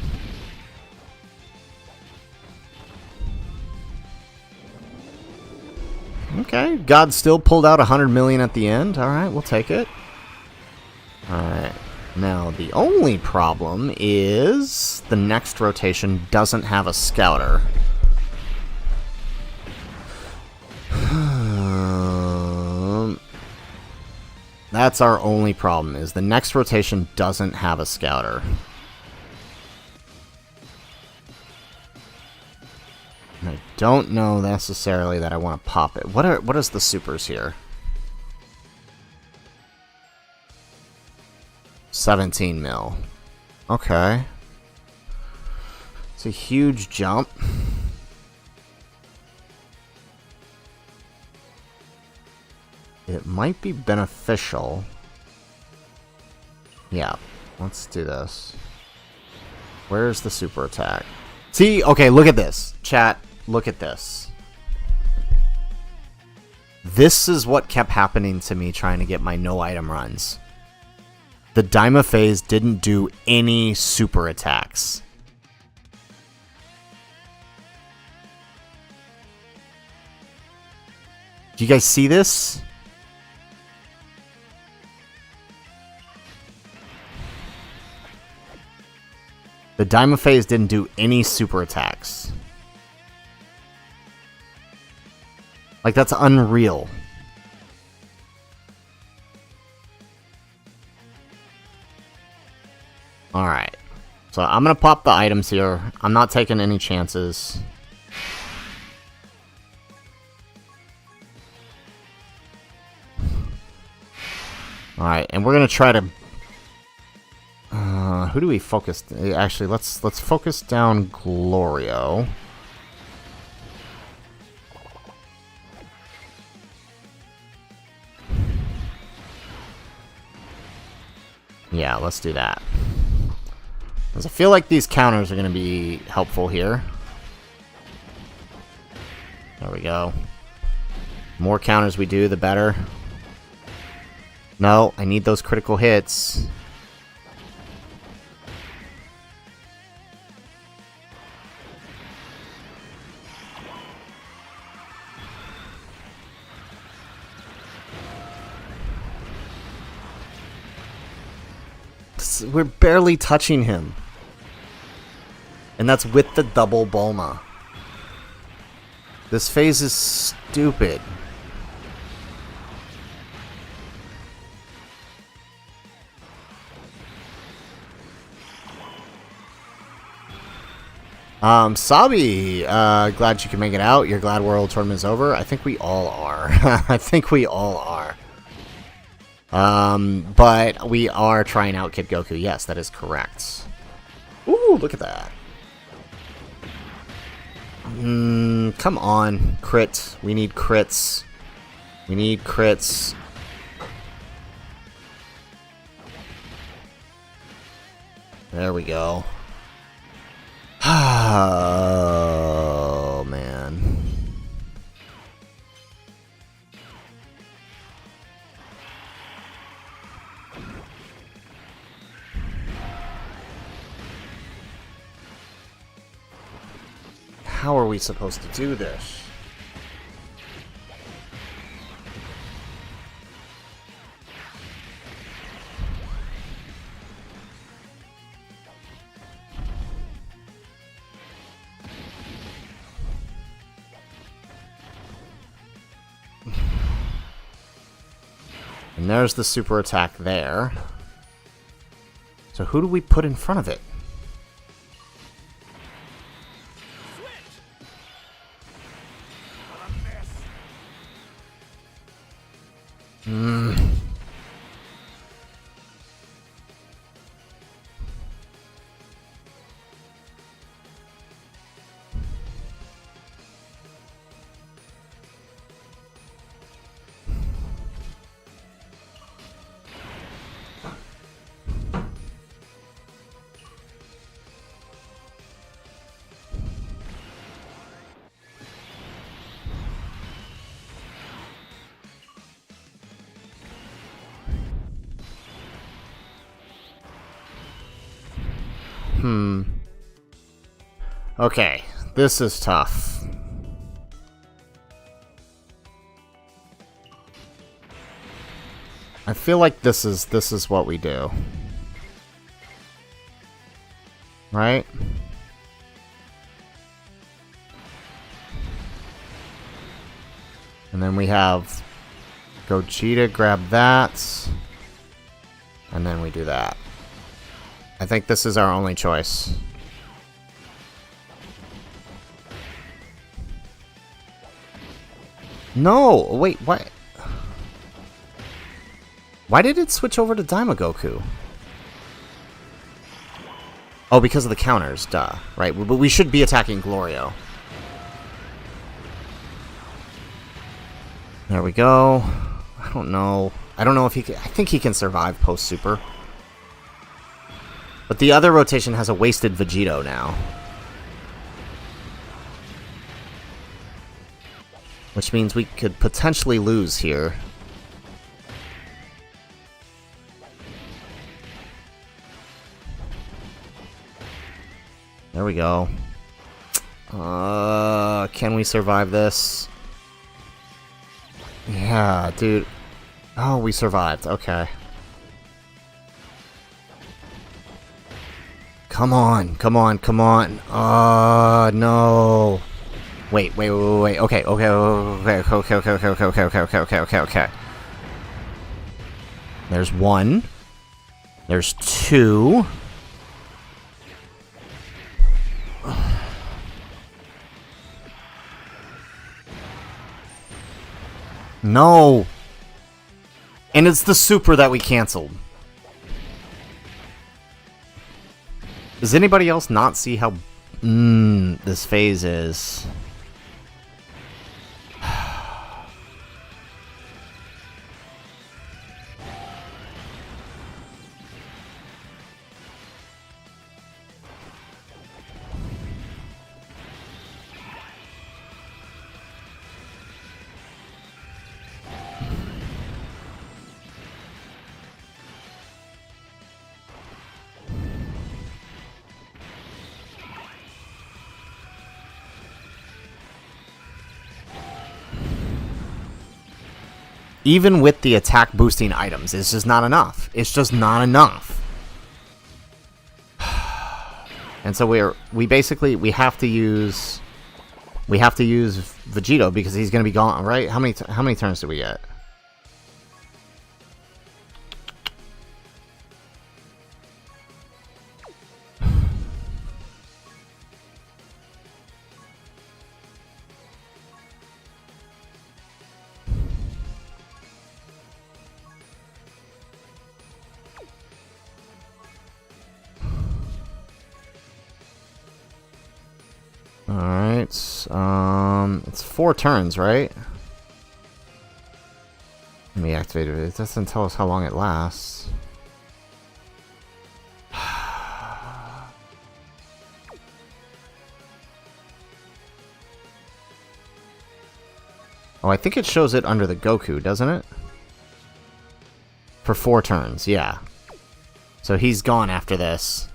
Okay. God still pulled out 100 million at the end. Alright, we'll take it. Alright. Now, the only problem is the next rotation doesn't have a scouter. That's our only problem, is the next rotation doesn't have a scouter. I don't know necessarily that I want to pop it. What is the supers here? 17 mil. Okay. It's a huge jump. It might be beneficial. Yeah, let's do this. Where's the super attack? See, okay, look at this. Chat, look at this. This is what kept happening to me trying to get my no item runs. The Daima phase didn't do any super attacks. Do you guys see this? The Daima phase didn't do any super attacks. Like, that's unreal. Alright. So I'm going to pop the items here. I'm not taking any chances. Alright, and we're going to try to... who do we focus? Actually, let's focus down Glorio. Yeah, let's do that. Because I feel like these counters are going to be helpful here. There we go. More counters we do, the better. No, I need those critical hits. We're barely touching him. And that's with the double Bulma. This phase is stupid. Sabi, glad you can make it out. You're glad World Tournament is over. I think we all are. I think we all are. But we are trying out Kid Goku. Yes, that is correct. Ooh, look at that. Come on, crit. We need crits. We need crits. There we go. Oh, man. How are we supposed to do this? And there's the super attack there. So who do we put in front of it? Okay, this is tough. I feel like this is what we do. Right? And then we have Gogeta grab that. And then we do that. I think this is our only choice. No! Wait, what? Why did it switch over to Daima-Goku? Oh, because of the counters, duh. Right, but we should be attacking Glorio. There we go. I don't know. I don't know if he can... I think he can survive post-super. But the other rotation has a wasted Vegito now. Which means we could potentially lose here. There we go. Can we survive this? Yeah, dude. Oh, we survived. Okay. Come on, come on, come on. No. Wait. Okay. There's one. There's two. No. And it's the super that we canceled. Does anybody else not see how this phase is? Even with the attack boosting items, it's just not enough. It's just not enough. And so we basically have to use Vegito because he's going to be gone, right? How many turns do we get? Alright, it's 4 turns, right? Let me activate it. It doesn't tell us how long it lasts. Oh, I think it shows it under the Goku, doesn't it? For 4 turns, yeah. So he's gone after this.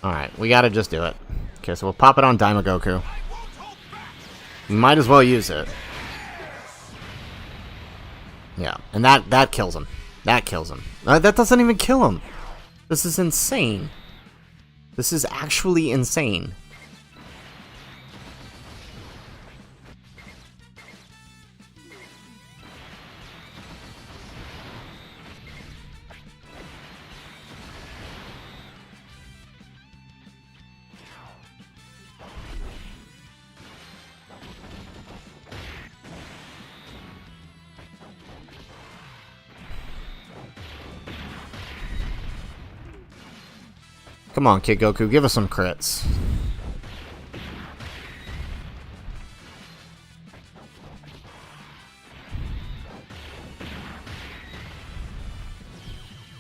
Alright, we gotta just do it. Okay, so we'll pop it on Daima Goku. Might as well use it. Yeah, and that kills him. That kills him. That doesn't even kill him. This is insane. This is actually insane. Come on, Kid Goku, give us some crits.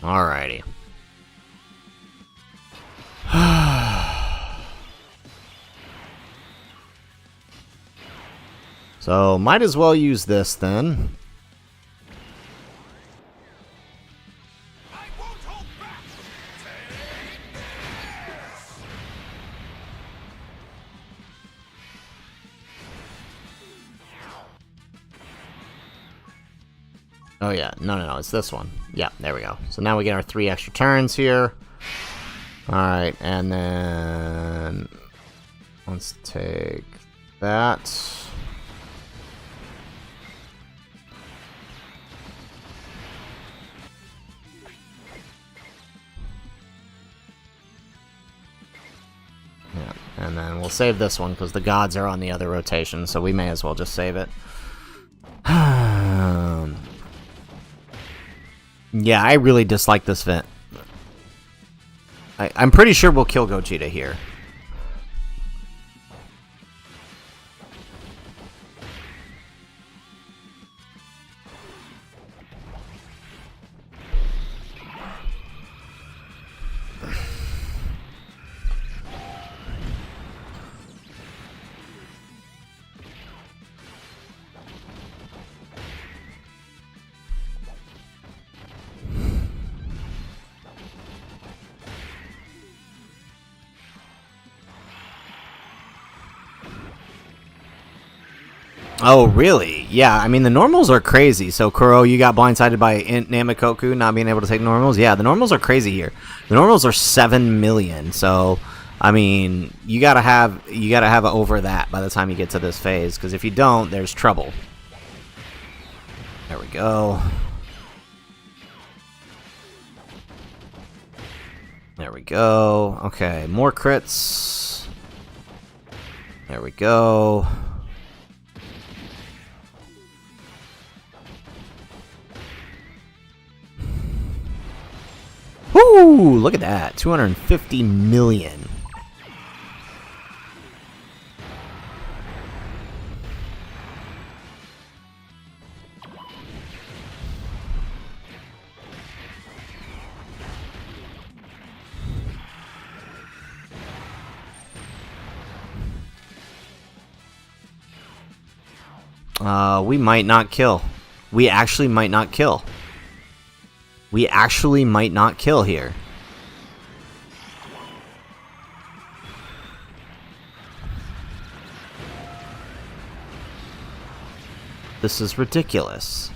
Alrighty. So, might as well use this then. Oh yeah, no, it's this one. Yeah, there we go. So now we get our 3 extra turns here. Alright, and then... let's take that. Yeah, and then we'll save this one because the gods are on the other rotation, so we may as well just save it. Yeah, I really dislike this vent. I'm pretty sure we'll kill Gogeta here. Oh, really? Yeah, I mean, the normals are crazy. So, Kuro, you got blindsided by Namekoku not being able to take normals? Yeah, the normals are crazy here. The normals are 7 million. So, I mean, you gotta have over that by the time you get to this phase. Because if you don't, there's trouble. There we go. There we go. Okay, more crits. There we go. Woo! Look at that. 250 million. We might not kill. We actually might not kill. We actually might not kill here. This is ridiculous.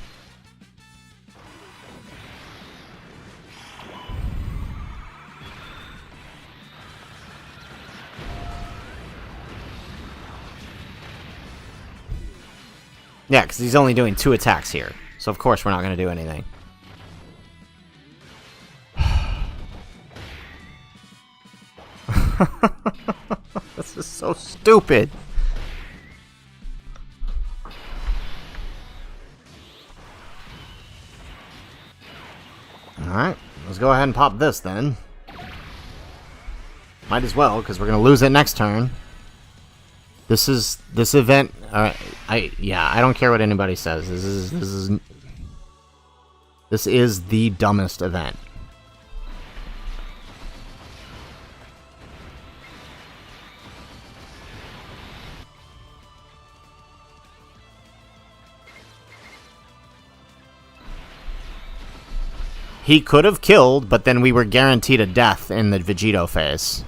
Yeah, because he's only doing 2 attacks here. So of course we're not going to do anything. This is so stupid. Alright, let's go ahead and pop this then. Might as well, because we're going to lose it next turn. This event, yeah, I don't care what anybody says. This is the dumbest event. He could have killed, but then we were guaranteed a death in the Vegito phase.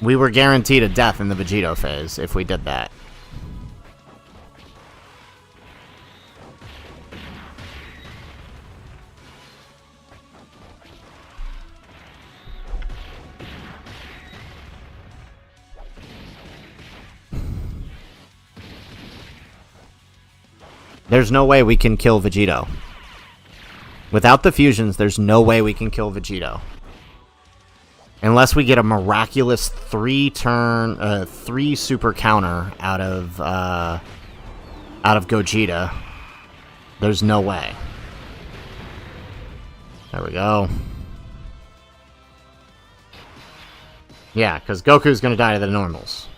We were guaranteed a death in the Vegito phase if we did that. There's no way we can kill Vegito. Without the fusions, there's no way we can kill Vegito. Unless we get a miraculous 3 super counter out of Gogeta. There's no way. There we go. Yeah, because Goku's gonna die to the normals.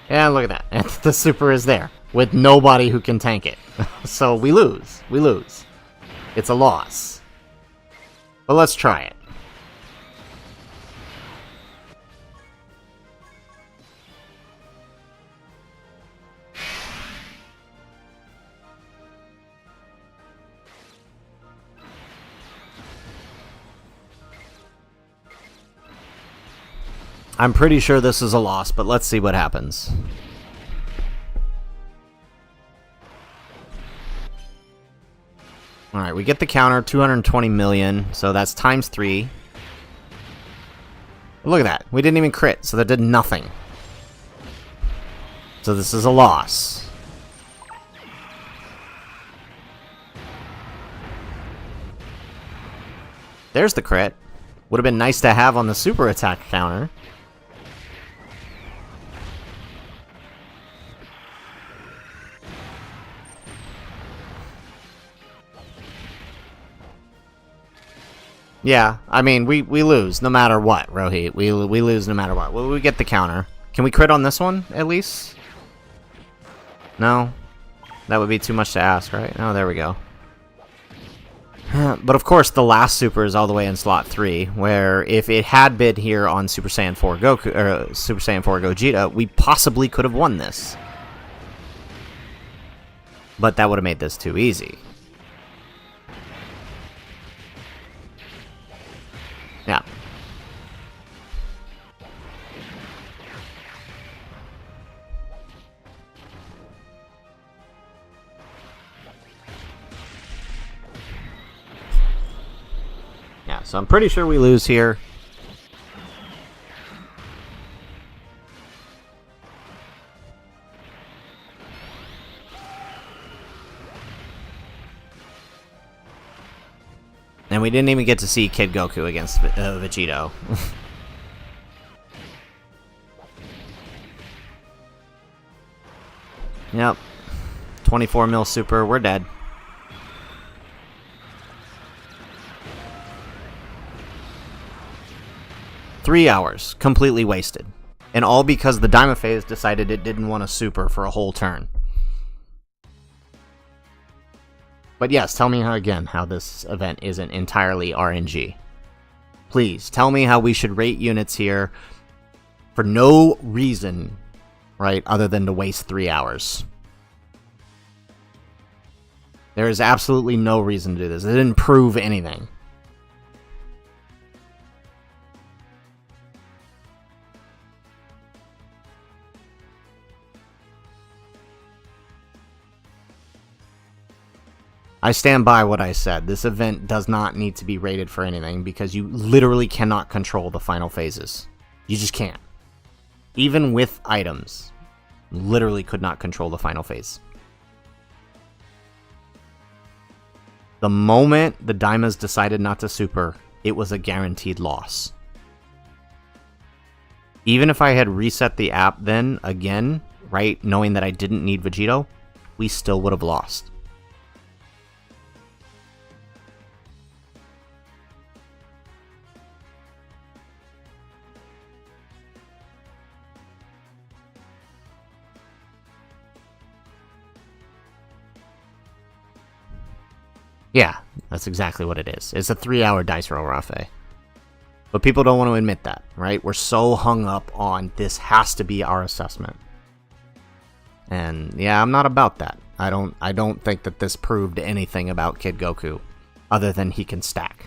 Yeah, look at that. And the super is there, with nobody who can tank it. So we lose. We lose. It's a loss. But let's try it. I'm pretty sure this is a loss, but let's see what happens. Alright, we get the counter, 220 million, so that's times 3. Look at that. We didn't even crit, so that did nothing. So this is a loss. There's the crit. Would have been nice to have on the super attack counter. Yeah, I mean, we lose no matter what, Rohit. We lose no matter what. Well, we get the counter. Can we crit on this one, at least? No? That would be too much to ask, right? Oh, there we go. But of course, the last super is all the way in slot 3, where if it had been here on Super Saiyan 4 Goku, or Super Saiyan 4 Gogeta, we possibly could have won this. But that would have made this too easy. Yeah. Yeah, so I'm pretty sure we lose here. And we didn't even get to see Kid Goku against Vegito. Yep. 24 mil super, we're dead. Three hours, completely wasted. And all because the Daima phase decided it didn't want a super for a whole turn. But yes, tell me how this event isn't entirely RNG. Please, tell me how we should rate units here for no reason, right, other than to waste 3 hours. There is absolutely no reason to do this. It didn't prove anything. I stand by what I said. This event does not need to be rated for anything because you literally cannot control the final phases. You just can't. Even with items, literally could not control the final phase. The moment the Daimas decided not to super, it was a guaranteed loss. Even if I had reset the app then, again, right, knowing that I didn't need Vegito, we still would have lost. Yeah, that's exactly what it is. It's a 3-hour dice roll, Rafe. But people don't want to admit that, right? We're so hung up on this has to be our assessment. And yeah, I'm not about that. I don't think that this proved anything about Kid Goku other than he can stack.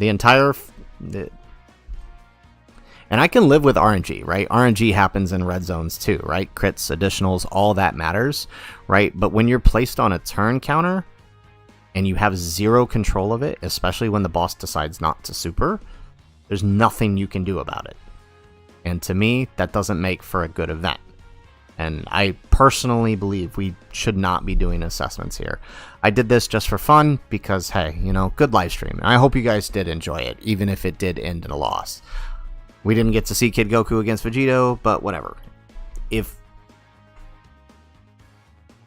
The entire... And I can live with RNG, right? RNG happens in red zones too, right? Crits, additionals, all that matters, right? But when you're placed on a turn counter and you have zero control of it, especially when the boss decides not to super, there's nothing you can do about it. And to me, that doesn't make for a good event. And I personally believe we should not be doing assessments here. I did this just for fun because, hey, you know, good live stream. And I hope you guys did enjoy it, even if it did end in a loss. We didn't get to see Kid Goku against Vegito, but whatever. If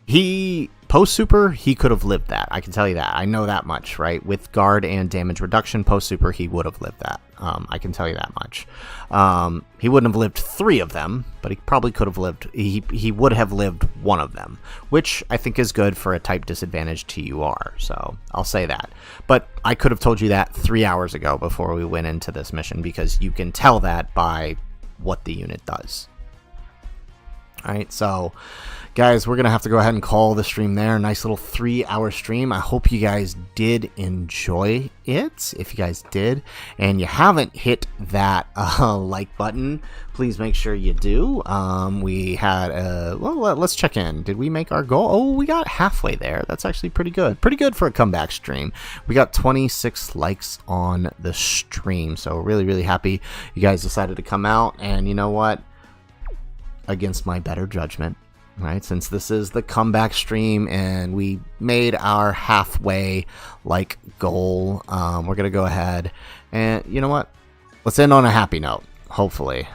he post-super, he could have lived that. I can tell you that. I know that much, right? With guard and damage reduction post-super, he would have lived that. I can tell you that much. He wouldn't have lived 3 of them, but he probably could have lived... He would have lived 1 of them, which I think is good for a type disadvantage TUR, so I'll say that. But I could have told you that 3 hours ago before we went into this mission, because you can tell that by what the unit does. Alright, so... guys, we're going to have to go ahead and call the stream there. Nice little 3-hour stream. I hope you guys did enjoy it. If you guys did, and you haven't hit that like button, please make sure you do. We had well, let's check in. Did we make our goal? Oh, we got halfway there. That's actually pretty good. Pretty good for a comeback stream. We got 26 likes on the stream, so really, really happy you guys decided to come out. And you know what? Against my better judgment, right, since this is the comeback stream and we made our halfway like goal, we're gonna go ahead and, you know what, let's end on a happy note, hopefully.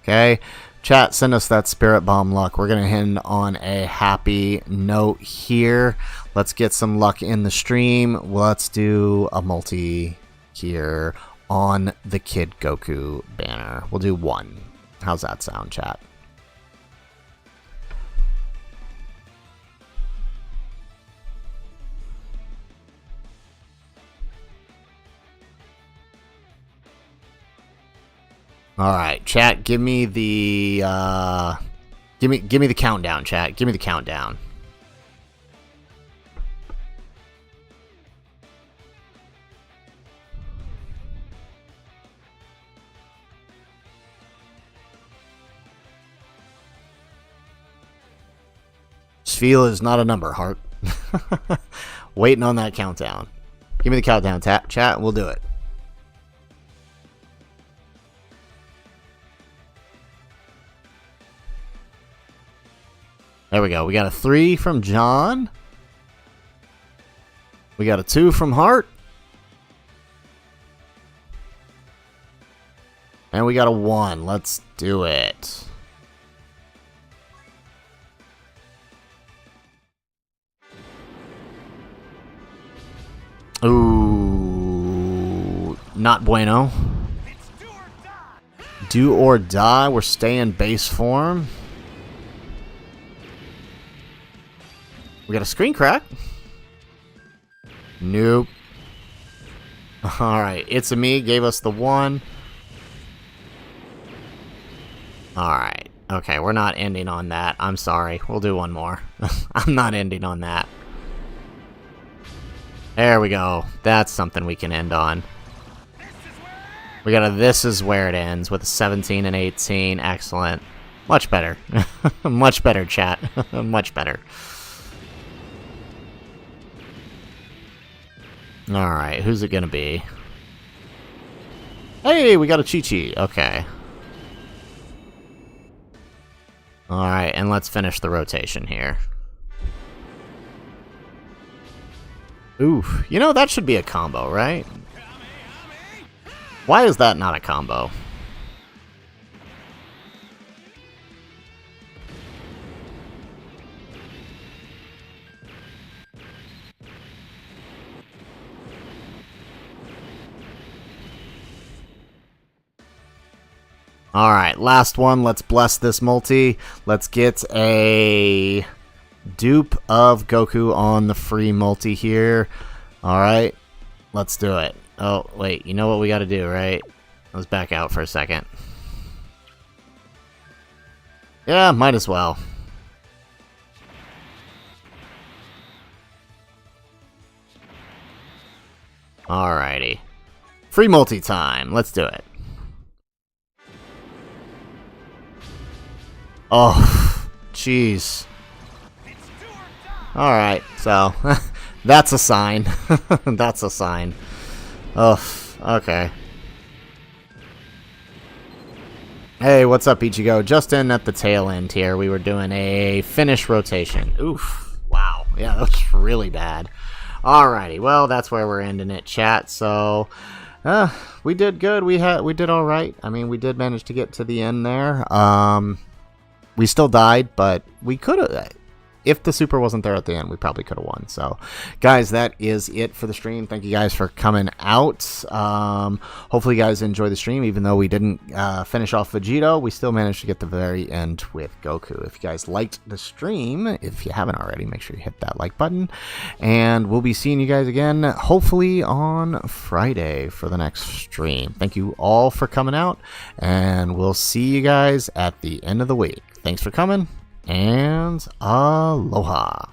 Okay, chat, send us that spirit bomb luck. We're gonna end on a happy note here. Let's get some luck in the stream. Let's do a multi here on the Kid Goku banner. We'll do 1. How's that sound, chat? All right, chat. Give me the give me the countdown, chat. Give me the countdown. Feel is not a number, heart. Waiting on that countdown. Give me the countdown, chat. We'll do it. There we go. We got a 3 from John. We got a 2 from Hart. And we got a 1. Let's do it. Ooh. Not bueno. Do or die. We're staying base form. We got a screen crack. Nope. Alright, It's a Me gave us the 1. Alright. Okay, we're not ending on that. I'm sorry. We'll do 1 more. I'm not ending on that. There we go. That's something we can end on. We got a This Is Where It Ends with a 17 and 18. Excellent. Much better. Much better, chat. Much better. Alright, who's it gonna be? Hey, we got a Chi-Chi. Okay. Alright, and let's finish the rotation here. Oof. You know, that should be a combo, right? Why is that not a combo? Alright, last one. Let's bless this multi. Let's get a dupe of Goku on the free multi here. Alright, let's do it. Oh, wait, you know what we gotta do, right? Let's back out for a second. Yeah, might as well. Alrighty. free multi time. Let's do it. Oh, jeez. Alright, so that's a sign. That's a sign. Oh, okay. Hey, what's up, Ichigo? Just in at the tail end here. We were doing a finish rotation. Oof. Wow. Yeah, that was really bad. Alrighty, well, that's where we're ending it, chat. So, we did good. We did all right. I mean, we did manage to get to the end there. We still died, but we could have. If the super wasn't there at the end, we probably could have won. So, guys, that is it for the stream. Thank you guys for coming out. Hopefully, you guys enjoy the stream. Even though we didn't finish off Vegito, we still managed to get to the very end with Goku. If you guys liked the stream, if you haven't already, make sure you hit that like button. And we'll be seeing you guys again, hopefully on Friday for the next stream. Thank you all for coming out, and we'll see you guys at the end of the week. Thanks for coming. And aloha.